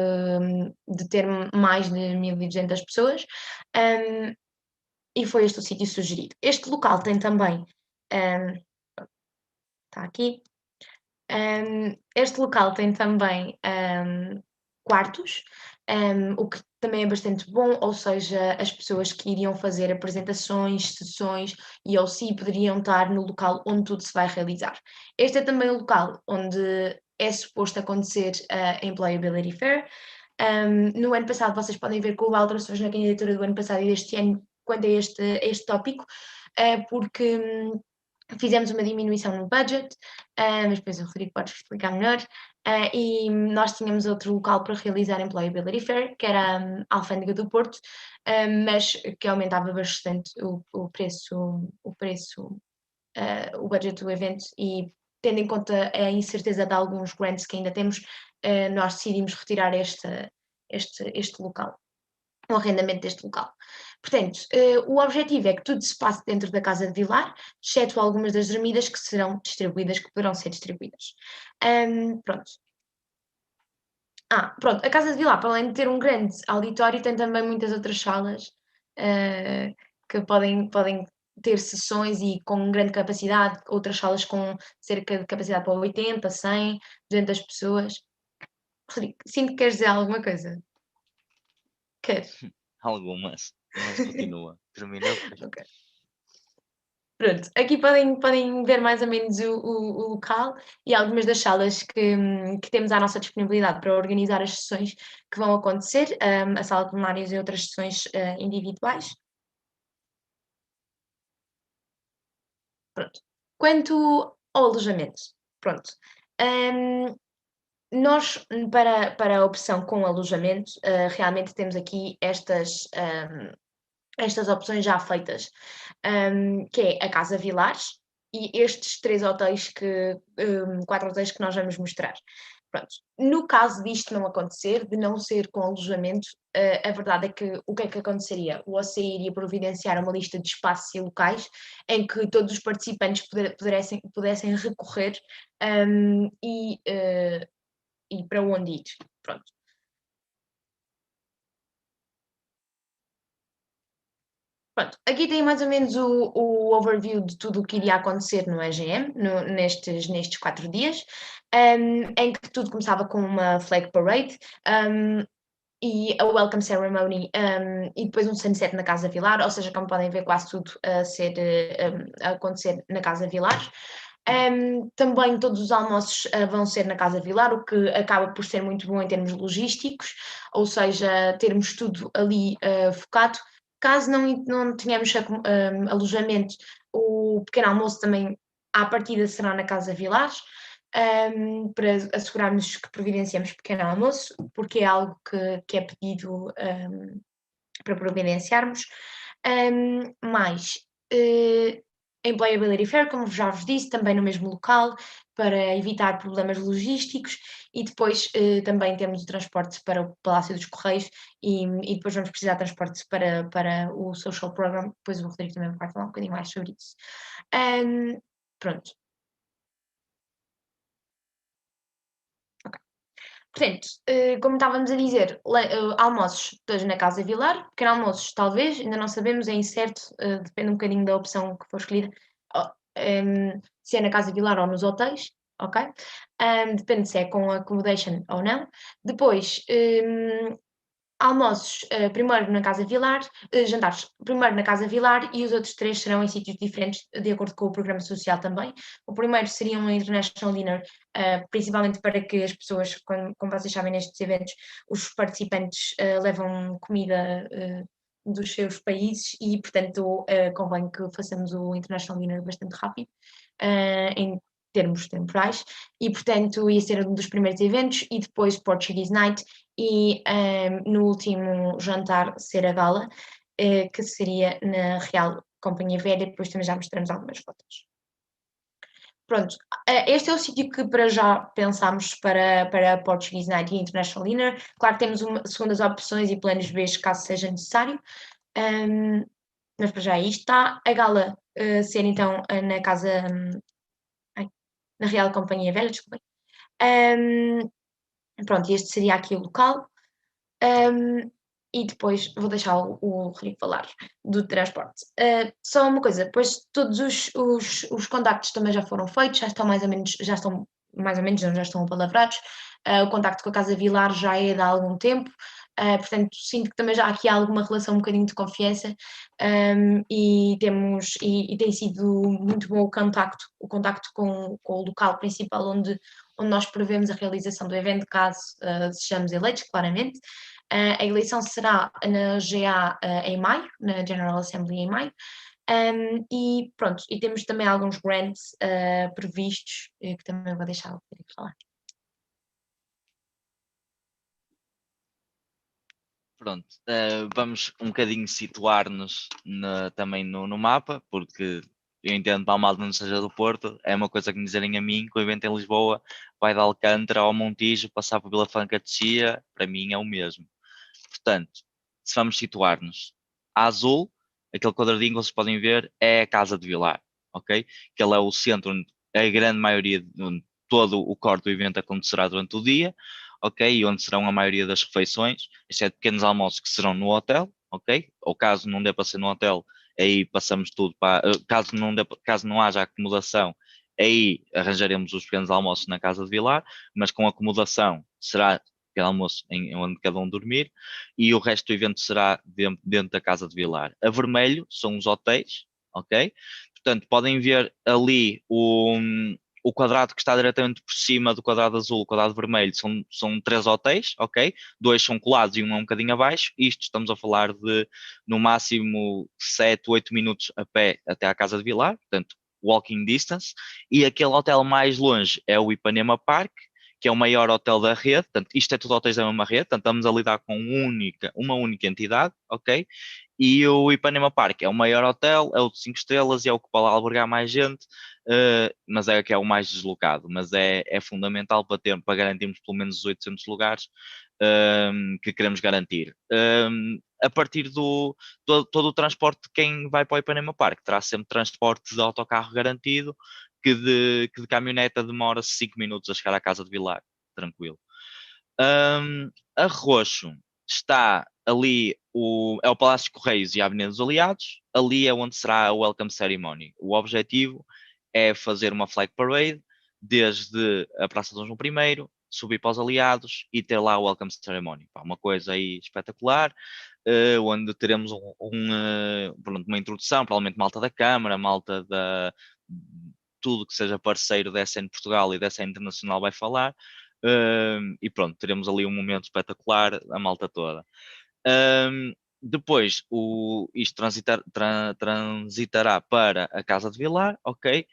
deter mais de 1.200 pessoas, e foi este o sítio sugerido. Este local tem também, está aqui, este local tem também quartos, o que também é bastante bom, ou seja, as pessoas que iriam fazer apresentações, sessões e ou se poderiam estar no local onde tudo se vai realizar. Este é também o local onde é suposto acontecer a Employability Fair. No ano passado, vocês podem ver que houve alterações na candidatura do ano passado e deste ano quanto a este tópico, porque fizemos uma diminuição no budget, mas depois o Rodrigo pode explicar melhor, e nós tínhamos outro local para realizar a Employability Fair, que era a Alfândega do Porto, mas que aumentava bastante o budget do evento, e tendo em conta a incerteza de alguns grants que ainda temos, nós decidimos retirar este local, o arrendamento deste local. Portanto, o objetivo é que tudo se passe dentro da Casa de Vilar, exceto algumas das dormidas que serão distribuídas, que poderão ser distribuídas. Pronto. Pronto, a Casa de Vilar, para além de ter um grande auditório, tem também muitas outras salas que podem ter sessões e com grande capacidade, outras salas com cerca de capacidade para 80, 100, 200 pessoas. Rodrigo, sinto que queres dizer alguma coisa. Queres? Algumas, mas continua. Termina. Ok. Pronto, aqui podem ver mais ou menos o local e algumas das salas que temos à nossa disponibilidade para organizar as sessões que vão acontecer, a sala de plenários e outras sessões individuais. Pronto. Quanto ao alojamento, pronto. Nós, para a opção com alojamento, realmente temos aqui estas opções já feitas, que é a Casa Vilares e estes 4 hotéis que nós vamos mostrar. Pronto. No caso disto não acontecer, de não ser com alojamento, a verdade é que o que é que aconteceria? O OCE iria providenciar uma lista de espaços e locais em que todos os participantes pudessem recorrer e para onde ir. Pronto. Pronto, aqui tem mais ou menos o overview de tudo o que iria acontecer no EGM, nestes 4 dias, em que tudo começava com uma flag parade, e a welcome ceremony, e depois um sunset na Casa Vilar, ou seja, como podem ver, quase tudo a acontecer na Casa Vilar. Também todos os almoços vão ser na Casa Vilar, o que acaba por ser muito bom em termos logísticos, ou seja, termos tudo ali focado. Caso não tenhamos alojamento, o pequeno almoço também, à partida, será na Casa Vilares, para assegurarmos que providenciamos pequeno almoço, porque é algo que é pedido para providenciarmos. Mais Employability Fair, como já vos disse, também no mesmo local, para evitar problemas logísticos, e depois também temos o transporte para o Palácio dos Correios, e depois vamos precisar de transporte para o Social Program, depois o Rodrigo também vai falar um bocadinho mais sobre isso. Pronto. Portanto, como estávamos a dizer, almoços todos na Casa Vilar, pequeno almoços talvez, ainda não sabemos, é incerto, depende um bocadinho da opção que for escolhida, se é na Casa Vilar ou nos hotéis, ok? Depende se é com accommodation ou não. Depois, almoços primeiro na Casa Vilar, jantares primeiro na Casa Vilar, e os outros 3 serão em sítios diferentes, de acordo com o programa social também. O primeiro seria um International Dinner, principalmente para que as pessoas, como vocês sabem, nestes eventos, os participantes levam comida dos seus países, e, portanto, convém que façamos o International Dinner bastante rápido, em termos temporais, e, portanto, ia ser um dos primeiros eventos, e depois Portuguese Night, e no último jantar ser a gala, que seria na Real Companhia Velha. Depois também já mostramos algumas fotos. Pronto, este é o sítio que para já pensámos para Portuguese Night e International Dinner. Claro que temos segundas opções e planos B caso seja necessário, mas para já aí está. A gala ser então na casa, na Real Companhia Velha, desculpem. Pronto, este seria aqui o local. E depois vou deixar o Rodrigo falar do transporte. Só uma coisa, depois todos os contactos também já foram feitos, já estão mais ou menos, não, já estão apalavrados. O contacto com a Casa Vilar já é de há algum tempo, portanto sinto que também já há aqui alguma relação, um bocadinho de confiança, e tem sido muito bom o contacto com o local principal onde nós prevemos a realização do evento, caso sejamos eleitos, claramente. A eleição será na GA em maio, na General Assembly em maio, e pronto, e temos também alguns grants previstos, que também vou deixar o Rodrigo falar. Pronto, vamos um bocadinho situar-nos também no mapa, porque eu entendo para a malta não seja do Porto, é uma coisa que me dizerem a mim que o evento em Lisboa vai de Alcântara ao Montijo, passar por Vila Franca de Xia, para mim é o mesmo. Portanto, se vamos situar-nos a azul, aquele quadradinho que vocês podem ver é a Casa de Vilar, ok? Que ele é o centro onde a grande maioria, onde todo o core do evento acontecerá durante o dia, ok? E onde serão a maioria das refeições, exceto pequenos almoços que serão no hotel, ok? Ou caso não dê para ser no hotel, aí passamos tudo para, caso não haja acomodação, aí arranjaremos os pequenos almoços na Casa de Vilar, mas com acomodação será pequeno almoço onde cada um dormir, e o resto do evento será dentro da Casa de Vilar. A vermelho são os hotéis, ok? Portanto, podem ver ali o quadrado que está diretamente por cima do quadrado azul, o quadrado vermelho, são 3 hotéis, ok? 2 são colados e um é um bocadinho abaixo. Isto estamos a falar de, no máximo, 7, 8 minutos a pé até à Casa de Vilar, portanto, walking distance. E aquele hotel mais longe é o Ipanema Park, que é o maior hotel da rede. Portanto, isto é tudo hotéis da mesma rede, portanto, estamos a lidar com uma única entidade, ok? E o Ipanema Park é o maior hotel, é o de 5 estrelas e é o que pode albergar mais gente, mas é que é o mais deslocado, mas é fundamental para garantirmos pelo menos os 800 lugares que queremos garantir. A partir todo o transporte de quem vai para o Ipanema Park terá sempre transporte de autocarro garantido, que de caminhoneta demora 5 minutos a chegar à Casa de Vilar, tranquilo. A roxo está ali, é o Palácio de Correios e a Avenida dos Aliados, ali é onde será a Welcome Ceremony. O objetivo é fazer uma flag parade desde a Praça de Dom João I, subir para os Aliados e ter lá a Welcome Ceremony. Uma coisa aí espetacular, onde teremos pronto, uma introdução, provavelmente malta da Câmara, malta da tudo que seja parceiro da SN Portugal e da SN Internacional vai falar, e pronto, teremos ali um momento espetacular, a malta toda. Depois isto transitará para a Casa de Vilar, ok?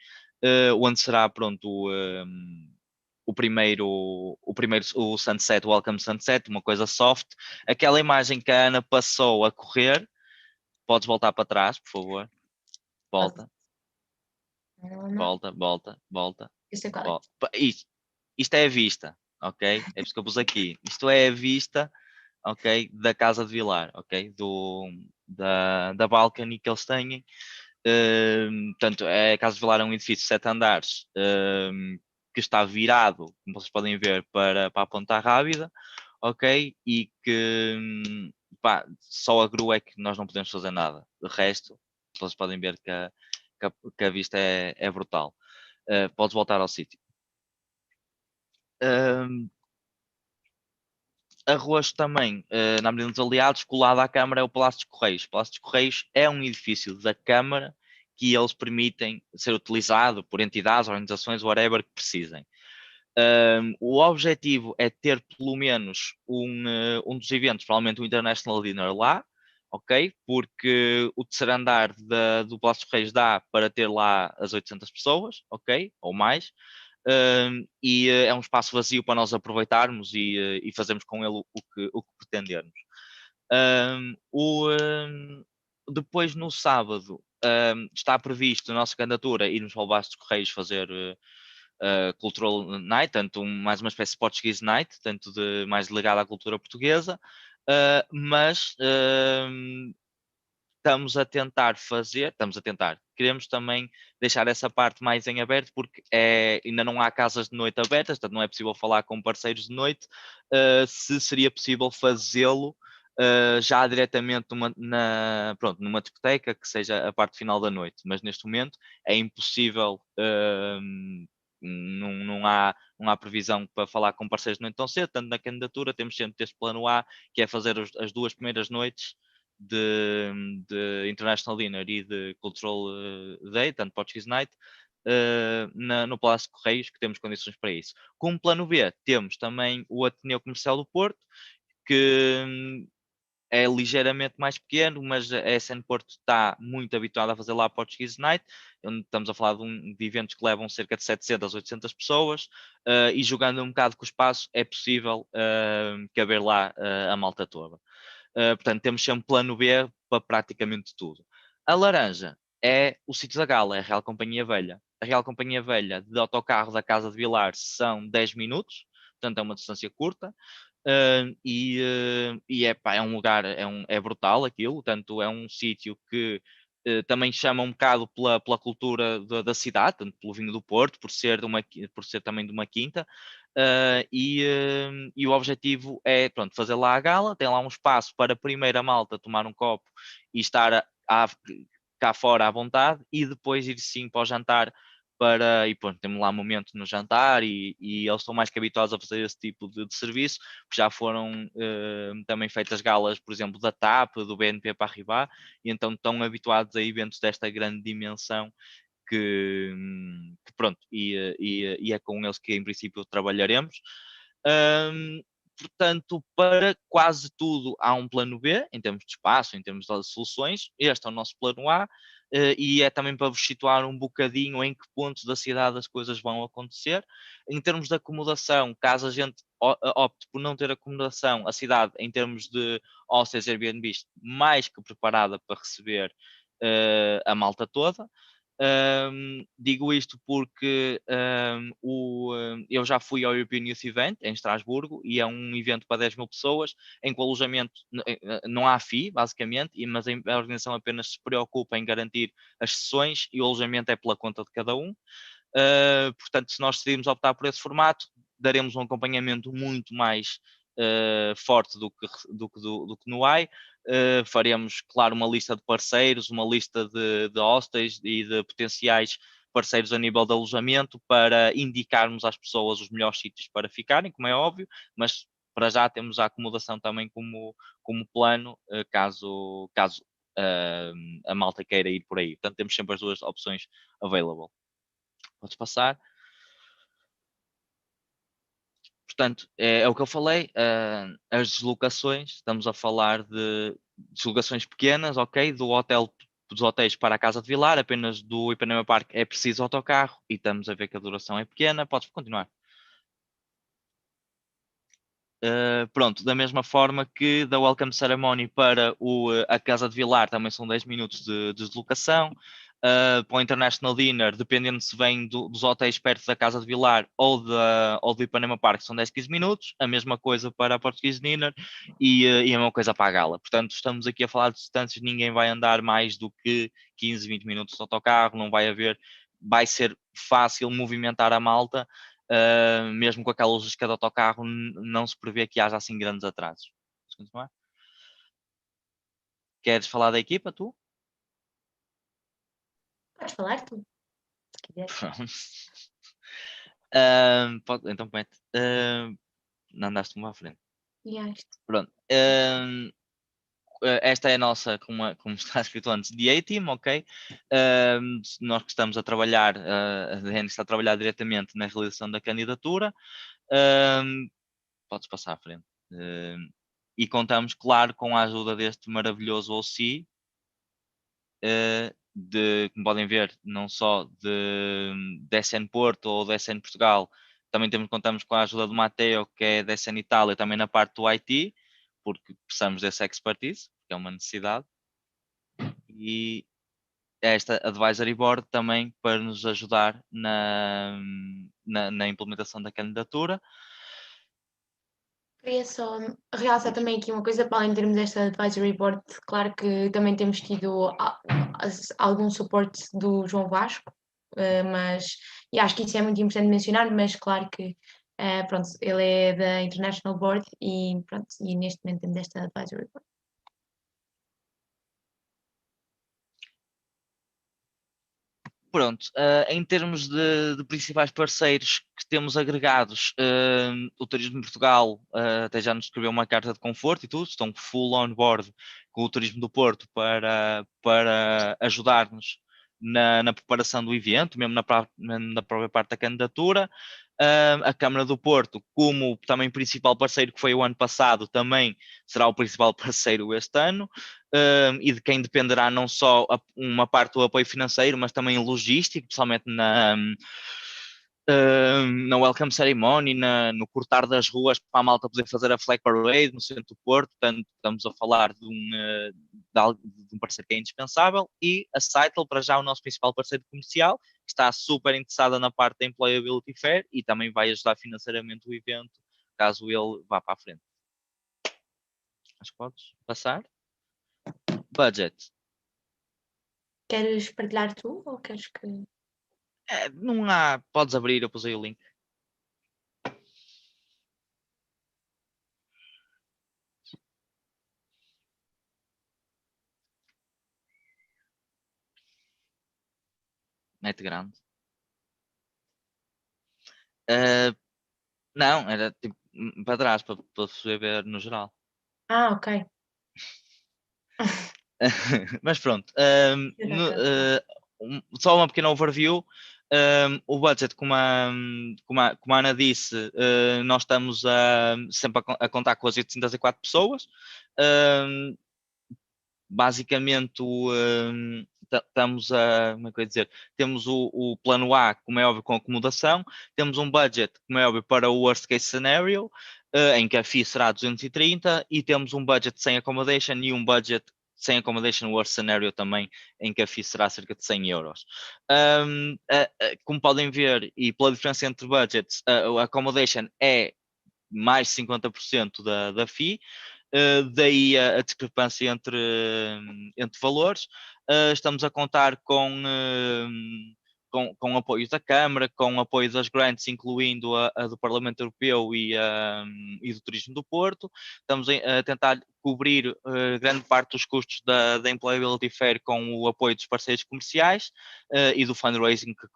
Onde será pronto o sunset, o welcome sunset, uma coisa soft. Aquela imagem que a Ana passou a correr, podes voltar para trás, por favor. Volta. Volta. Eu sei qual é. Isto é a vista, ok? É por isso que eu pus aqui. Isto é a vista, ok? Da Casa de Vilar, ok? Da balcony que eles têm. Portanto, a Casa de Vilar é um edifício de 7 andares que está virado, como vocês podem ver, para a Ponta Rábida, ok? E que pá, só a grua é que nós não podemos fazer nada. De resto, vocês podem ver que a vista é brutal. Podes voltar ao sítio. Arroz também, na Avenida dos Aliados, colado à Câmara, é o Palácio dos Correios. O Palácio dos Correios é um edifício da Câmara que eles permitem ser utilizado por entidades, organizações, whatever, que precisem. O objetivo é ter pelo menos um dos eventos, provavelmente o International Dinner lá, ok? Porque o terceiro andar do Palácio dos Correios dá para ter lá as 800 pessoas, ok? Ou mais. E é um espaço vazio para nós aproveitarmos e fazermos com ele o que pretendermos. Depois, no sábado, está previsto a nossa candidatura irmos para o Palácio dos Correios fazer Cultural Night, tanto mais uma espécie de Portuguese Night, tanto mais ligada à cultura portuguesa, mas queremos também deixar essa parte mais em aberto, porque ainda não há casas de noite abertas, portanto não é possível falar com parceiros de noite, se seria possível fazê-lo já diretamente numa discoteca, que seja a parte final da noite, mas neste momento é impossível, não há previsão para falar com parceiros de noite tão cedo, tanto na candidatura temos sempre este plano A, que é fazer as 2 primeiras noites de International Dinner e de Cultural Day, tanto Portuguese Night, no Palácio de Correios, que temos condições para isso. Como plano B, temos também o Ateneu Comercial do Porto, que é ligeiramente mais pequeno, mas a SN Porto está muito habituada a fazer lá a Portuguese Night, onde estamos a falar de eventos que levam cerca de 700 a 800 pessoas, e jogando um bocado com o espaço, é possível caber lá a malta toda. Portanto, temos sempre plano B para praticamente tudo. A laranja é o sítio da Gala, é a Real Companhia Velha. A Real Companhia Velha de autocarro da Casa de Vilar são 10 minutos, portanto é uma distância curta. É um lugar, é brutal aquilo, tanto é um sítio que também chama um bocado pela cultura da cidade, tanto pelo vinho do Porto, por ser também de uma quinta, e o objetivo é, pronto, fazer lá a gala, tem lá um espaço para a primeira malta tomar um copo e estar cá fora à vontade, e depois ir sim para o jantar, e pronto, temos lá um momento no jantar, e eles estão mais que habituados a fazer esse tipo de serviço, porque já foram também feitas galas, por exemplo, da TAP, do BNP para arribar, e então estão habituados a eventos desta grande dimensão, que pronto, e é com eles que em princípio trabalharemos. Portanto, para quase tudo há um plano B, em termos de espaço, em termos de soluções. Este é o nosso plano A, e é também para vos situar um bocadinho em que pontos da cidade as coisas vão acontecer. Em termos de acomodação, caso a gente opte por não ter acomodação, a cidade, em termos de hostels e Airbnbs, mais que preparada para receber a malta toda. Digo isto porque eu já fui ao European Youth Event em Estrasburgo, e é um evento para 10 mil pessoas, em que o alojamento não há FII, basicamente, mas a organização apenas se preocupa em garantir as sessões, e o alojamento é pela conta de cada um. Portanto, se nós decidirmos optar por esse formato, daremos um acompanhamento muito mais forte do que no AI. Faremos, claro, uma lista de parceiros, uma lista de hostels e de potenciais parceiros a nível de alojamento, para indicarmos às pessoas os melhores sítios para ficarem, como é óbvio, mas para já temos a acomodação também como plano, caso a malta queira ir por aí. Portanto, temos sempre as duas opções available. Podes passar. Portanto, é o que eu falei, as deslocações, estamos a falar de deslocações pequenas, ok? Dos hotéis para a Casa de Vilar, apenas do Ipanema Park é preciso autocarro, e estamos a ver que a duração é pequena. Podes continuar. Pronto, da mesma forma que da Welcome Ceremony para a Casa de Vilar também são 10 minutos de deslocação. para o International Dinner, dependendo se vem dos hotéis perto da Casa de Vilar ou do Ipanema Park, são 10, 15 minutos. A mesma coisa para a Portuguese Dinner e a mesma coisa para a Gala. Portanto, estamos aqui a falar de distâncias, ninguém vai andar mais do que 15, 20 minutos de autocarro, não vai haver, vai ser fácil movimentar a malta, mesmo com aquela logística de autocarro, não se prevê que haja assim grandes atrasos. Queres falar da equipa, tu? Podes falar tu, se quiseres. Então, mete. Não andaste-me à frente. Yes. Pronto. Esta é a nossa, como está escrito antes, DA Team, ok? Nós que estamos a trabalhar, a DN está a trabalhar diretamente na realização da candidatura. Podes passar à frente. E contamos, claro, com a ajuda deste maravilhoso OC, como podem ver, não só de SN Porto ou de SN Portugal, também contamos com a ajuda do Matteo, que é da SN Itália, também na parte do IT, porque precisamos dessa expertise, que é uma necessidade. E esta Advisory Board também para nos ajudar na implementação da candidatura. Queria só realçar também aqui uma coisa, para além de termos esta advisory board, claro que também temos tido algum suporte do João Vasco, mas e acho que isso é muito importante mencionar, mas claro que pronto, ele é da International Board e pronto, e neste momento temos esta advisory board. Pronto, em termos de principais parceiros que temos agregados, o Turismo de Portugal até já nos escreveu uma carta de conforto e tudo, estão full on board com o Turismo do Porto para ajudar-nos na preparação do evento, mesmo na própria parte da candidatura. A Câmara do Porto, como também principal parceiro que foi o ano passado, também será o principal parceiro este ano. E de quem dependerá não só uma parte do apoio financeiro, mas também logístico, principalmente na Welcome Ceremony, no cortar das ruas para a malta poder fazer a Flag Parade no centro do Porto. Portanto, estamos a falar de um parceiro que é indispensável. E a Cytle, para já o nosso principal parceiro comercial, que está super interessada na parte da Employability Fair e também vai ajudar financeiramente o evento, caso ele vá para a frente. Acho que podes passar. Budget. Queres partilhar tu ou queres que... Não há. Podes abrir, eu pusei o link. Net grande. Não, era tipo para trás, para você ver no geral. Ah, ok. Mas pronto, só uma pequena overview. O budget, como a Ana disse, nós estamos sempre a contar com as 804 pessoas. Basicamente, estamos como é que eu ia dizer? Temos o plano A, como é óbvio, com acomodação. Temos um budget, como é óbvio, para o worst case scenario, em que a FII será 230, e temos um budget sem accommodation e um budget sem accommodation worst scenario também, em que a FII será cerca de 100 euros. Como podem ver, e pela diferença entre budgets, a accommodation é mais 50% da FII. Daí a discrepância entre valores. Estamos a contar com apoios da Câmara, com apoio das grants, incluindo a do Parlamento Europeu e do Turismo do Porto. Estamos a tentar cobrir grande parte dos custos da Employability Fair com o apoio dos parceiros comerciais e do fundraising que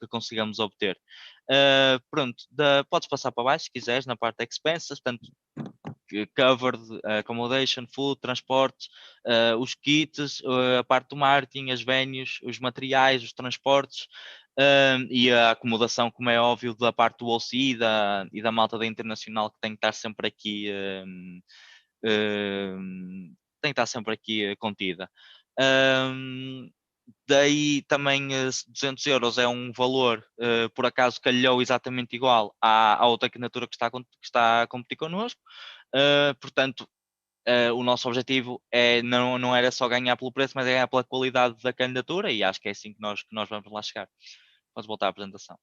consigamos obter. Pronto, podes passar para baixo se quiseres, na parte de expenses, portanto, covered, accommodation, food, transportes, os kits, a parte do marketing, as venues, os materiais, os transportes e a acomodação, como é óbvio, da parte do OC e da malta da Internacional, que tem que estar sempre aqui tem que estar sempre aqui contida. Daí também 200 euros é um valor, por acaso calhou exatamente igual à outra candidatura que está a competir connosco. Portanto, o nosso objetivo não era só ganhar pelo preço, mas é ganhar pela qualidade da candidatura, e acho que é assim que nós vamos lá chegar. Vamos voltar à apresentação.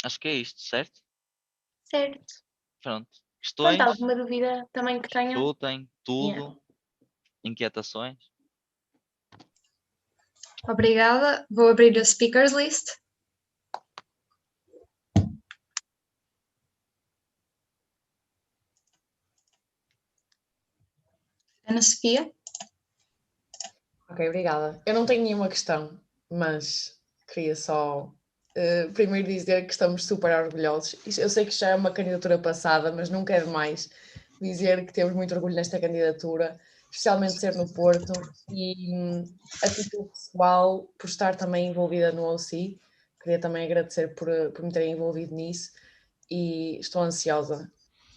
Acho que é isto, certo? Certo. Pronto. Pronto, Questões? alguma dúvida também que tenha? Discutem, tudo. Yeah. Inquietações? Obrigada. Vou abrir a speakers list. Ana Sofia. Ok, obrigada. Eu não tenho nenhuma questão, mas queria só primeiro dizer que estamos super orgulhosos. Eu sei que já é uma candidatura passada, mas não quero mais dizer que temos muito orgulho nesta candidatura, especialmente ser no Porto e a título pessoal por estar também envolvida no OC. Queria também agradecer por me terem envolvido nisso e estou ansiosa.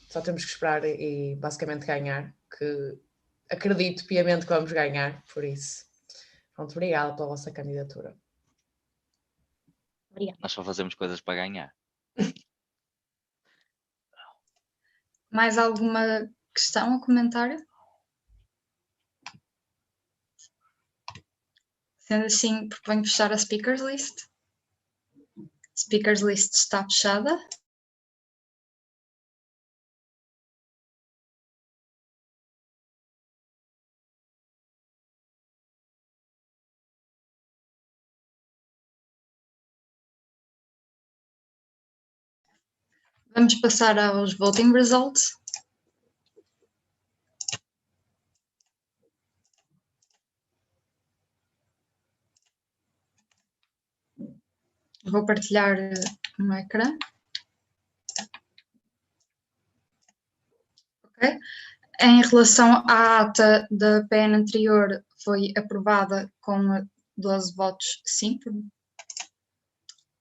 Só temos que esperar e basicamente ganhar, que acredito piamente que vamos ganhar, por isso. Pronto, obrigada pela vossa candidatura. Obrigada. Nós só fazemos coisas para ganhar. Mais alguma questão ou comentário? Sendo assim, proponho fechar a speakers list. Speakers list está fechada. Vamos passar aos voting results. Vou partilhar o meu ecrã. Okay. Em relação à ata da PN anterior, foi aprovada com 12 votos sim.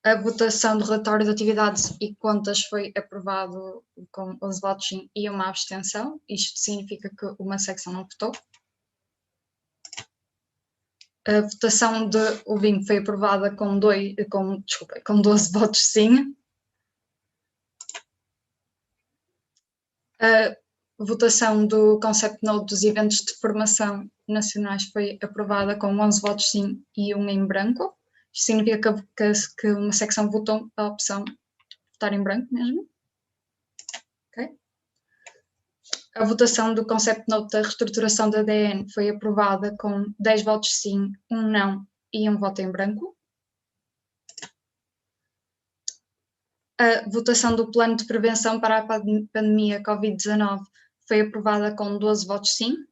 A votação do relatório de atividades e contas foi aprovado com 11 votos sim e uma abstenção. Isto significa que uma secção não votou. A votação do vinho foi aprovada com 12 votos sim. A votação do concept note dos eventos de formação nacionais foi aprovada com 11 votos sim e um em branco. Isto significa que uma secção votou a opção de votar em branco mesmo. Okay. A votação do concept note da reestruturação da ADN foi aprovada com 10 votos sim, um não e um voto em branco. A votação do plano de prevenção para a pandemia Covid-19 foi aprovada com 12 votos sim.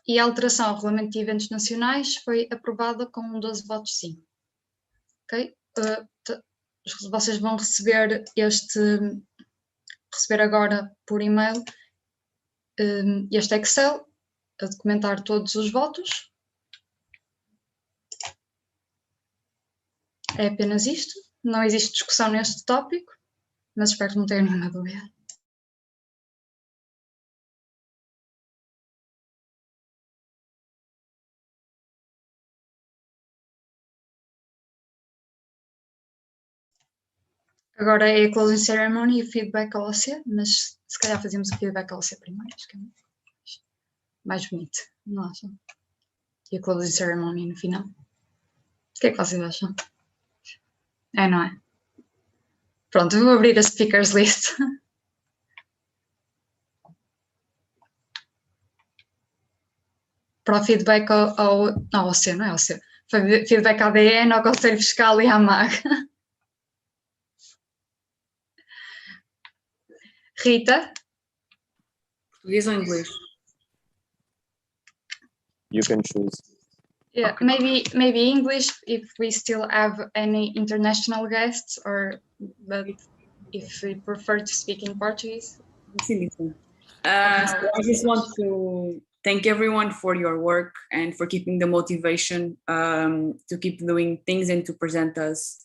E a alteração ao regulamento de eventos nacionais foi aprovada com 12 votos sim. Ok? Vocês vão receber agora por e-mail este Excel a documentar todos os votos. É apenas isto. Não existe discussão neste tópico, mas espero que não tenham nenhuma dúvida. Agora é a closing ceremony e o feedback ao OC, mas se calhar fazemos o feedback ao OC primeiro, acho que é mais bonito, não acham? E a closing ceremony no final. O que é que vocês acham? É, não é? Pronto, eu vou abrir a speakers list. Para o feedback ao OC, não é OC. Feedback à ADN, ao Conselho Fiscal e à MAG. Rita? Português ou inglês? You can choose. Yeah, okay. Maybe English if we still have any international guests, but if we prefer to speak in Portuguese. So I just want to thank everyone for your work and for keeping the motivation to keep doing things and to present us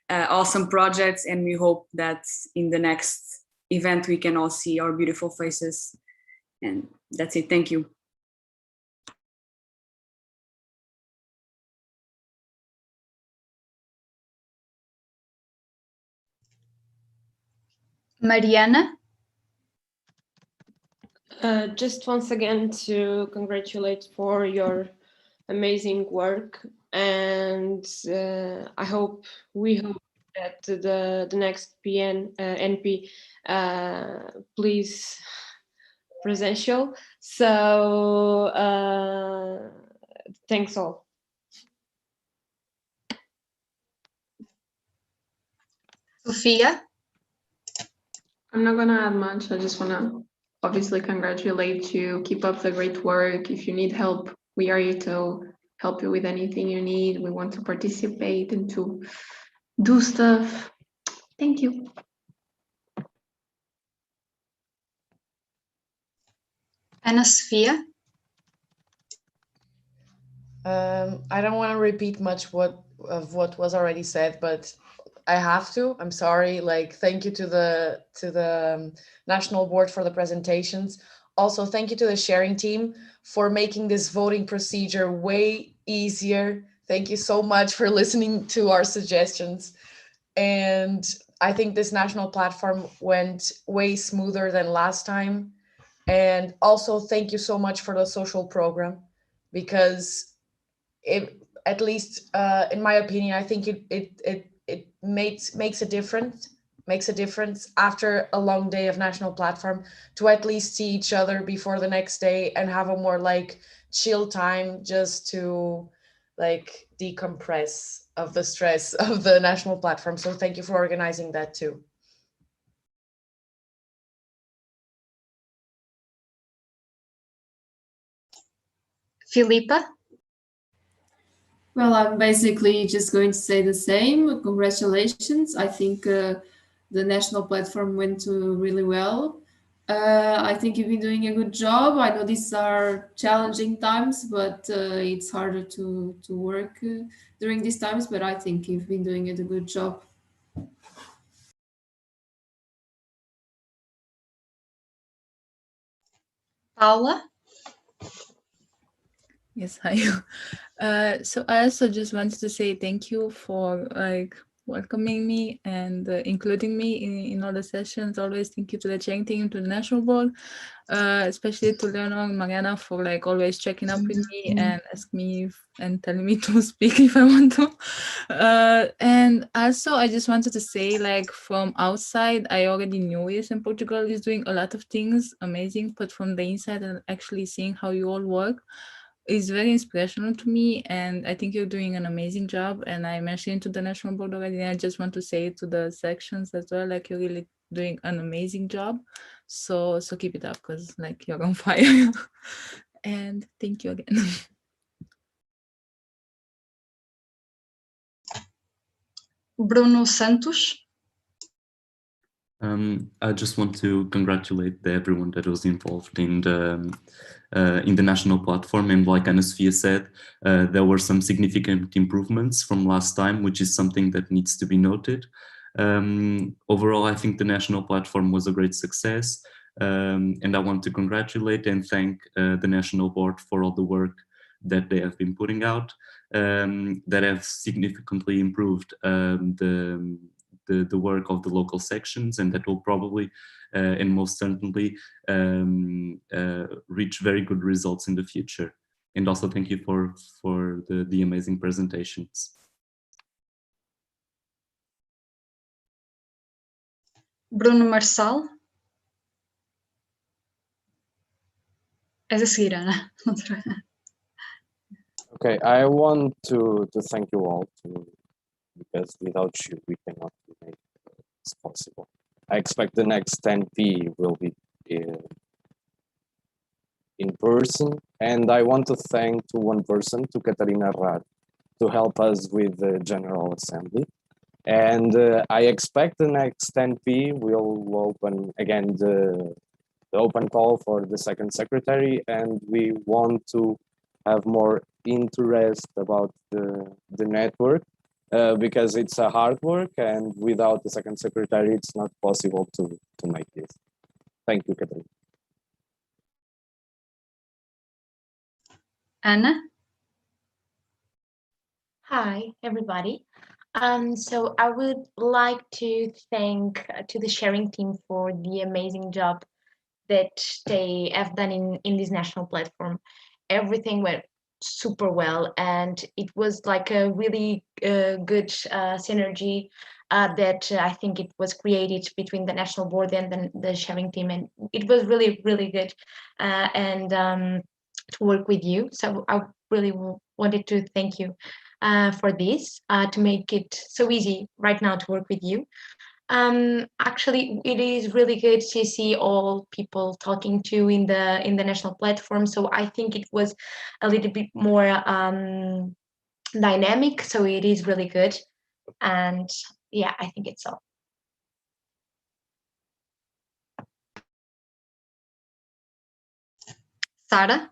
awesome projects. And we hope that in the next event we can all see our beautiful faces. And that's it. Thank you. Mariana. Just once again to congratulate for your amazing work, and we hope that the next NP please presential. So thanks all. Sofia. I'm not gonna add much. I just wanna obviously congratulate you. Keep up the great work. If you need help, we are here to help you with anything you need. We want to participate and to do stuff. Thank you. Ana Sofia. I don't want to repeat much of what was already said, but I have to. I'm sorry. Like, thank you to the National Board for the presentations. Also, thank you to the sharing team for making this voting procedure way easier. Thank you so much for listening to our suggestions. And I think this national platform went way smoother than last time. And also, thank you so much for the social program, because it, at least in my opinion, I think it makes a difference after a long day of national platform to at least see each other before the next day and have a more like chill time just to like decompress of the stress of the national platform. So thank you for organizing that too. Filipa. Well, I'm basically just going to say the same. Congratulations. I think the national platform went really well. I think you've been doing a good job. I know these are challenging times, but it's harder to work during these times, but I think you've been doing a good job. Paula. Yes, hi. So I also just wanted to say thank you for like welcoming me and including me in all the sessions. Always thank you to the chairing team, to the national board, especially to Leonor and Mariana for like always checking up with me and ask me and telling me to speak if I want to. And also I just wanted to say, like, from outside, I already knew ESN Portugal is doing a lot of things amazing, but from the inside and actually seeing how you all work is very inspirational to me, and I think you're doing an amazing job. And I mentioned to the national board already, and I just want to say to the sections as well, like, you're really doing an amazing job. So keep it up, because like you're on fire. And thank you again. Bruno Santos. I just want to congratulate everyone that was involved in the national platform. And like Ana Sofia said, there were some significant improvements from last time, which is something that needs to be noted. Overall, I think the national platform was a great success. And I want to congratulate and thank the national board for all the work that they have been putting out, that have significantly improved the work of the local sections, and that will probably and most certainly reach very good results in the future. And also thank you for the amazing presentations. Bruno Marçal. És a seguir, Ana. Okay, I want to thank you all because without you we cannot make this possible. I expect the next 10P will be in person, and I want to thank to one person, to Catarina Rad, to help us with the General Assembly. And I expect the next 10P will open again the open call for the second secretary, and we want to have more interest about the network because it's a hard work, and without the second secretary, it's not possible to make this. Thank you, Katrina. Ana. Hi, everybody. So I would like to thank to the sharing team for the amazing job that they have done in this national platform. Everything went super well, and it was like a really good synergy that I think it was created between the national board and the sharing team, and it was really, really good and to work with you. So I really wanted to thank you for this, to make it so easy right now to work with you. Actually, it is really good to see all people talking to in the national platform. So I think it was a little bit more dynamic. So it is really good, and yeah, I think it's all. Sarah?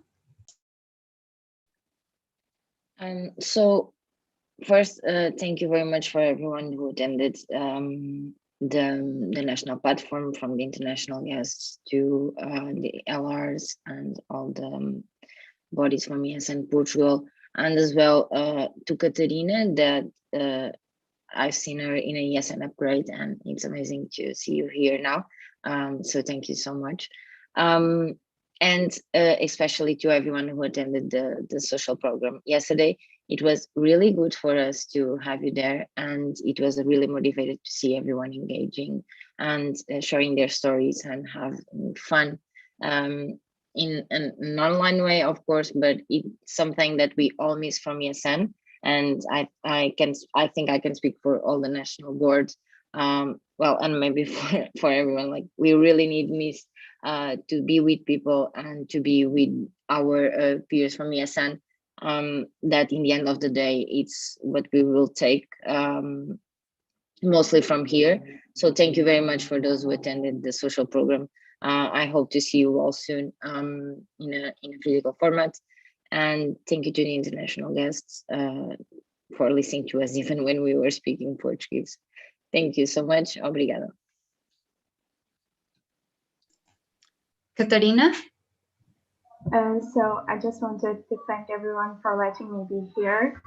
So first, thank you very much for everyone who attended the national platform, from the international guests to the LRs and all the bodies from ESN Portugal, and as well to Catarina, that I've seen her in a ESN upgrade, and it's amazing to see you here now. So thank you so much. And especially to everyone who attended the social program yesterday. It was really good for us to have you there, and it was really motivated to see everyone engaging and sharing their stories and having fun in an online way, of course, but it's something that we all miss from ESN. And I think I can speak for all the national boards, well, and maybe for everyone. Like, we really miss to be with people and to be with our peers from ESN. That in the end of the day, it's what we will take mostly from here. So thank you very much for those who attended the social program. I hope to see you all soon in a physical format. And thank you to the international guests for listening to us even when we were speaking Portuguese. Thank you so much. Obrigada. Catarina? So I just wanted to thank everyone for letting me be here.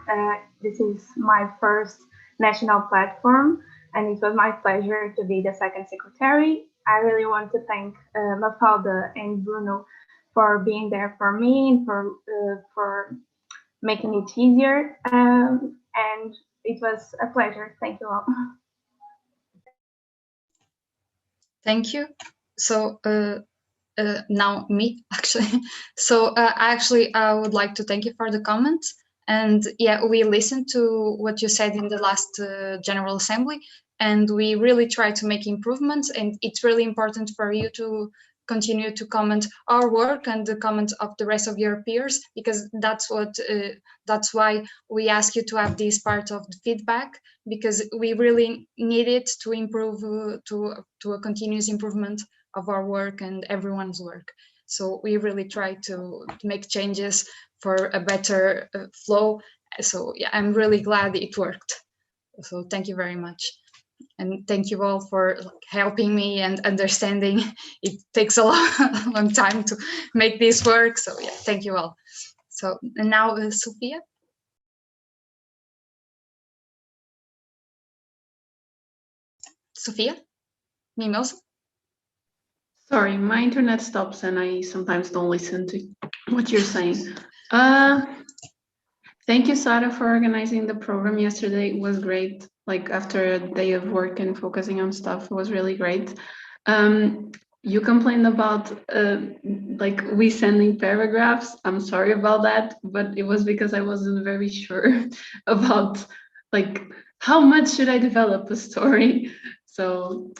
This is my first national platform, and it was my pleasure to be the second secretary. I really want to thank Mafalda and Bruno for being there for me and for making it easier. And it was a pleasure. Thank you all. Thank you. So now me, actually. So actually, I would like to thank you for the comments. And yeah, we listened to what you said in the last General Assembly, and we really try to make improvements. And it's really important for you to continue to comment our work and the comments of the rest of your peers, because that's why we ask you to have this part of the feedback, because we really need it to improve to a continuous improvement of our work and everyone's work. So we really try to make changes for a better flow. So yeah, I'm really glad it worked. So thank you very much. And thank you all for helping me and understanding. It takes a long time to make this work. So yeah, thank you all. So and now Sophia. Sophia? Mimosa? Sorry, my internet stops and I sometimes don't listen to what you're saying. Thank you, Sarah, for organizing the program yesterday. It was great. Like, after a day of work and focusing on stuff, it was really great. You complained about like we sending paragraphs. I'm sorry about that, but it was because I wasn't very sure about like how much should I develop a story. So,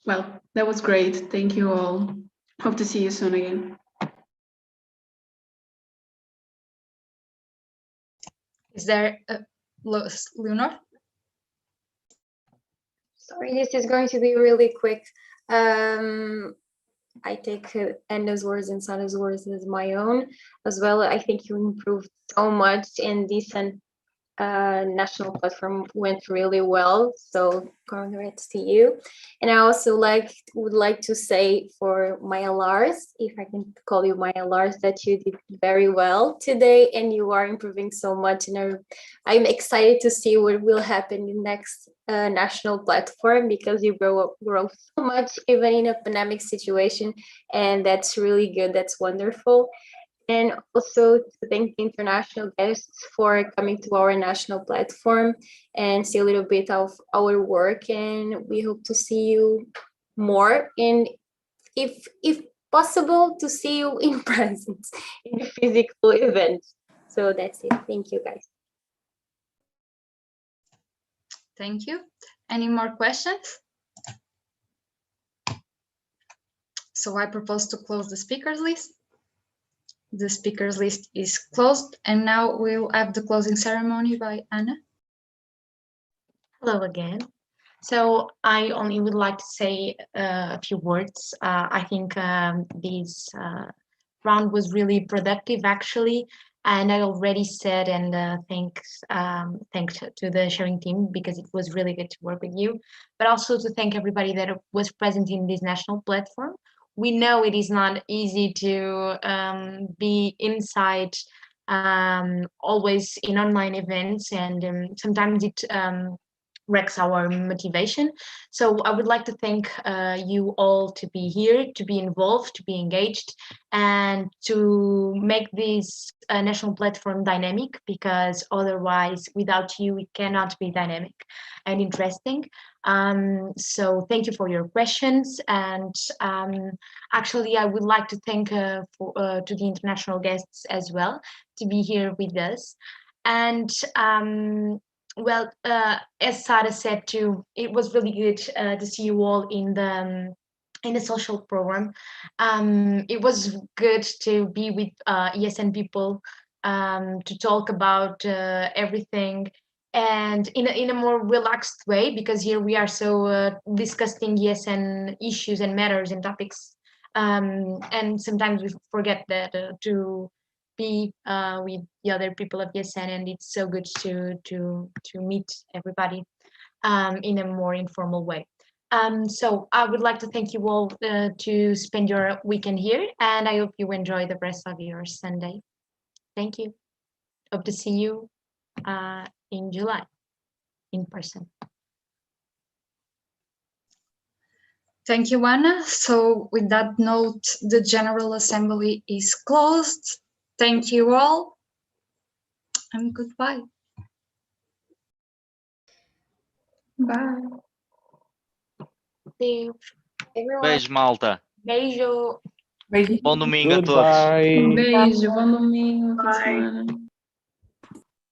well, that was great. Thank you all. Hope to see you soon again. Is there Leonor? Sorry, this is going to be really quick. I take Anna's words and Sarah's words as my own as well. I think you improved so much in this, and national platform went really well. So congrats to you. And I also would like to say for Maya Lars, if I can call you Maya Lars, that you did very well today and you are improving so much. And I'm excited to see what will happen in next national platform, because you grow so much even in a pandemic situation, and that's really good. That's wonderful. And also to thank the international guests for coming to our national platform and see a little bit of our work. And we hope to see you more, and if possible, to see you in presence in a physical event. So that's it. Thank you, guys. Thank you. Any more questions? So I propose to close the speakers list. The speakers list is closed, and now we'll have the closing ceremony by Anna. Hello again. So I only would like to say a few words. I think this round was really productive, actually, and I already said and thanks to the sharing team, because it was really good to work with you, but also to thank everybody that was present in this national platform. We know it is not easy to be inside always in online events, and sometimes it wrecks our motivation. So I would like to thank you all to be here, to be involved, to be engaged, and to make this national platform dynamic, because otherwise without you it cannot be dynamic and interesting. So thank you for your questions, and actually I would like to thank to the international guests as well to be here with us. And well, as Sarah said too, it was really good to see you all in the social program. It was good to be with ESN people to talk about everything, and in a more relaxed way, because here we are so discussing ESN issues and matters and topics, and sometimes we forget that to be with the other people of ESN, and it's so good to meet everybody in a more informal way. So I would like to thank you all to spend your weekend here, and I hope you enjoy the rest of your Sunday. Thank you. Hope to see you in July in person. Thank you, Anna. So with that note, the General Assembly is closed. Thank you all, and goodbye. Bye. Beijo, malta. Beijo. Bom domingo a todos. Beijo, bom domingo, fim de semana.